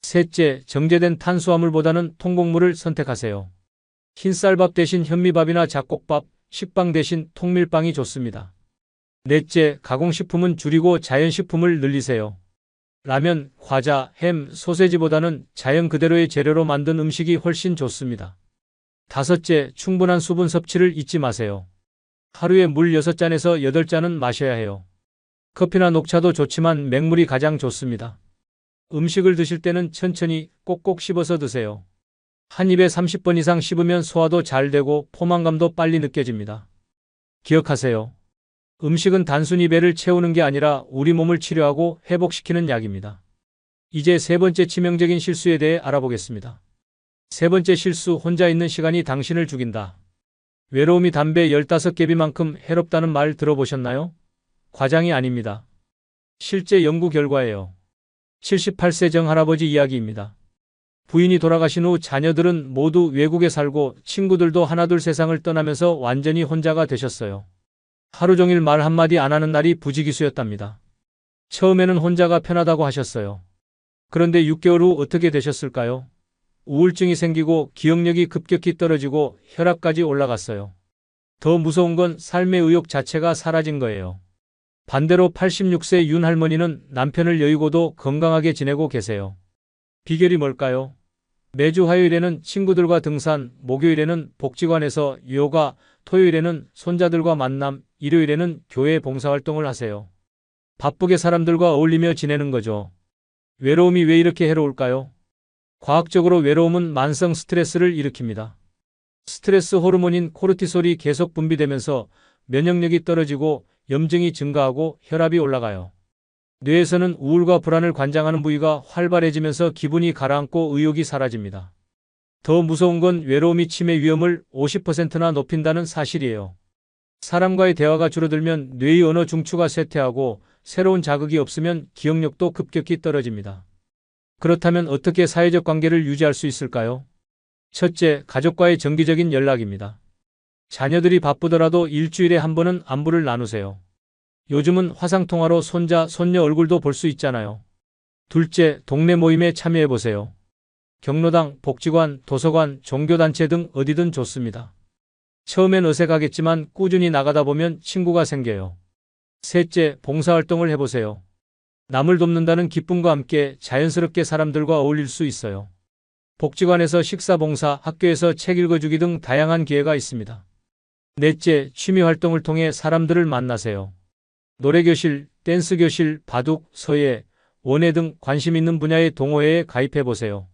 셋째, 정제된 탄수화물보다는 통곡물을 선택하세요. 흰쌀밥 대신 현미밥이나 잡곡밥, 식빵 대신 통밀빵이 좋습니다. 넷째, 가공식품은 줄이고 자연식품을 늘리세요. 라면, 과자, 햄, 소세지보다는 자연 그대로의 재료로 만든 음식이 훨씬 좋습니다. 다섯째, 충분한 수분 섭취를 잊지 마세요. 하루에 물 6잔에서 8잔은 마셔야 해요. 커피나 녹차도 좋지만 맹물이 가장 좋습니다. 음식을 드실 때는 천천히 꼭꼭 씹어서 드세요. 한 입에 30번 이상 씹으면 소화도 잘 되고 포만감도 빨리 느껴집니다. 기억하세요. 음식은 단순히 배를 채우는 게 아니라 우리 몸을 치료하고 회복시키는 약입니다. 이제 세 번째 치명적인 실수에 대해 알아보겠습니다. 세 번째 실수, 혼자 있는 시간이 당신을 죽인다. 외로움이 담배 15개비만큼 해롭다는 말 들어보셨나요? 과장이 아닙니다. 실제 연구 결과예요. 78세 정할아버지 이야기입니다. 부인이 돌아가신 후 자녀들은 모두 외국에 살고 친구들도 하나둘 세상을 떠나면서 완전히 혼자가 되셨어요. 하루 종일 말 한마디 안 하는 날이 부지기수였답니다. 처음에는 혼자가 편하다고 하셨어요. 그런데 6개월 후 어떻게 되셨을까요? 우울증이 생기고 기억력이 급격히 떨어지고 혈압까지 올라갔어요. 더 무서운 건 삶의 의욕 자체가 사라진 거예요. 반대로 86세 윤 할머니는 남편을 여의고도 건강하게 지내고 계세요. 비결이 뭘까요? 매주 화요일에는 친구들과 등산, 목요일에는 복지관에서 요가, 토요일에는 손자들과 만남, 일요일에는 교회 봉사활동을 하세요. 바쁘게 사람들과 어울리며 지내는 거죠. 외로움이 왜 이렇게 해로울까요? 과학적으로 외로움은 만성 스트레스를 일으킵니다. 스트레스 호르몬인 코르티솔이 계속 분비되면서 면역력이 떨어지고 염증이 증가하고 혈압이 올라가요. 뇌에서는 우울과 불안을 관장하는 부위가 활발해지면서 기분이 가라앉고 의욕이 사라집니다. 더 무서운 건 외로움이 치매 위험을 50%나 높인다는 사실이에요. 사람과의 대화가 줄어들면 뇌의 언어 중추가 쇠퇴하고 새로운 자극이 없으면 기억력도 급격히 떨어집니다. 그렇다면 어떻게 사회적 관계를 유지할 수 있을까요? 첫째, 가족과의 정기적인 연락입니다. 자녀들이 바쁘더라도 일주일에 한 번은 안부를 나누세요. 요즘은 화상통화로 손자, 손녀 얼굴도 볼 수 있잖아요. 둘째, 동네 모임에 참여해보세요. 경로당, 복지관, 도서관, 종교단체 등 어디든 좋습니다. 처음엔 어색하겠지만 꾸준히 나가다 보면 친구가 생겨요. 셋째, 봉사활동을 해보세요. 남을 돕는다는 기쁨과 함께 자연스럽게 사람들과 어울릴 수 있어요. 복지관에서 식사봉사, 학교에서 책 읽어주기 등 다양한 기회가 있습니다. 넷째, 취미활동을 통해 사람들을 만나세요. 노래교실, 댄스교실, 바둑, 서예, 원예 등 관심 있는 분야의 동호회에 가입해보세요.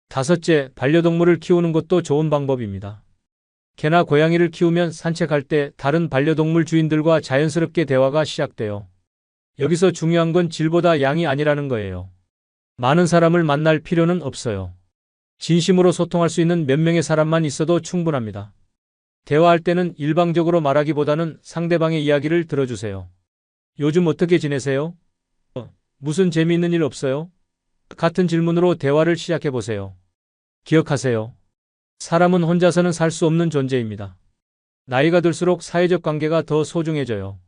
다섯째, 반려동물을 키우는 것도 좋은 방법입니다. 개나 고양이를 키우면 산책할 때 다른 반려동물 주인들과 자연스럽게 대화가 시작돼요. 여기서 중요한 건 질보다 양이 아니라는 거예요. 많은 사람을 만날 필요는 없어요. 진심으로 소통할 수 있는 몇 명의 사람만 있어도 충분합니다. 대화할 때는 일방적으로 말하기보다는 상대방의 이야기를 들어주세요. 요즘 어떻게 지내세요? 무슨 재미있는 일 없어요? 같은 질문으로 대화를 시작해보세요. 기억하세요. 사람은 혼자서는 살 수 없는 존재입니다. 나이가 들수록 사회적 관계가 더 소중해져요.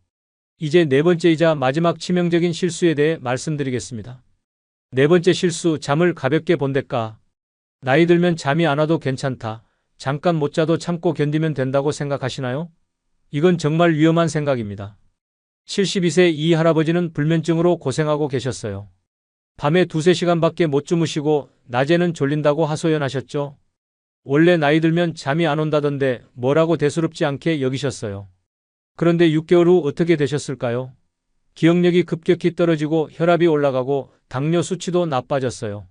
이제 네 번째이자 마지막 치명적인 실수에 대해 말씀드리겠습니다. 네 번째 실수, 잠을 가볍게 본댔까? 나이 들면 잠이 안 와도 괜찮다. 잠깐 못 자도 참고 견디면 된다고 생각하시나요? 이건 정말 위험한 생각입니다. 72세 이 할아버지는 불면증으로 고생하고 계셨어요. 밤에 2~3시간밖에 못 주무시고 낮에는 졸린다고 하소연하셨죠. 원래 나이 들면 잠이 안 온다던데 뭐라고 대수롭지 않게 여기셨어요. 그런데 6개월 후 어떻게 되셨을까요? 기억력이 급격히 떨어지고 혈압이 올라가고 당뇨 수치도 나빠졌어요.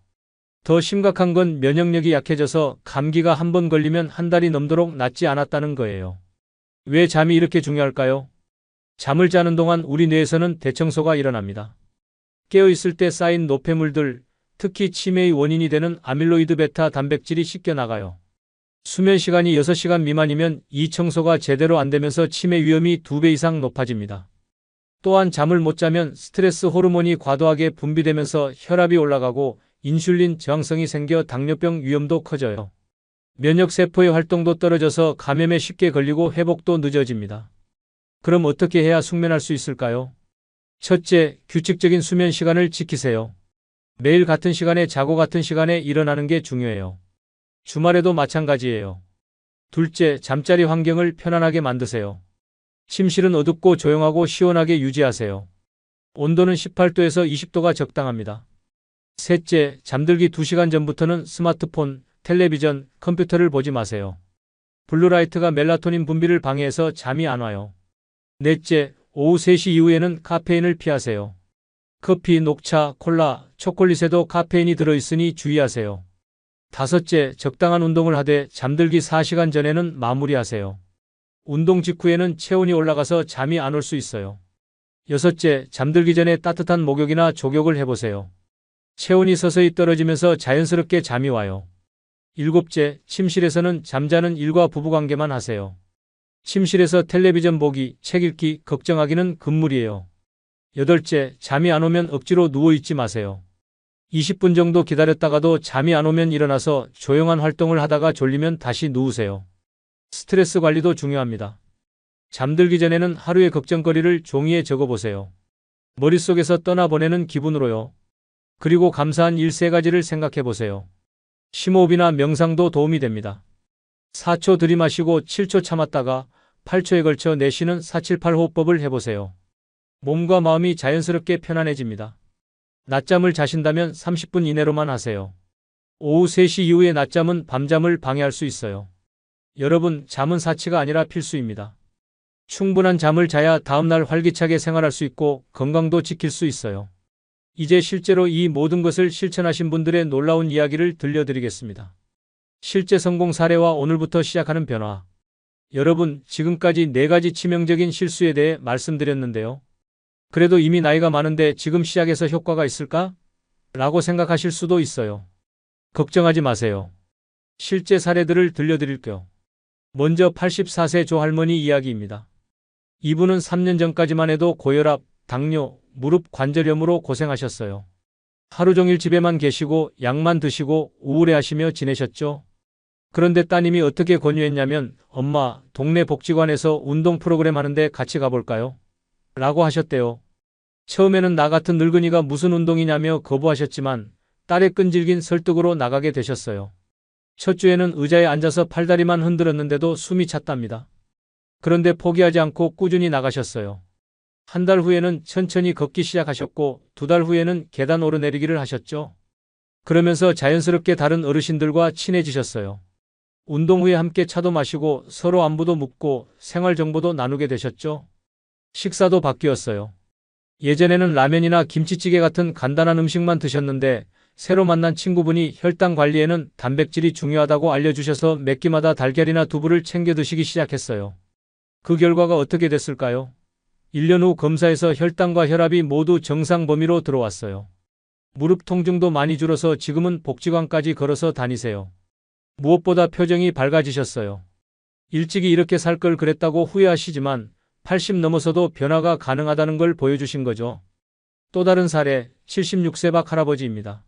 더 심각한 건 면역력이 약해져서 감기가 한 번 걸리면 한 달이 넘도록 낫지 않았다는 거예요. 왜 잠이 이렇게 중요할까요? 잠을 자는 동안 우리 뇌에서는 대청소가 일어납니다. 깨어있을 때 쌓인 노폐물들, 특히 치매의 원인이 되는 아밀로이드 베타 단백질이 씻겨나가요. 수면 시간이 6시간 미만이면 이 청소가 제대로 안 되면서 치매 위험이 2배 이상 높아집니다. 또한 잠을 못 자면 스트레스 호르몬이 과도하게 분비되면서 혈압이 올라가고 인슐린 저항성이 생겨 당뇨병 위험도 커져요. 면역세포의 활동도 떨어져서 감염에 쉽게 걸리고 회복도 늦어집니다. 그럼 어떻게 해야 숙면할 수 있을까요? 첫째, 규칙적인 수면 시간을 지키세요. 매일 같은 시간에 자고 같은 시간에 일어나는 게 중요해요. 주말에도 마찬가지예요. 둘째, 잠자리 환경을 편안하게 만드세요. 침실은 어둡고 조용하고 시원하게 유지하세요. 온도는 18도에서 20도가 적당합니다. 셋째, 잠들기 2시간 전부터는 스마트폰, 텔레비전, 컴퓨터를 보지 마세요. 블루라이트가 멜라토닌 분비를 방해해서 잠이 안 와요. 넷째, 오후 3시 이후에는 카페인을 피하세요. 커피, 녹차, 콜라, 초콜릿에도 카페인이 들어있으니 주의하세요. 다섯째, 적당한 운동을 하되 잠들기 4시간 전에는 마무리하세요. 운동 직후에는 체온이 올라가서 잠이 안 올 수 있어요. 여섯째, 잠들기 전에 따뜻한 목욕이나 족욕을 해보세요. 체온이 서서히 떨어지면서 자연스럽게 잠이 와요. 일곱째, 침실에서는 잠자는 일과 부부관계만 하세요. 침실에서 텔레비전 보기, 책 읽기, 걱정하기는 금물이에요. 여덟째, 잠이 안 오면 억지로 누워있지 마세요. 20분 정도 기다렸다가도 잠이 안 오면 일어나서 조용한 활동을 하다가 졸리면 다시 누우세요. 스트레스 관리도 중요합니다. 잠들기 전에는 하루의 걱정거리를 종이에 적어보세요. 머릿속에서 떠나보내는 기분으로요. 그리고 감사한 일 3가지를 생각해보세요. 심호흡이나 명상도 도움이 됩니다. 4초 들이마시고 7초 참았다가 8초에 걸쳐 내쉬는 478호흡법을 해보세요. 몸과 마음이 자연스럽게 편안해집니다. 낮잠을 자신다면 30분 이내로만 하세요. 오후 3시 이후의 낮잠은 밤잠을 방해할 수 있어요. 여러분, 잠은 사치가 아니라 필수입니다. 충분한 잠을 자야 다음날 활기차게 생활할 수 있고 건강도 지킬 수 있어요. 이제 실제로 이 모든 것을 실천하신 분들의 놀라운 이야기를 들려드리겠습니다. 실제 성공 사례와 오늘부터 시작하는 변화. 여러분, 지금까지 4가지 치명적인 실수에 대해 말씀드렸는데요. 그래도 이미 나이가 많은데 지금 시작해서 효과가 있을까? 라고 생각하실 수도 있어요. 걱정하지 마세요. 실제 사례들을 들려드릴게요. 먼저 84세 조 할머니 이야기입니다. 이분은 3년 전까지만 해도 고혈압, 당뇨, 무릎 관절염으로 고생하셨어요. 하루 종일 집에만 계시고 약만 드시고 우울해하시며 지내셨죠. 그런데 따님이 어떻게 권유했냐면 엄마, 동네 복지관에서 운동 프로그램 하는데 같이 가볼까요? 라고 하셨대요. 처음에는 나 같은 늙은이가 무슨 운동이냐며 거부하셨지만 딸의 끈질긴 설득으로 나가게 되셨어요. 첫 주에는 의자에 앉아서 팔다리만 흔들었는데도 숨이 찼답니다. 그런데 포기하지 않고 꾸준히 나가셨어요. 한 달 후에는 천천히 걷기 시작하셨고 2달 후에는 계단 오르내리기를 하셨죠. 그러면서 자연스럽게 다른 어르신들과 친해지셨어요. 운동 후에 함께 차도 마시고 서로 안부도 묻고 생활 정보도 나누게 되셨죠. 식사도 바뀌었어요. 예전에는 라면이나 김치찌개 같은 간단한 음식만 드셨는데 새로 만난 친구분이 혈당 관리에는 단백질이 중요하다고 알려주셔서 몇 끼마다 달걀이나 두부를 챙겨 드시기 시작했어요. 그 결과가 어떻게 됐을까요? 1년 후 검사에서 혈당과 혈압이 모두 정상 범위로 들어왔어요. 무릎 통증도 많이 줄어서 지금은 복지관까지 걸어서 다니세요. 무엇보다 표정이 밝아지셨어요. 일찍이 이렇게 살 걸 그랬다고 후회하시지만 80 넘어서도 변화가 가능하다는 걸 보여주신 거죠. 또 다른 사례, 76세 박 할아버지입니다.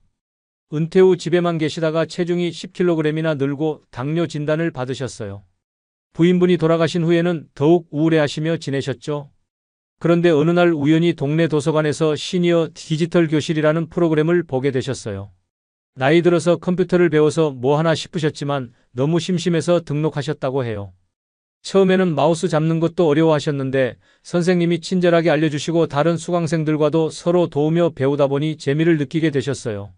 은퇴 후 집에만 계시다가 체중이 10kg이나 늘고 당뇨 진단을 받으셨어요. 부인분이 돌아가신 후에는 더욱 우울해하시며 지내셨죠. 그런데 어느 날 우연히 동네 도서관에서 시니어 디지털 교실이라는 프로그램을 보게 되셨어요. 나이 들어서 컴퓨터를 배워서 뭐 하나 싶으셨지만 너무 심심해서 등록하셨다고 해요. 처음에는 마우스 잡는 것도 어려워하셨는데 선생님이 친절하게 알려주시고 다른 수강생들과도 서로 도우며 배우다 보니 재미를 느끼게 되셨어요.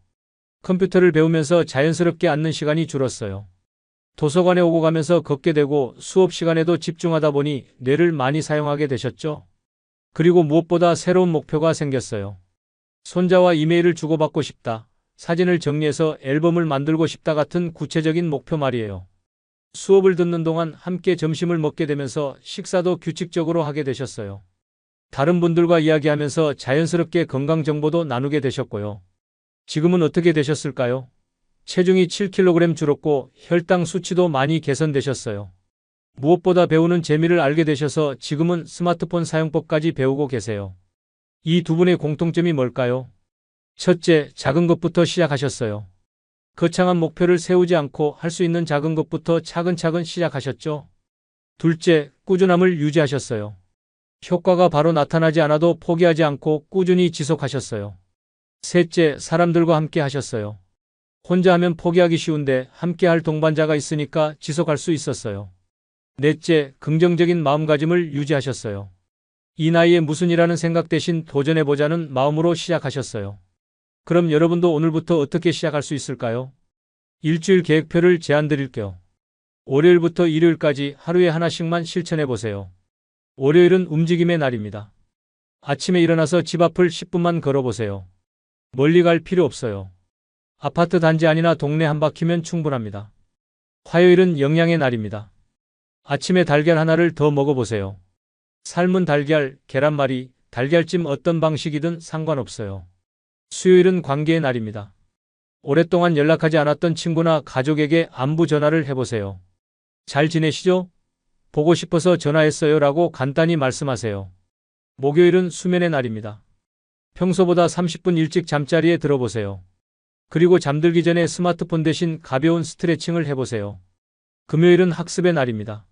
컴퓨터를 배우면서 자연스럽게 앉는 시간이 줄었어요. 도서관에 오고 가면서 걷게 되고 수업 시간에도 집중하다 보니 뇌를 많이 사용하게 되셨죠. 그리고 무엇보다 새로운 목표가 생겼어요. 손자와 이메일을 주고받고 싶다. 사진을 정리해서 앨범을 만들고 싶다 같은 구체적인 목표 말이에요. 수업을 듣는 동안 함께 점심을 먹게 되면서 식사도 규칙적으로 하게 되셨어요. 다른 분들과 이야기하면서 자연스럽게 건강 정보도 나누게 되셨고요. 지금은 어떻게 되셨을까요? 체중이 7kg 줄었고 혈당 수치도 많이 개선되셨어요. 무엇보다 배우는 재미를 알게 되셔서 지금은 스마트폰 사용법까지 배우고 계세요. 이 두 분의 공통점이 뭘까요? 첫째, 작은 것부터 시작하셨어요. 거창한 목표를 세우지 않고 할 수 있는 작은 것부터 차근차근 시작하셨죠. 둘째, 꾸준함을 유지하셨어요. 효과가 바로 나타나지 않아도 포기하지 않고 꾸준히 지속하셨어요. 셋째, 사람들과 함께 하셨어요. 혼자 하면 포기하기 쉬운데 함께 할 동반자가 있으니까 지속할 수 있었어요. 넷째, 긍정적인 마음가짐을 유지하셨어요. 이 나이에 무슨 일하는 생각 대신 도전해보자는 마음으로 시작하셨어요. 그럼 여러분도 오늘부터 어떻게 시작할 수 있을까요? 일주일 계획표를 제안 드릴게요. 월요일부터 일요일까지 하루에 하나씩만 실천해보세요. 월요일은 움직임의 날입니다. 아침에 일어나서 집 앞을 10분만 걸어보세요. 멀리 갈 필요 없어요. 아파트 단지 안이나 동네 한 바퀴면 충분합니다. 화요일은 영양의 날입니다. 아침에 달걀 하나를 더 먹어보세요. 삶은 달걀, 계란말이, 달걀찜 어떤 방식이든 상관없어요. 수요일은 관계의 날입니다. 오랫동안 연락하지 않았던 친구나 가족에게 안부 전화를 해보세요. 잘 지내시죠? 보고 싶어서 전화했어요 라고 간단히 말씀하세요. 목요일은 수면의 날입니다. 평소보다 30분 일찍 잠자리에 들어보세요. 그리고 잠들기 전에 스마트폰 대신 가벼운 스트레칭을 해보세요. 금요일은 학습의 날입니다.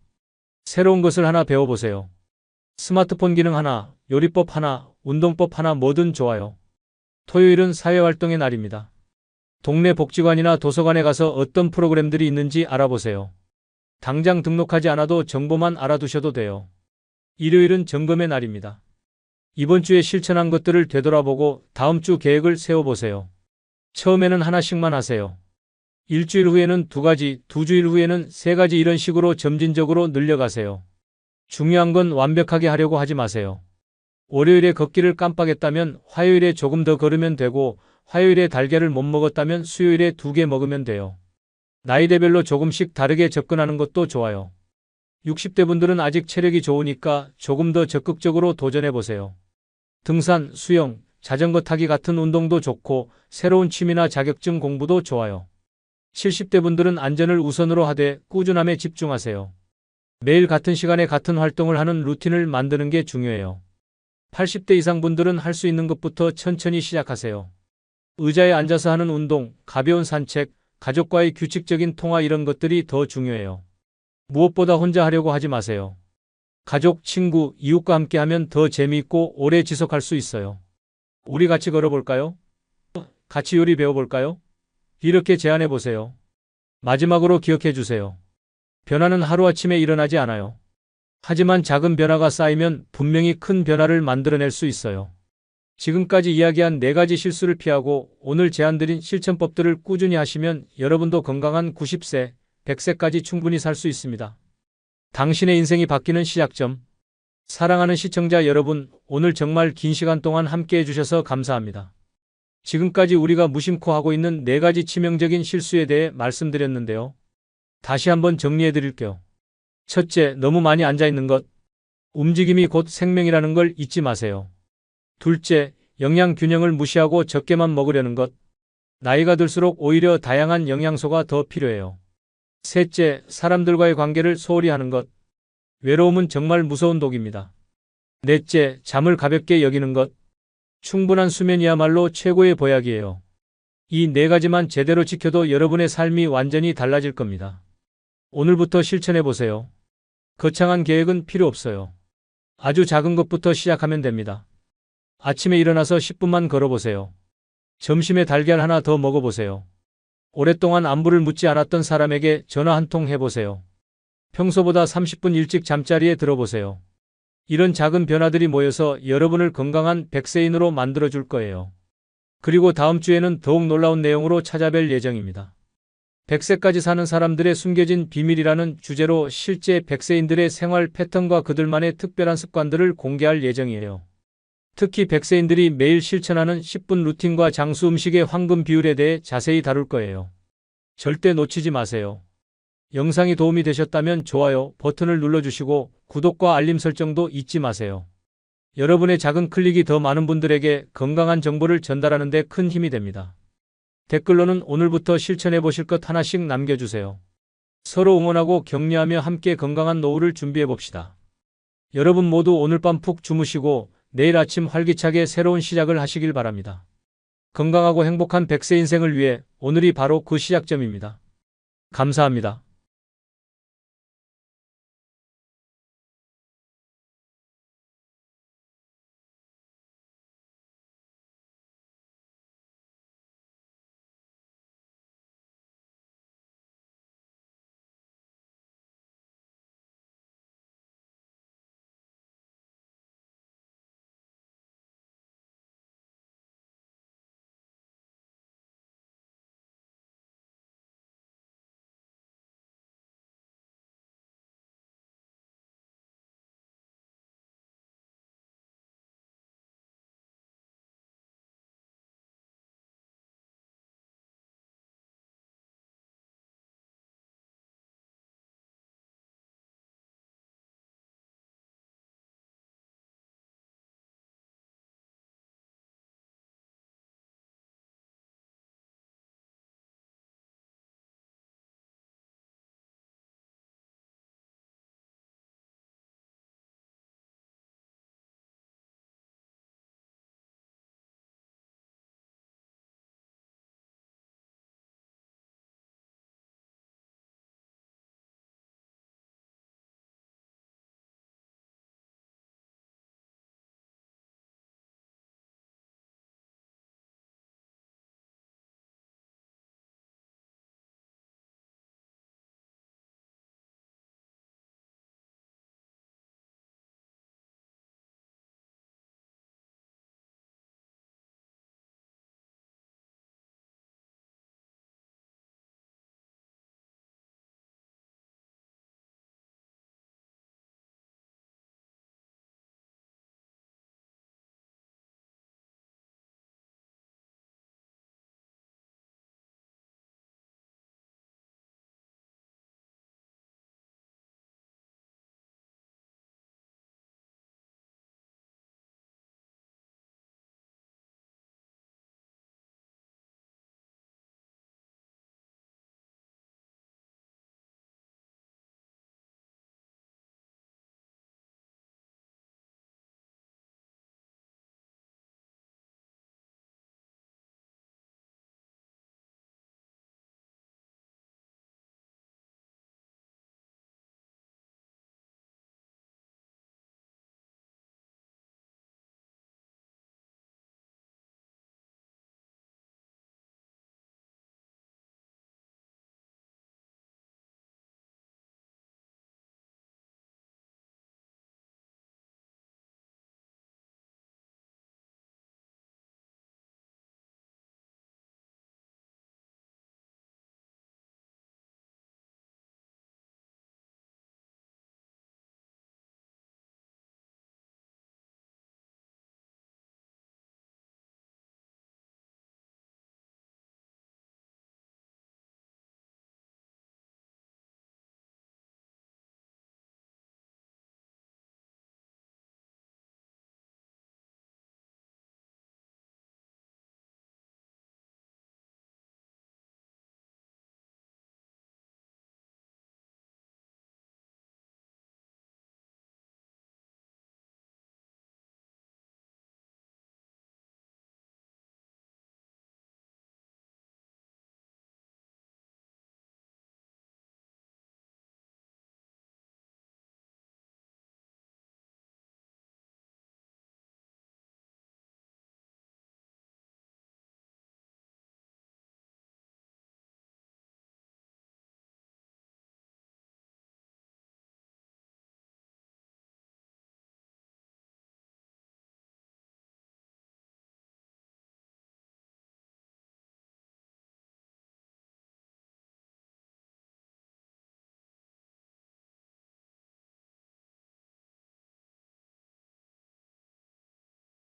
새로운 것을 하나 배워보세요. 스마트폰 기능 하나, 요리법 하나, 운동법 하나 뭐든 좋아요. 토요일은 사회활동의 날입니다. 동네 복지관이나 도서관에 가서 어떤 프로그램들이 있는지 알아보세요. 당장 등록하지 않아도 정보만 알아두셔도 돼요. 일요일은 점검의 날입니다. 이번 주에 실천한 것들을 되돌아보고 다음 주 계획을 세워보세요. 처음에는 하나씩만 하세요. 일주일 후에는 2가지, 2주일 후에는 3가지 이런 식으로 점진적으로 늘려가세요. 중요한 건 완벽하게 하려고 하지 마세요. 월요일에 걷기를 깜빡했다면 화요일에 조금 더 걸으면 되고 화요일에 달걀을 못 먹었다면 수요일에 2개 먹으면 돼요. 나이대별로 조금씩 다르게 접근하는 것도 좋아요. 60대 분들은 아직 체력이 좋으니까 조금 더 적극적으로 도전해보세요. 등산, 수영, 자전거 타기 같은 운동도 좋고 새로운 취미나 자격증 공부도 좋아요. 70대 분들은 안전을 우선으로 하되 꾸준함에 집중하세요. 매일 같은 시간에 같은 활동을 하는 루틴을 만드는 게 중요해요. 80대 이상 분들은 할 수 있는 것부터 천천히 시작하세요. 의자에 앉아서 하는 운동, 가벼운 산책, 가족과의 규칙적인 통화 이런 것들이 더 중요해요. 무엇보다 혼자 하려고 하지 마세요. 가족, 친구, 이웃과 함께 하면 더 재미있고 오래 지속할 수 있어요. 우리 같이 걸어볼까요? 같이 요리 배워볼까요? 이렇게 제안해 보세요. 마지막으로 기억해 주세요. 변화는 하루아침에 일어나지 않아요. 하지만 작은 변화가 쌓이면 분명히 큰 변화를 만들어낼 수 있어요. 지금까지 이야기한 4가지 실수를 피하고 오늘 제안드린 실천법들을 꾸준히 하시면 여러분도 건강한 90세, 100세까지 충분히 살 수 있습니다. 당신의 인생이 바뀌는 시작점. 사랑하는 시청자 여러분, 오늘 정말 긴 시간 동안 함께 해주셔서 감사합니다. 지금까지 우리가 무심코 하고 있는 4가지 치명적인 실수에 대해 말씀드렸는데요. 다시 한번 정리해 드릴게요. 첫째, 너무 많이 앉아있는 것. 움직임이 곧 생명이라는 걸 잊지 마세요. 둘째, 영양 균형을 무시하고 적게만 먹으려는 것. 나이가 들수록 오히려 다양한 영양소가 더 필요해요. 셋째, 사람들과의 관계를 소홀히 하는 것. 외로움은 정말 무서운 독입니다. 넷째, 잠을 가볍게 여기는 것. 충분한 수면이야말로 최고의 보약이에요. 이 4가지만 제대로 지켜도 여러분의 삶이 완전히 달라질 겁니다. 오늘부터 실천해 보세요. 거창한 계획은 필요 없어요. 아주 작은 것부터 시작하면 됩니다. 아침에 일어나서 10분만 걸어보세요. 점심에 달걀 하나 더 먹어보세요. 오랫동안 안부를 묻지 않았던 사람에게 전화 한 통 해보세요. 평소보다 30분 일찍 잠자리에 들어보세요. 이런 작은 변화들이 모여서 여러분을 건강한 100세인으로 만들어줄 거예요. 그리고 다음 주에는 더욱 놀라운 내용으로 찾아뵐 예정입니다. 100세까지 사는 사람들의 숨겨진 비밀이라는 주제로 실제 100세인들의 생활 패턴과 그들만의 특별한 습관들을 공개할 예정이에요. 특히 100세인들이 매일 실천하는 10분 루틴과 장수 음식의 황금 비율에 대해 자세히 다룰 거예요. 절대 놓치지 마세요. 영상이 도움이 되셨다면 좋아요 버튼을 눌러주시고 구독과 알림 설정도 잊지 마세요. 여러분의 작은 클릭이 더 많은 분들에게 건강한 정보를 전달하는 데 큰 힘이 됩니다. 댓글로는 오늘부터 실천해 보실 것 하나씩 남겨주세요. 서로 응원하고 격려하며 함께 건강한 노후를 준비해 봅시다. 여러분 모두 오늘 밤 푹 주무시고 내일 아침 활기차게 새로운 시작을 하시길 바랍니다. 건강하고 행복한 100세 인생을 위해 오늘이 바로 그 시작점입니다. 감사합니다.